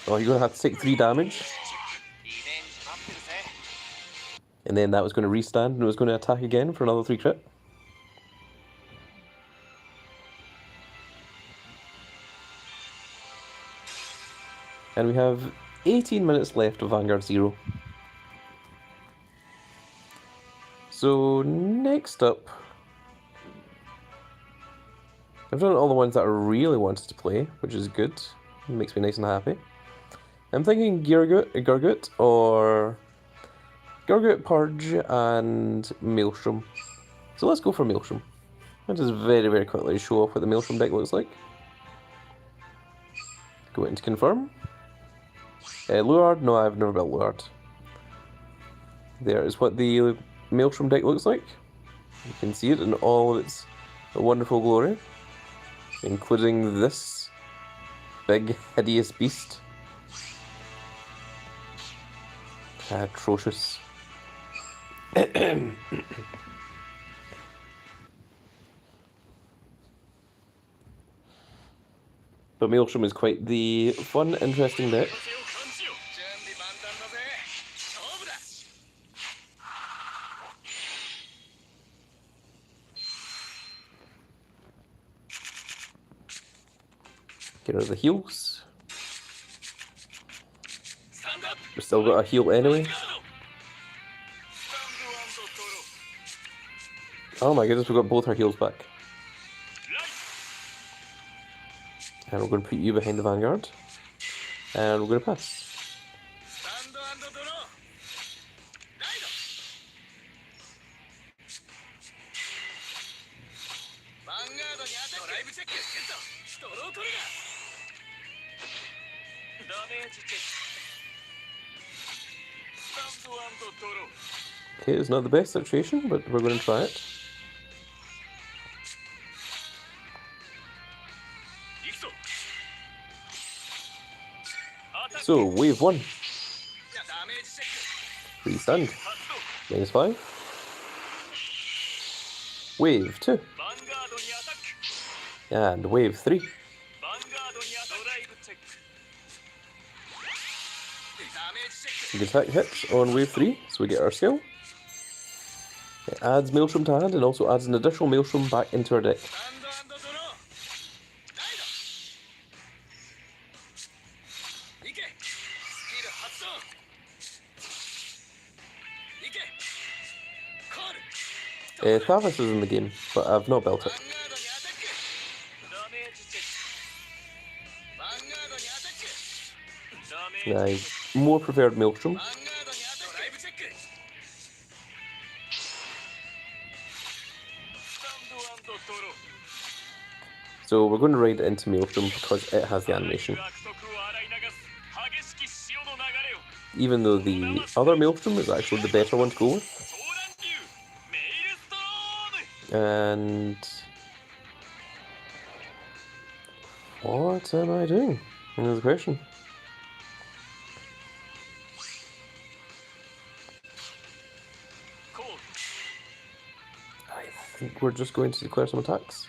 S1: Oh, you're gonna have to take 3 damage. And then that was going to restand and it was going to attack again for another 3 crit. And we have 18 minutes left of Vanguard Zero. So next up, I've done all the ones that I really wanted to play, which is good. It makes me nice and happy. I'm thinking Gurgut, or Gurgut, Purge, and Maelstrom. So let's go for Maelstrom. I'll just very, very quickly show off what the Maelstrom deck looks like. Go into confirm. Luard? No, I've never built Luard. There is what the Maelstrom deck looks like. You can see it in all of its wonderful glory, including this big, hideous beast. Atrocious. But Maelstrom is quite the fun, interesting deck. Get rid of the heals. We've still got a heal anyway. Oh my goodness, we got both our heals back. And we're going to put you behind the Vanguard. And we're going to pass. Okay, it's not the best situation, but we're going to try it. So, wave 1. Restand. -5. Wave 2. And wave 3. The attack hits on wave 3, so we get our skill. It adds Maelstrom to hand and also adds an additional Maelstrom back into our deck. Thavis is in the game, but I've not built it. I more preferred Maelstrom. So we're going to ride into Maelstrom because it has the animation. Even though the other Maelstrom is actually the better one to go with. And what am I doing? That's the question. I think we're just going to declare some attacks.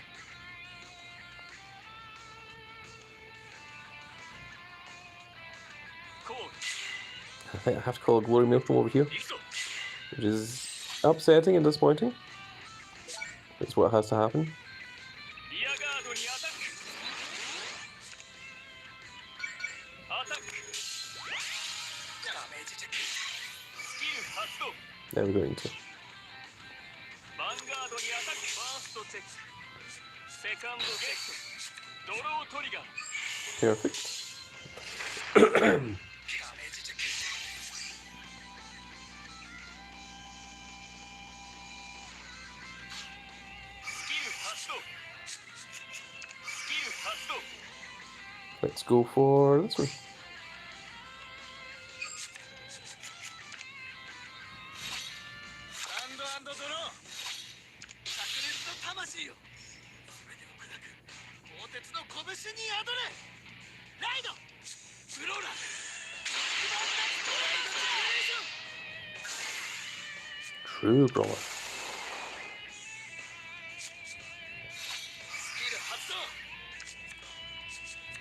S1: I think I have to call a Glory Maelstrom over here, which is upsetting and disappointing. It's what has to happen. Now we're going to. Perfect. Let's go for this one. True Brawler.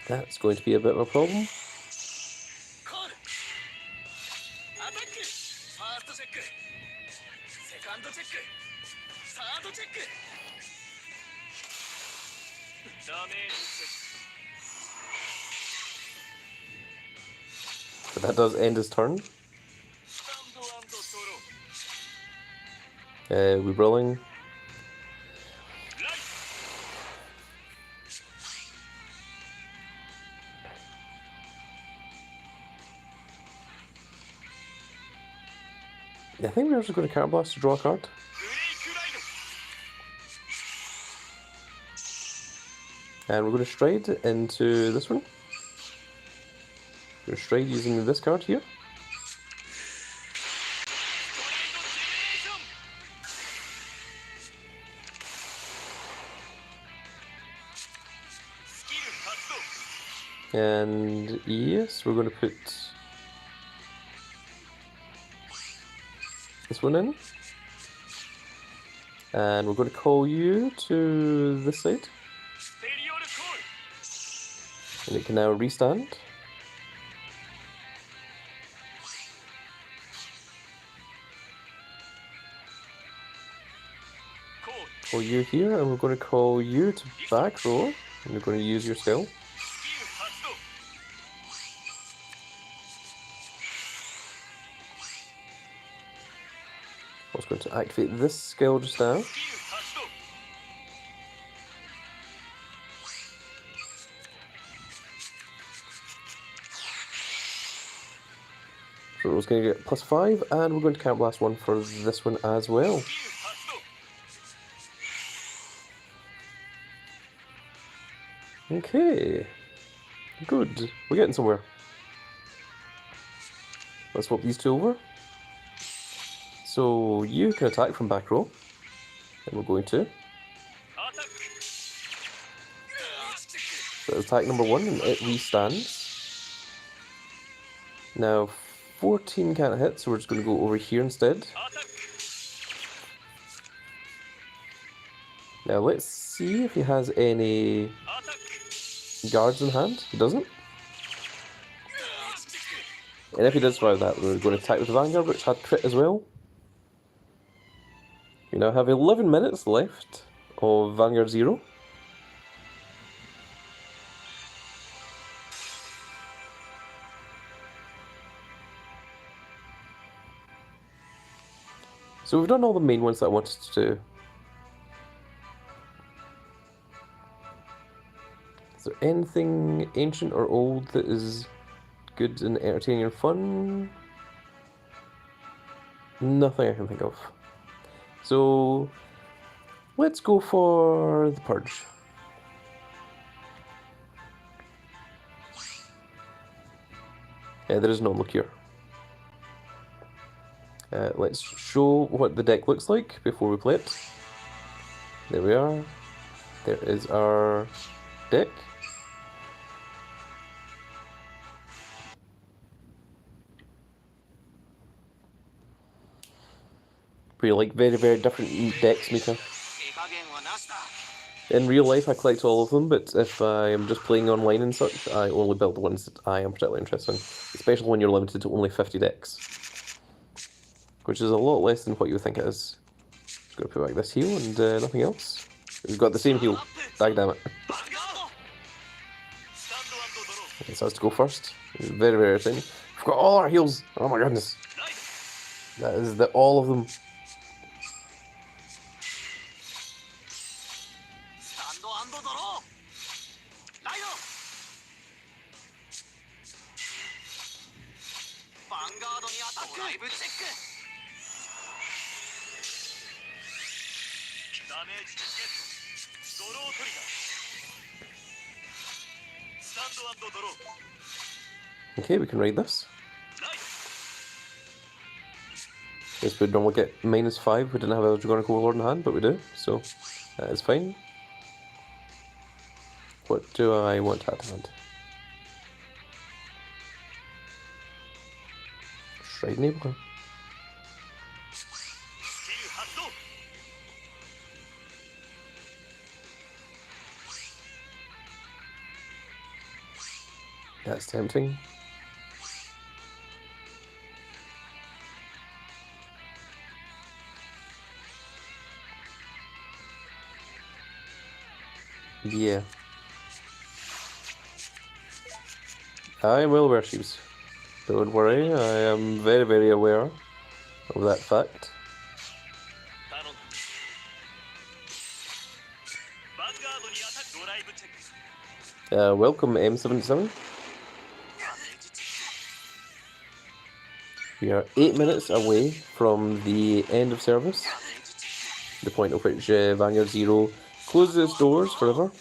S1: That's going to be a bit of a problem. But that does end his turn. We're rolling. I think we're just going to Card Blast to draw a card. And we're going to stride into this one. We're going to stride using this card here. And yes, we're going to put this one in. And we're going to call you to this side. And it can now restand. Call you here, and we're going to call you to back row. And you're going to use your skill. I was going to activate this skill just now. So it was going to get +5, and we're going to Card Blast 1 for this one as well. Okay, good. We're getting somewhere. Let's swap these two over. So you can attack from back row, and we're going to. So attack number 1, and it restands. Now 14 can't hit, so we're just going to go over here instead. Now let's see if he has any guards in hand. He doesn't. And if he does survive that, we're going to attack with the Vanguard, which had crit as well. We now have 11 minutes left of Vanguard Zero. So we've done all the main ones that I wanted to do. Is there anything ancient or old that is good and entertaining and fun? Nothing I can think of. So let's go for the Purge. Yeah, there is no look here. Let's show what the deck looks like before we play it. There we are. There is our deck. Pretty like very, very different decks, Mika. In real life, I collect all of them, but if I am just playing online and such, I only build the ones that I am particularly interested in, especially when you're limited to only 50 decks, which is a lot less than what you would think it is. Just gonna put back this heal and nothing else. We've got the same heal. Dagdammit. Okay, so has to go first. It's very, very exciting. We've got all our heals. Oh my goodness. That is all of them. Okay, we can ride this. Guess we'd normally get -5 if we didn't have a Dragonic Overlord in hand, but we do, so that is fine. What do I want to add to hand? Stride Enabler. That's tempting. Yeah. I will wear shoes. Don't worry, I am very, very aware of that fact. Welcome M77. We are 8 minutes away from the end of service, the point at which Vanguard Zero closes its doors forever.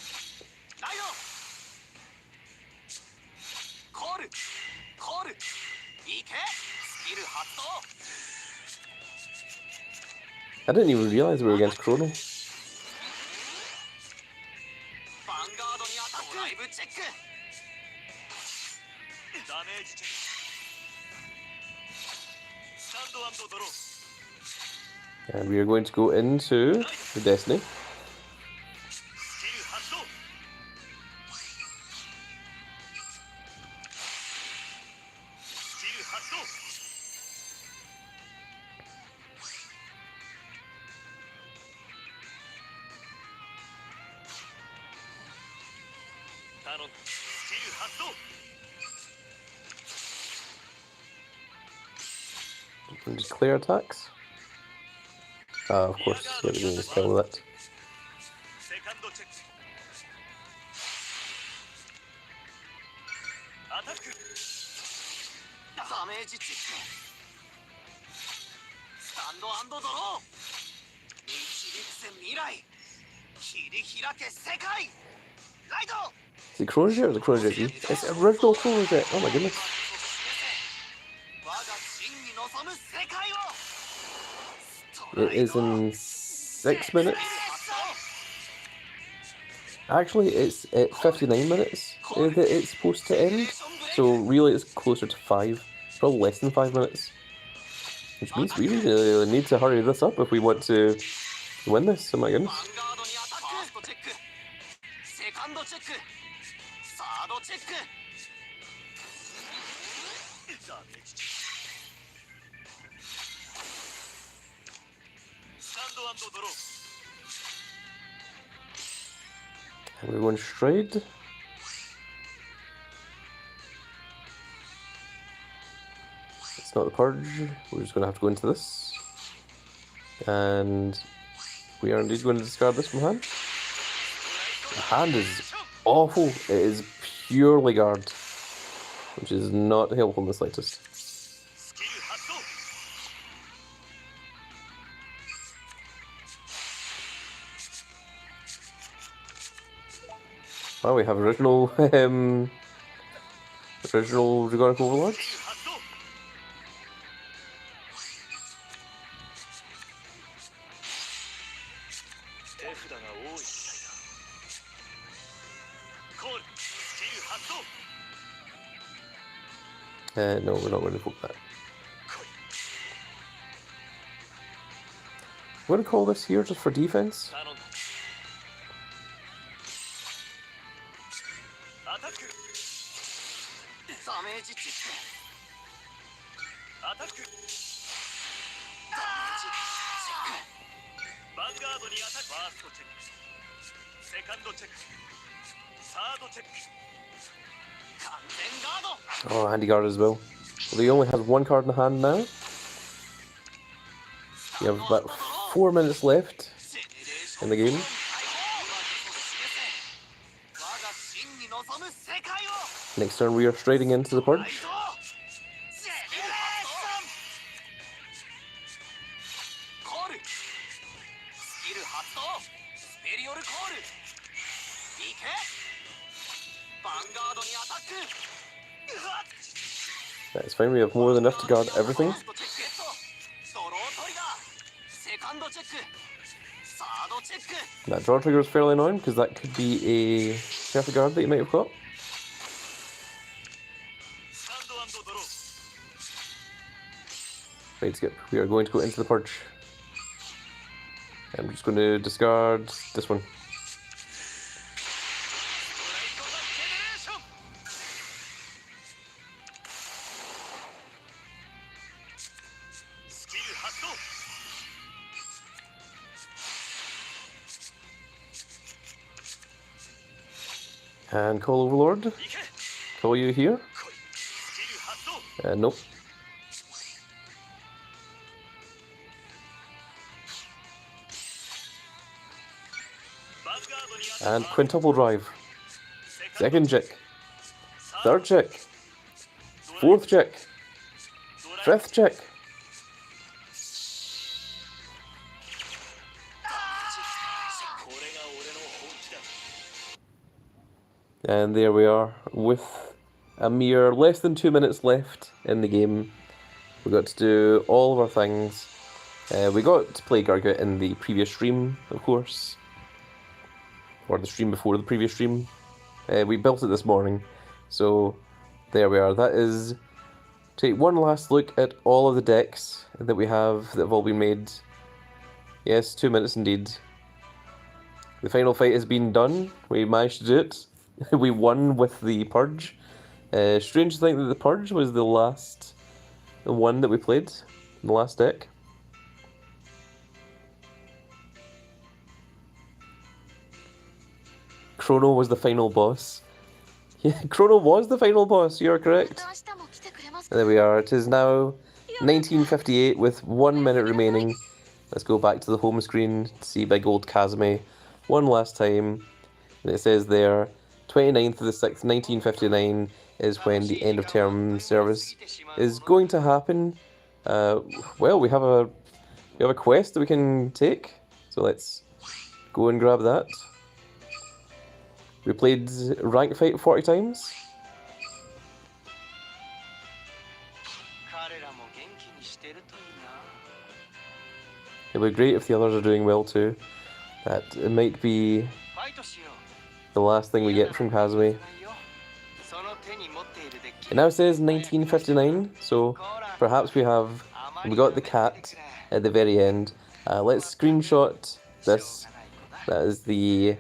S1: I didn't even realise we were against Chrono. And we are going to go into the Destiny. And just clear attacks. Of course, everything is still with it. Is it Chrono Jet or is it Chrono Jet Z? It's original Chrono Jet, oh my goodness. It is in 6 minutes. Actually, it's at 59 minutes that it's supposed to end. So really it's closer to 5. Probably less than 5 minutes. Which means we really need to hurry this up if we want to win this, oh my goodness. And we're going straight. It's not the purge, we're just going to have to go into this. And we are indeed going to discard this from hand. The hand is awful, it is purely guard, which is not helpful in the slightest. Oh, we have original Dragonic Overlords. No, we're not going to poke that. I'm going to call this here just for defense. Oh, handy guard as well. Well, he only has 1 card in hand now. You have about 4 minutes left in the game. Next turn we are striding into the purge. That's fine, we have more than enough to guard everything. That draw trigger is fairly annoying because that could be a perfect guard that you might have got. Right, skip. We are going to go into the purge. I'm just going to discard this one. And call Overlord. Call you here. Nope. And quintuple drive. Second check. Third check. Fourth check. Fifth check. And there we are, with a mere less than 2 minutes left in the game. We got to do all of our things. We got to play Gargoyle in the previous stream, of course. Or the stream before the previous stream. We built it this morning. So, there we are. That is... Take one last look at all of the decks that we have that have all been made. Yes, 2 minutes indeed. The final fight has been done. We managed to do it. We won with the Purge. Strange to think that the Purge was the last one that we played, the last deck. Chrono was the final boss. Yeah, Chrono was the final boss, you are correct. And there we are, it is now 1958 with 1 minute remaining. Let's go back to the home screen to see Big Old Kazumi one last time. And it says there, 29th of the 6th, 1959 is when the end of term service is going to happen. Well, we have a quest that we can take, so let's go and grab that. We played rank fight 40 times. It would be great if the others are doing well too. That it might be the last thing we get from Kazumi. It now says 1959, so perhaps we got the cat at the very end. Let's screenshot this. That is the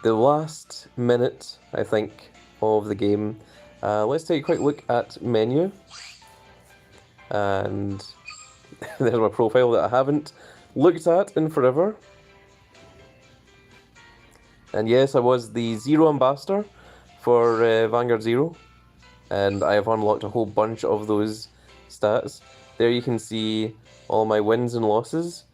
S1: last minute, I think, of the game. Let's take a quick look at menu. And there's my profile that I haven't looked at in forever. And yes, I was the Zero Ambassador for Vanguard Zero. And I have unlocked a whole bunch of those stats. There you can see all my wins and losses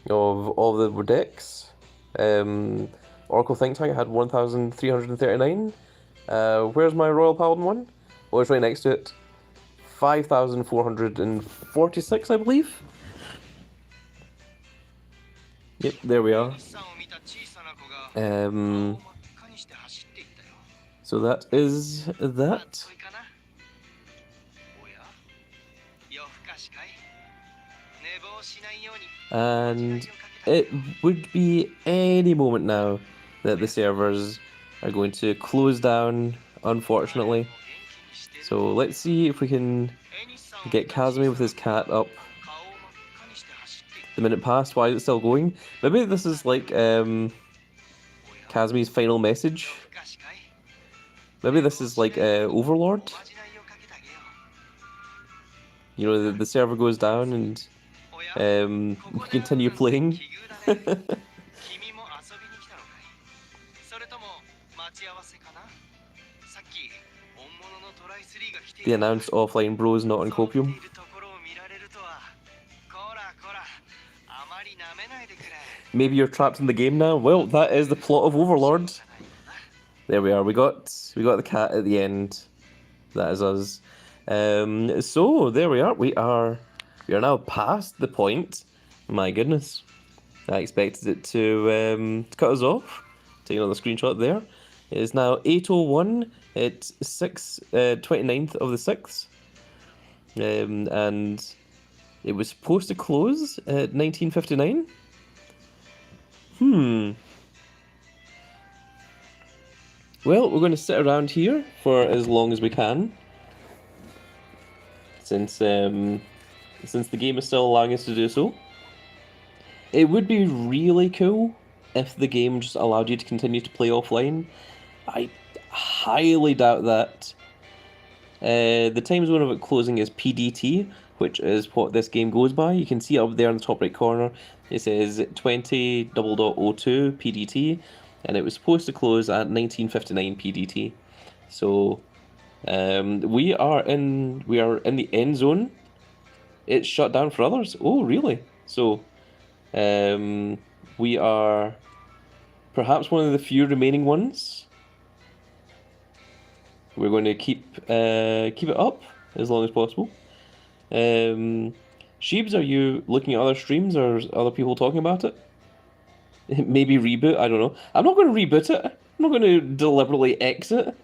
S1: of all the decks. Oracle Think Tank, I had 1,339. Where's my Royal Paladin one? Oh, it's right next to it. 5,446, I believe. Yep, there we are. So that is that. And it would be any moment now that the servers are going to close down, unfortunately. So let's see if we can get Kazumi with his cat up. The minute passed, why is it still going? Maybe this is like Kazumi's final message. Maybe this is like Overlord. You know, the server goes down and we continue playing. The announced offline bros not on copium. Maybe you're trapped in the game now? Well, that is the plot of Overlord. There we are, we got the cat at the end. That is us. So there we are. We are now past the point. My goodness. I expected it to cut us off. Taking another screenshot there. It is now 8:01. It's 29th of the 6th. And it was supposed to close at 1959. Well, we're going to sit around here for as long as we can, since the game is still allowing us to do so. It would be really cool if the game just allowed you to continue to play offline. I highly doubt that. The time zone of it closing is PDT, which is what this game goes by. You can see up there in the top right corner, it says 20:02 PDT, and it was supposed to close at 19:59 PDT. So we are in the end zone. It's shut down for others. Oh, really? So we are perhaps one of the few remaining ones. We're going to keep it up as long as possible. Sheebs, are you looking at other streams or other people talking about it? Maybe reboot? I don't know. I'm not going to reboot it. I'm not going to deliberately exit.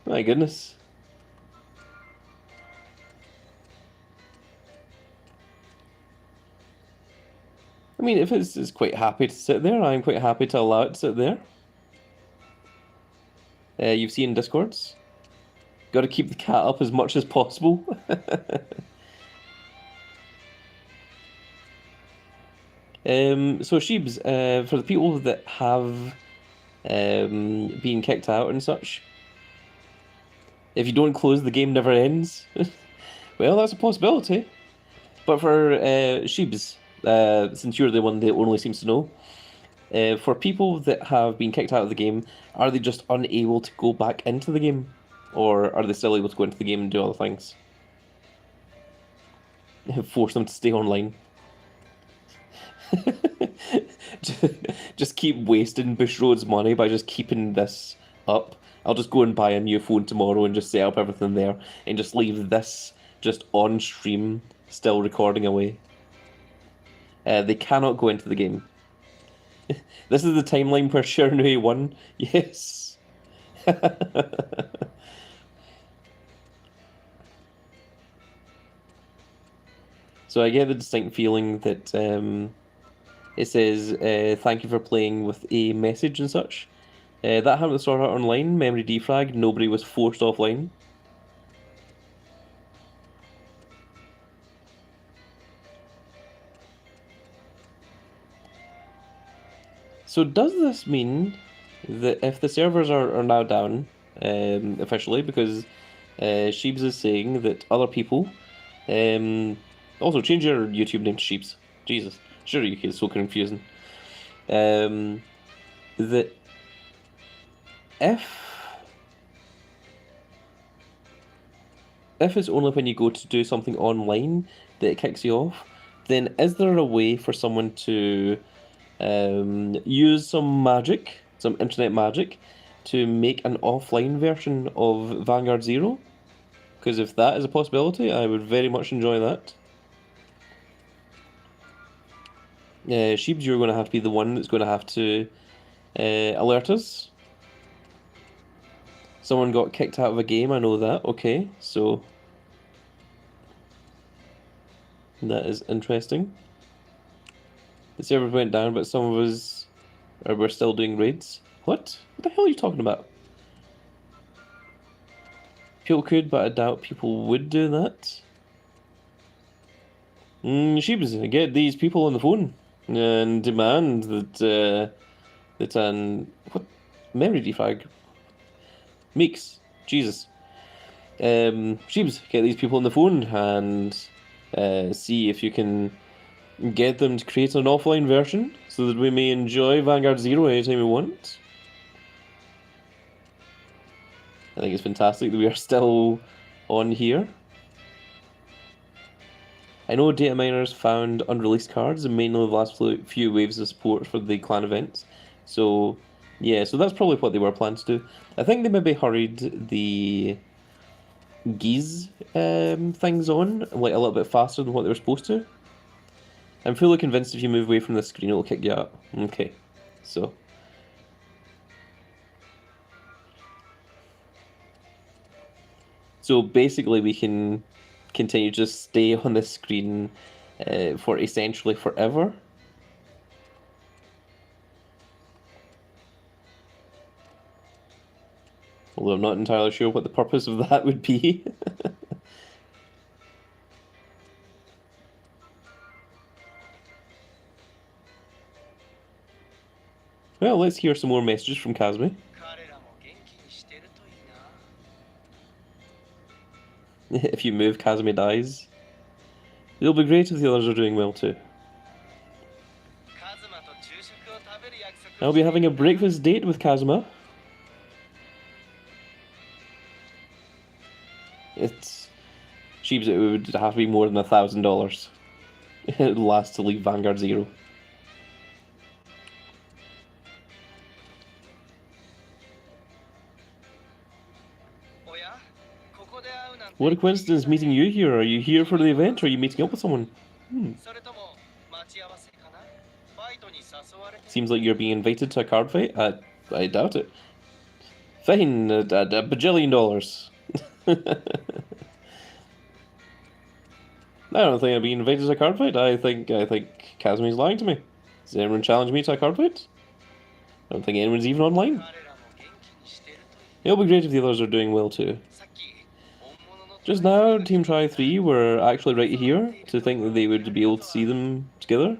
S1: My goodness. I mean, if it's quite happy to sit there, I'm quite happy to allow it to sit there. You've seen Discords. Got to keep the cat up as much as possible. So Sheebs, for the people that have been kicked out and such, if you don't close, the game never ends. Well, that's a possibility. But for Sheebs, since you're the one that only seems to know, for people that have been kicked out of the game, are they just unable to go back into the game? Or are they still able to go into the game and do other things? Force them to stay online. Just keep wasting Bushroad's money by just keeping this up. I'll just go and buy a new phone tomorrow and just set up everything there and just leave this just on stream, still recording away. They cannot go into the game. This is the timeline where Honorary won. Yes. So I get the distinct feeling that it says, thank you for playing with a message and such. That happened to Sword Art Online, memory defrag, nobody was forced offline. So does this mean that if the servers are now down, officially, because Sheebs is saying that other people, also change your YouTube name to Sheebs, Jesus, sure you is so confusing, that if it's only when you go to do something online that it kicks you off, then is there a way for someone to use some magic, some internet magic, to make an offline version of Vanguard Zero? Because if that is a possibility, I would very much enjoy that. Sheebs, you're going to have to be the one that's going to have to alert us. Someone got kicked out of a game, I know that. Okay, so that is interesting. The server went down, but some of us were still doing raids. What? What the hell are you talking about? People could, but I doubt people would do that. Sheebs, get these people on the phone and demand that what memory defrag? Meeks, Jesus. Sheebs, get these people on the phone and see if you can get them to create an offline version so that we may enjoy Vanguard Zero anytime we want. I think it's fantastic that we are still on here. I know data miners found unreleased cards and mainly the last few waves of support for the clan events. So, yeah, so that's probably what they were planning to do. I think they maybe hurried the Geese things on like a little bit faster than what they were supposed to. I'm fully convinced if you move away from the screen, it'll kick you out. Okay, so. So basically we can continue to stay on this screen for essentially forever. Although I'm not entirely sure what the purpose of that would be. Well, let's hear some more messages from Kazumi. If you move, Kazumi dies. It'll be great if the others are doing well too. I'll be having a breakfast date with Kazuma. It would have to be more than $1,000. It lasts to leave Vanguard Zero. What a coincidence meeting you here. Are you here for the event or are you meeting up with someone? Seems like you're being invited to a card fight. I doubt it. Fine, a bajillion dollars. I don't think I'd be invited to a card fight. I think Kazumi's lying to me. Does anyone challenge me to a card fight? I don't think anyone's even online. It'll be great if the others are doing well too. Just now, Team Try 3 were actually right here to think that they would be able to see them together.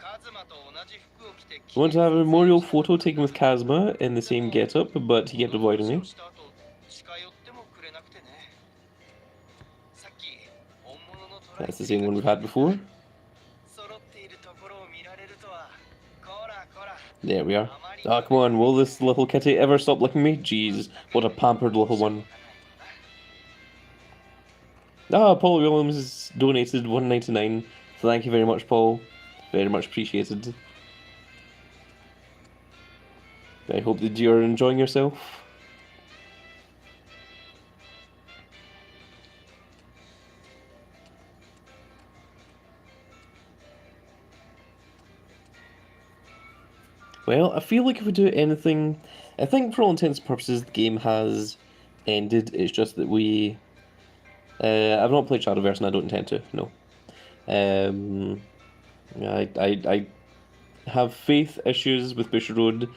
S1: I want to have a memorial photo taken with Kazuma in the same getup, but he kept avoiding me. That's the same one we've had before. There we are. Ah, come on, will this little kitty ever stop licking me? Jeez, what a pampered little one. Ah, Paul Williams has donated $1.99. So thank you very much, Paul. Very much appreciated. I hope that you're enjoying yourself. Well, I feel like if we do anything, I think for all intents and purposes the game has ended. It's just that we... I've not played Shadowverse and I don't intend to, no. I have faith issues with Bushiroad,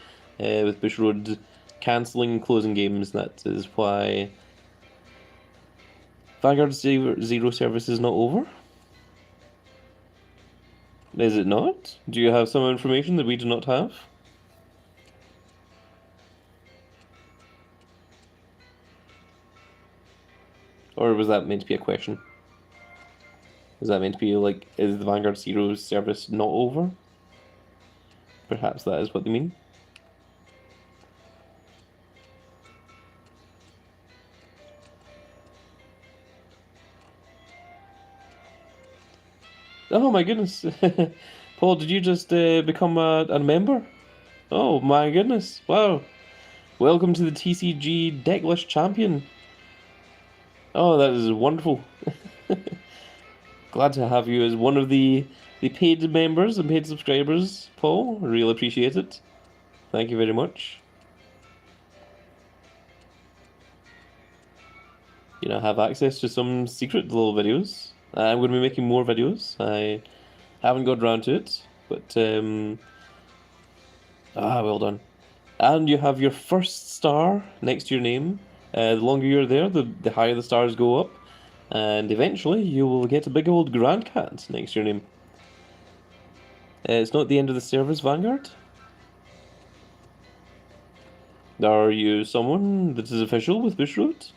S1: cancelling and closing games. That is why Vanguard Zero service is not over. Is it not? Do you have some information that we do not have? Or was that meant to be a question? Was that meant to be like, is the Vanguard Zero service not over? Perhaps that is what they mean. Oh my goodness. Paul, did you just become a member? Oh my goodness. Wow. Welcome to the TCG Decklist Champion. Oh, that is wonderful. Glad to have you as one of the paid members and paid subscribers, Paul. Really appreciate it. Thank you very much. You know, have access to some secret little videos. I'm going to be making more videos. I haven't got around to it, but well done. And you have your first star next to your name. The longer you're there, the higher the stars go up. And eventually you will get a big old Grand Cat next to your name. It's not the end of the service, Vanguard. Are you someone that is official with Bushiroad?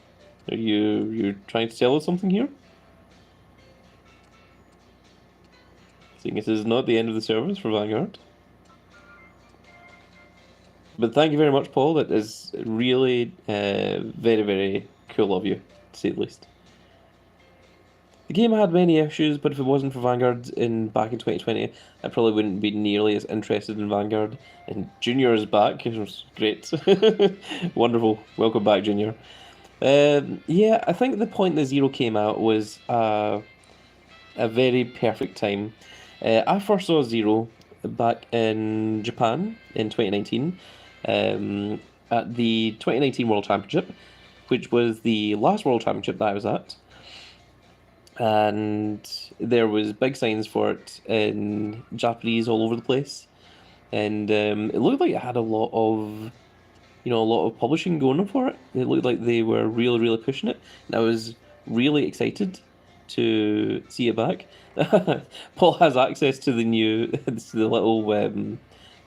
S1: Are you trying to tell us something here? Seeing it is not the end of the service for Vanguard. But thank you very much, Paul. That is really very, very cool of you, to say the least. The game had many issues, but if it wasn't for Vanguard back in 2020, I probably wouldn't be nearly as interested in Vanguard. And Junior is back, it was great. Wonderful. Welcome back, Junior. Yeah, I think the point that Zero came out was a very perfect time. I first saw Zero back in Japan in 2019 at the 2019 World Championship. which was the last World Championship that I was at. And there was big signs for it in Japanese all over the place. And it looked like it had a lot of publishing going on for it. It looked like they were really, really pushing it, and I was really excited to see it back. Paul has access to the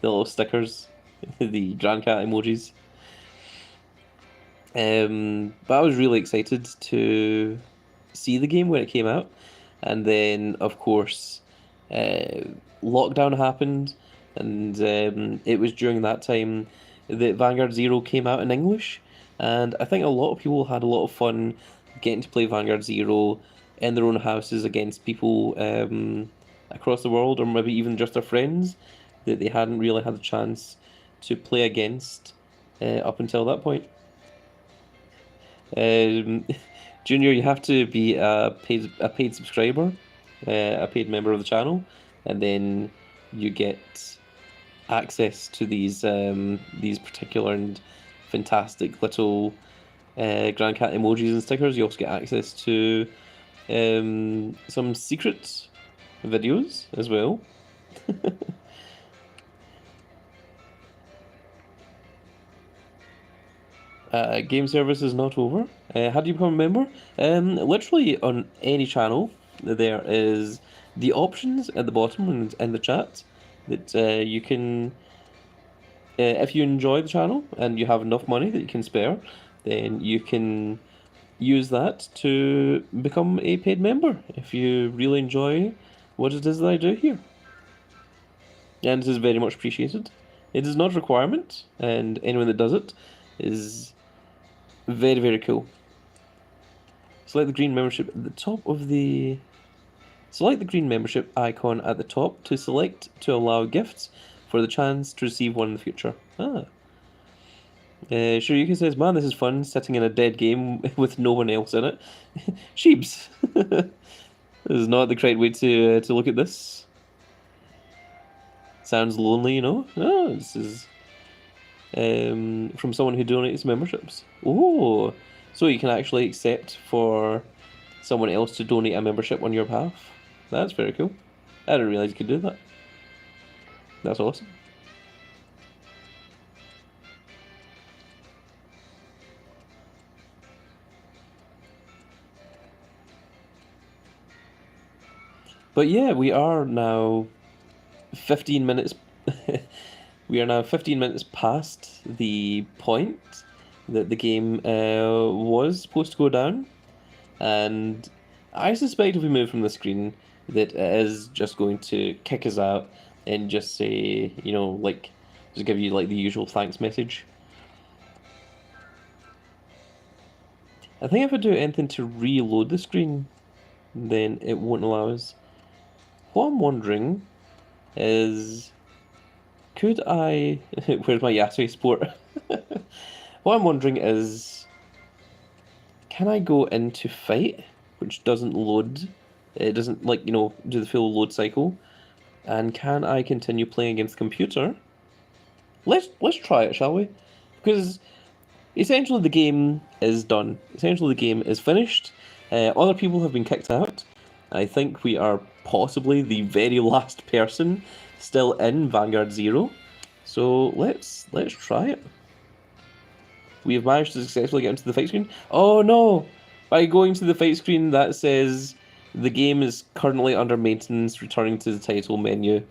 S1: little stickers, the Grand Cat emojis. But I was really excited to see the game when it came out, and then of course, lockdown happened, and it was during that time that Vanguard Zero came out in English, and I think a lot of people had a lot of fun getting to play Vanguard Zero in their own houses against people across the world, or maybe even just their friends that they hadn't really had the chance to play against up until that point. Junior, you have to be a paid subscriber, a paid member of the channel, and then you get access to these particular and fantastic little Grand Cat emojis and stickers. You also get access to some secret videos as well. Game service is not over. How do you become a member? Literally on any channel, there is the options at the bottom in the chat that you can, if you enjoy the channel and you have enough money that you can spare, then you can use that to become a paid member if you really enjoy what it is that I do here. And it is very much appreciated. It is not a requirement, and anyone that does it is very, very cool. Select the green membership at the top of the... Select the green membership icon at the top to select to allow gifts for the chance to receive one in the future. Shiryuki says, man, this is fun, sitting in a dead game with no one else in it. Sheeps. This is not the correct way to look at this. Sounds lonely, you know? Oh, this is from someone who donates memberships. Oh, so you can actually accept for someone else to donate a membership on your behalf. That's very cool. I didn't realize you could do that. That's awesome. But yeah, we are now 15 minutes. We are now 15 minutes past the point that the game was supposed to go down, and I suspect if we move from the screen that it is just going to kick us out and just say, you know, like, just give you like the usual thanks message. I think if I do anything to reload the screen, then it won't allow us. What I'm wondering is, could I... Where's my Yasui support? What I'm wondering is, can I go into fight, which doesn't load, it doesn't, like, you know, do the full load cycle, and can I continue playing against the computer? Let's try it, shall we? Because essentially the game is done. Essentially the game is finished. Other people have been kicked out. I think we are possibly the very last person still in Vanguard Zero. So let's try it. We have managed to successfully get into the fight screen. Oh no! By going to the fight screen, that says the game is currently under maintenance, returning to the title menu.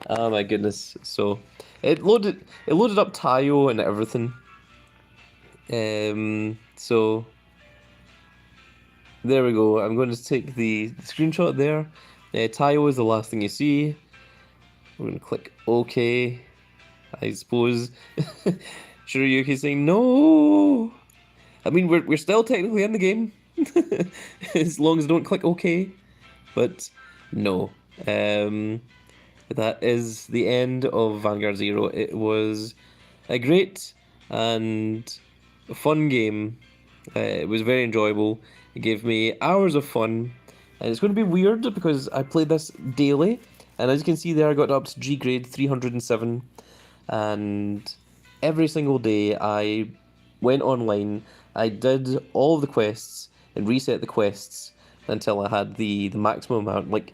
S1: Oh my goodness. So it loaded up Tayo and everything. So there we go. I'm going to take the screenshot there. Tayo is the last thing you see. We're going to click OK, I suppose. Shiryuki saying no. I mean, we're still technically in the game, as long as I don't click OK. But no. That is the end of Vanguard Zero. It was a great and fun game. It was very enjoyable. It gave me hours of fun. And it's going to be weird because I played this daily. And as you can see there, I got up to G grade 307. And every single day I went online I did all of the quests and reset the quests until I had the maximum amount, like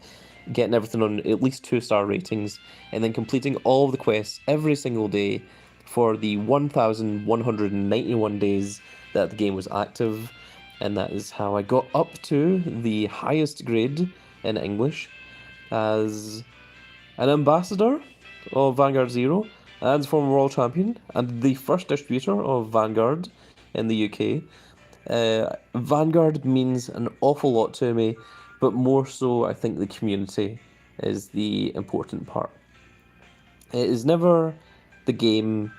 S1: getting everything on at least 2-star ratings, and then completing all of the quests every single day for the 1,191 days that the game was active, and that is how I got up to the highest grade in English as an ambassador of Vanguard Zero and former world champion and the first distributor of Vanguard in the UK. Vanguard means an awful lot to me, but more so I think the community is the important part. It is never the game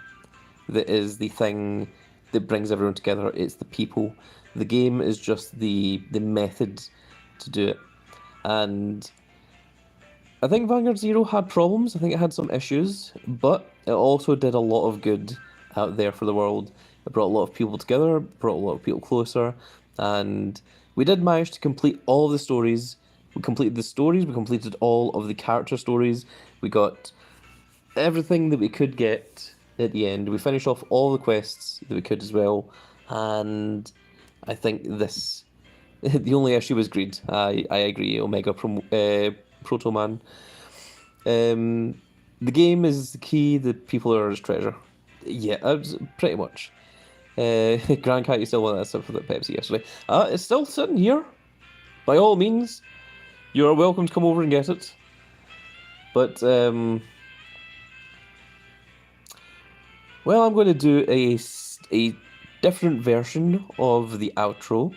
S1: that is the thing that brings everyone together, it's the people. The game is just the method to do it. And I think Vanguard Zero had problems, I think it had some issues, but it also did a lot of good out there for the world. It brought a lot of people together, brought a lot of people closer, and we did manage to complete all of the stories. We completed the stories, we completed all of the character stories, we got everything that we could get at the end. We finished off all the quests that we could as well, and I think this... the only issue was greed. I agree, Omega Proto Man. The game is the key, the people are its treasure. Yeah, pretty much. Grand Cat, you still want that stuff for the Pepsi yesterday. It's still sitting here. By all means, you are welcome to come over and get it. But, well, I'm going to do a different version of the outro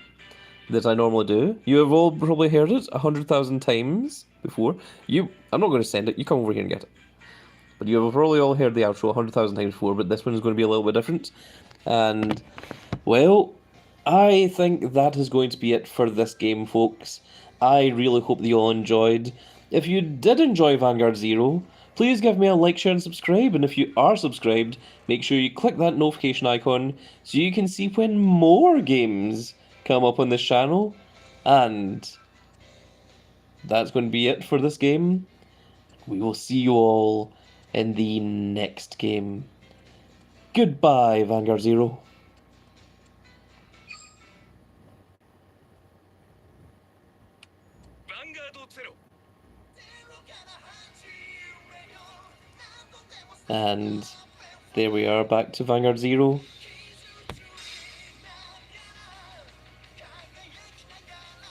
S1: that I normally do. You have all probably heard it 100,000 times before. I'm not going to send it, you come over here and get it. But you have probably all heard the outro 100,000 times before, but this one is going to be a little bit different. And, well, I think that is going to be it for this game, folks. I really hope that you all enjoyed. If you did enjoy Vanguard Zero, please give me a like, share, and subscribe. And if you are subscribed, make sure you click that notification icon so you can see when more games come up on this channel. And that's going to be it for this game. We will see you all in the next game. Goodbye, Vanguard Zero. And there we are, back to Vanguard Zero.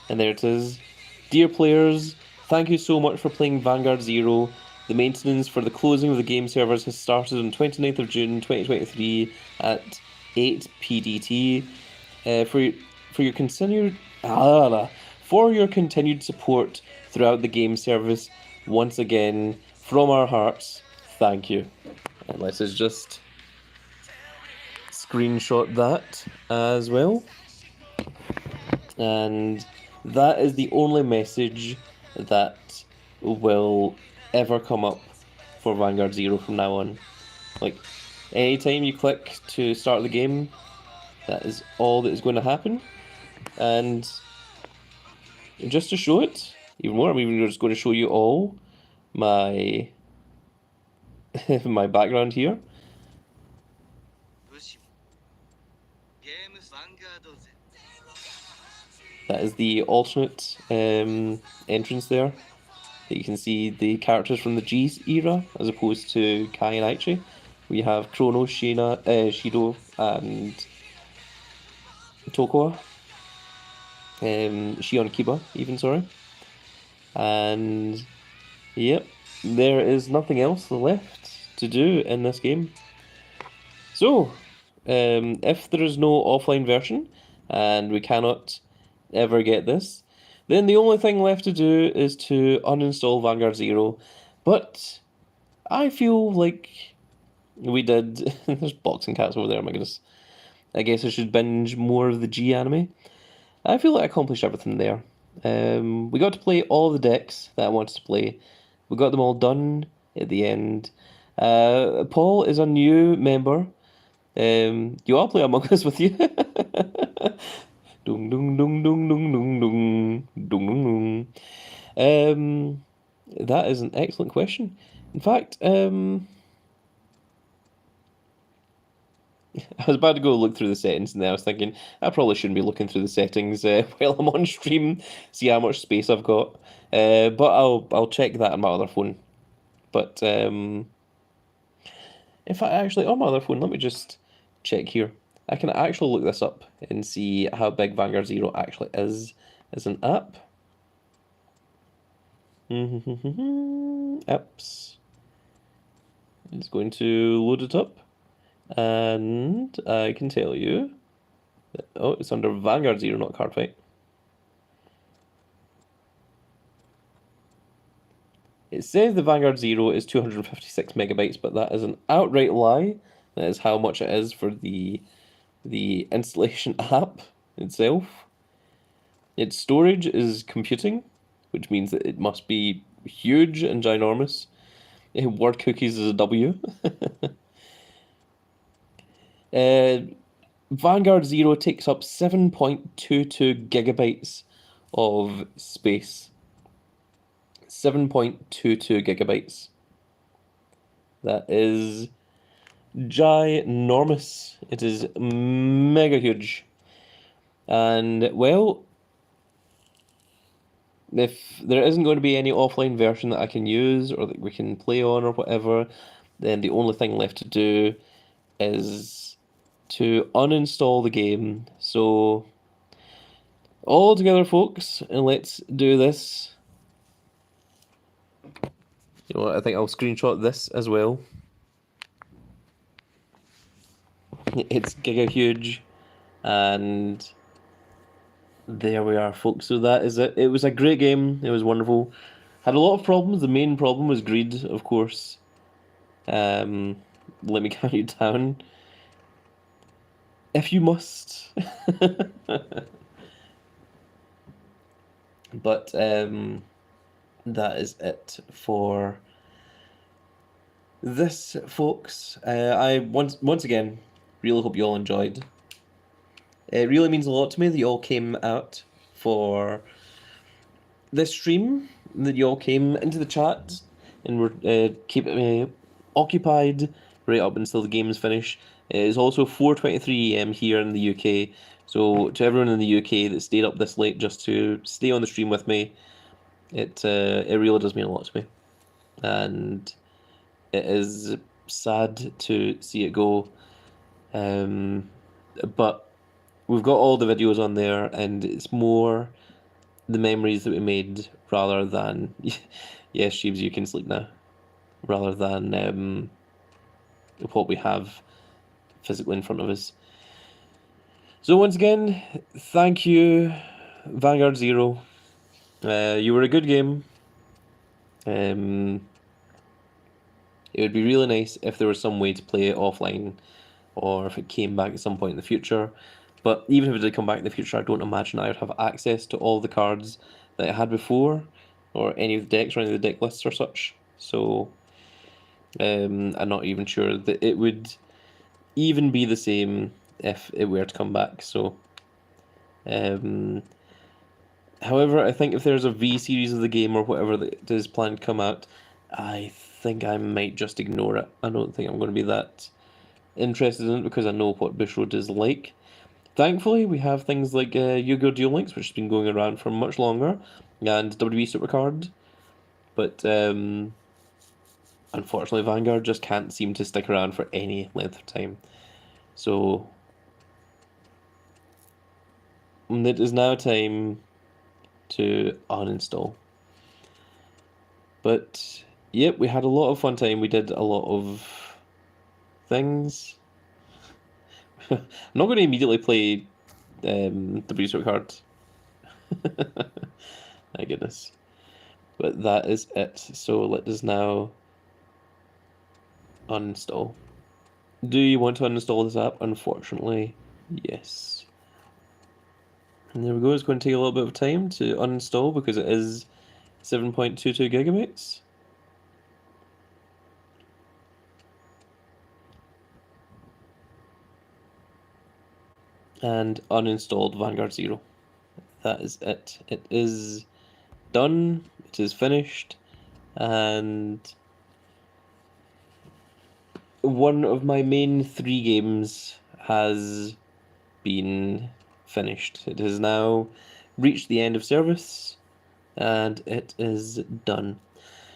S1: And there it is. Dear players, thank you so much for playing Vanguard Zero. The maintenance for the closing of the game servers has started on 29th of June 2023 at 8 PDT. For your continued support throughout the game service, once again, from our hearts, thank you. And let's just screenshot that as well. And that is the only message that will ever come up for Vanguard Zero from now on. Like, anytime you click to start the game, that is all that is going to happen. And just to show it even more, I'm even just going to show you all my my background here. That is the alternate entrance there. You can see the characters from the G era as opposed to Kai and Aichi. We have Chrono, Shido, and Tokoa. Shion Kiba, even, sorry. And yep, there is nothing else left to do in this game. So, if there is no offline version, and we cannot ever get this, then the only thing left to do is to uninstall Vanguard Zero. But I feel like we did... There's boxing cats over there, my goodness. I guess I should binge more of the G anime. I feel like I accomplished everything there. We got to play all the decks that I wanted to play. We got them all done at the end. Paul is a new member. You all play Among Us with you. Dung dung dung dung dung dung dung dung dung dung. That is an excellent question. In fact, I was about to go look through the settings, and then I was thinking I probably shouldn't be looking through the settings while I'm on stream, see how much space I've got. But I'll check that on my other phone. But in fact, actually, on my other phone, let me just check here. I can actually look this up and see how big Vanguard Zero actually is as an app. Apps. It's going to load it up. And I can tell you that, oh, it's under Vanguard Zero, not Cardfight. It says the Vanguard Zero is 256 megabytes, but that is an outright lie. That is how much it is for the installation app itself. Its storage is computing, which means that it must be huge and ginormous. Word cookies is a W. Vanguard Zero takes up 7.22 gigabytes of space. 7.22 gigabytes. That is ginormous. It is mega huge. And, well, if there isn't going to be any offline version that I can use or that we can play on or whatever, then the only thing left to do is to uninstall the game. So, all together, folks, and let's do this. You know what, I think I'll screenshot this as well. It's giga huge, and there we are, folks. So that is it. It was a great game. It was wonderful. Had a lot of problems. The main problem was greed, of course. Let me count you down. If you must. But that is it for this, folks. I once again really hope you all enjoyed. It really means a lot to me that you all came out for this stream, that you all came into the chat and were keeping me occupied right up until the games finish. It is also 4:23 AM here in the UK, so to everyone in the UK that stayed up this late just to stay on the stream with me, it really does mean a lot to me, and it is sad to see it go. But we've got all the videos on there, and it's more the memories that we made rather than yes, Sheebs, you can sleep now, rather than what we have physically in front of us. So once again, thank you, Vanguard Zero. You were a good game. It would be really nice if there was some way to play it offline, or if it came back at some point in the future. But even if it did come back in the future, I don't imagine I would have access to all the cards that I had before, or any of the decks or any of the deck lists or such. So I'm not even sure that it would even be the same if it were to come back. So however, I think if there's a V series of the game or whatever that is planned to come out, I think I might just ignore it. I don't think I'm going to be that interested in it because I know what Bushrod is like. Thankfully, we have things like Yu-Gi-Oh! Duel Links, which has been going around for much longer, and WWE Supercard. But unfortunately, Vanguard just can't seem to stick around for any length of time. So it is now time to uninstall. But yep, we had a lot of fun time. We did a lot of things. I'm not going to immediately play the Breezer card. My goodness. But that is it. So let us now uninstall. Do you want to uninstall this app? Unfortunately, yes. And there we go. It's going to take a little bit of time to uninstall because it is 7.22 gigabytes. And uninstalled Vanguard Zero. That is it. It is done. It is finished. And one of my main 3 games has been finished. It has now reached the end of service, and it is done.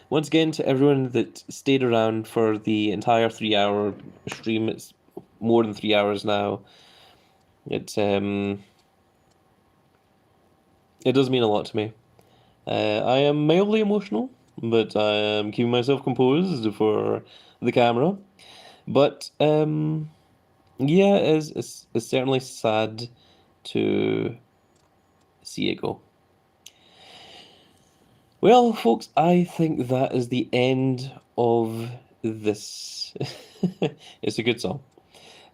S1: Once again, to everyone that stayed around for the entire 3-hour stream, it's more than 3 hours now. It does mean a lot to me. I am mildly emotional, but I am keeping myself composed for the camera. But yeah, it's certainly sad to see it go. Well, folks, I think that is the end of this. It's a good song.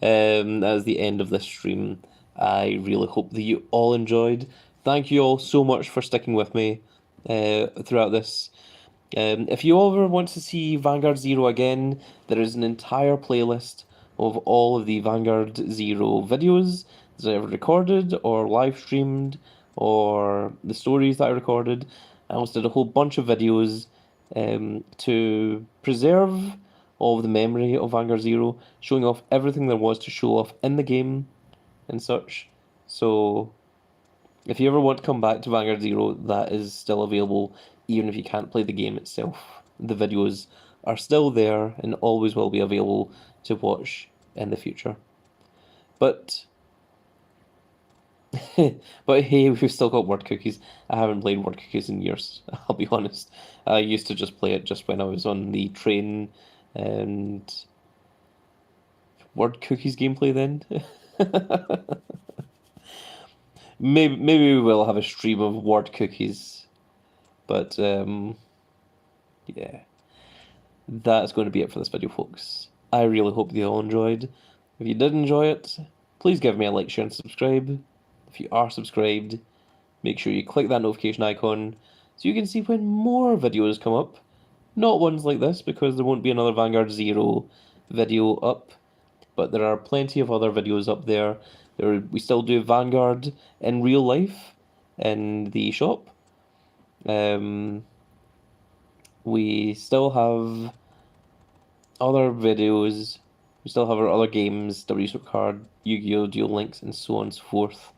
S1: That is the end of this stream. I really hope that you all enjoyed. Thank you all so much for sticking with me throughout this. If you ever want to see Vanguard Zero again, there is an entire playlist of all of the Vanguard Zero videos that I've recorded or live streamed, or the stories that I recorded. I also did a whole bunch of videos to preserve all of the memory of Vanguard Zero, showing off everything there was to show off in the game and such. So if you ever want to come back to Vanguard Zero, that is still available, even if you can't play the game itself. The videos are still there and always will be available to watch in the future. But but hey, we've still got Word Cookies. I haven't played Word Cookies in years, I'll be honest. I used to just play it just when I was on the train, and Word Cookies gameplay then. Maybe we will have a stream of Word Cookies, but yeah, that's going to be it for this video, folks. I really hope you all enjoyed. If you did enjoy it, please give me a like, share, and subscribe. If you are subscribed, make sure you click that notification icon so you can see when more videos come up. Not ones like this, because there won't be another Vanguard Zero video up, but there are plenty of other videos up there. We still do Vanguard in real life in the shop. We still have other videos. We still have our other games, W Card, Yu-Gi-Oh! Duel Links, and so on and so forth.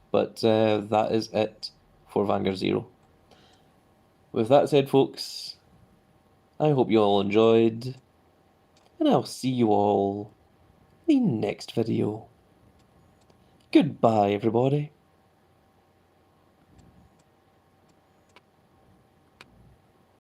S1: But that is it for Vanguard Zero. With that said, folks, I hope you all enjoyed, and I'll see you all in the next video. Goodbye, everybody.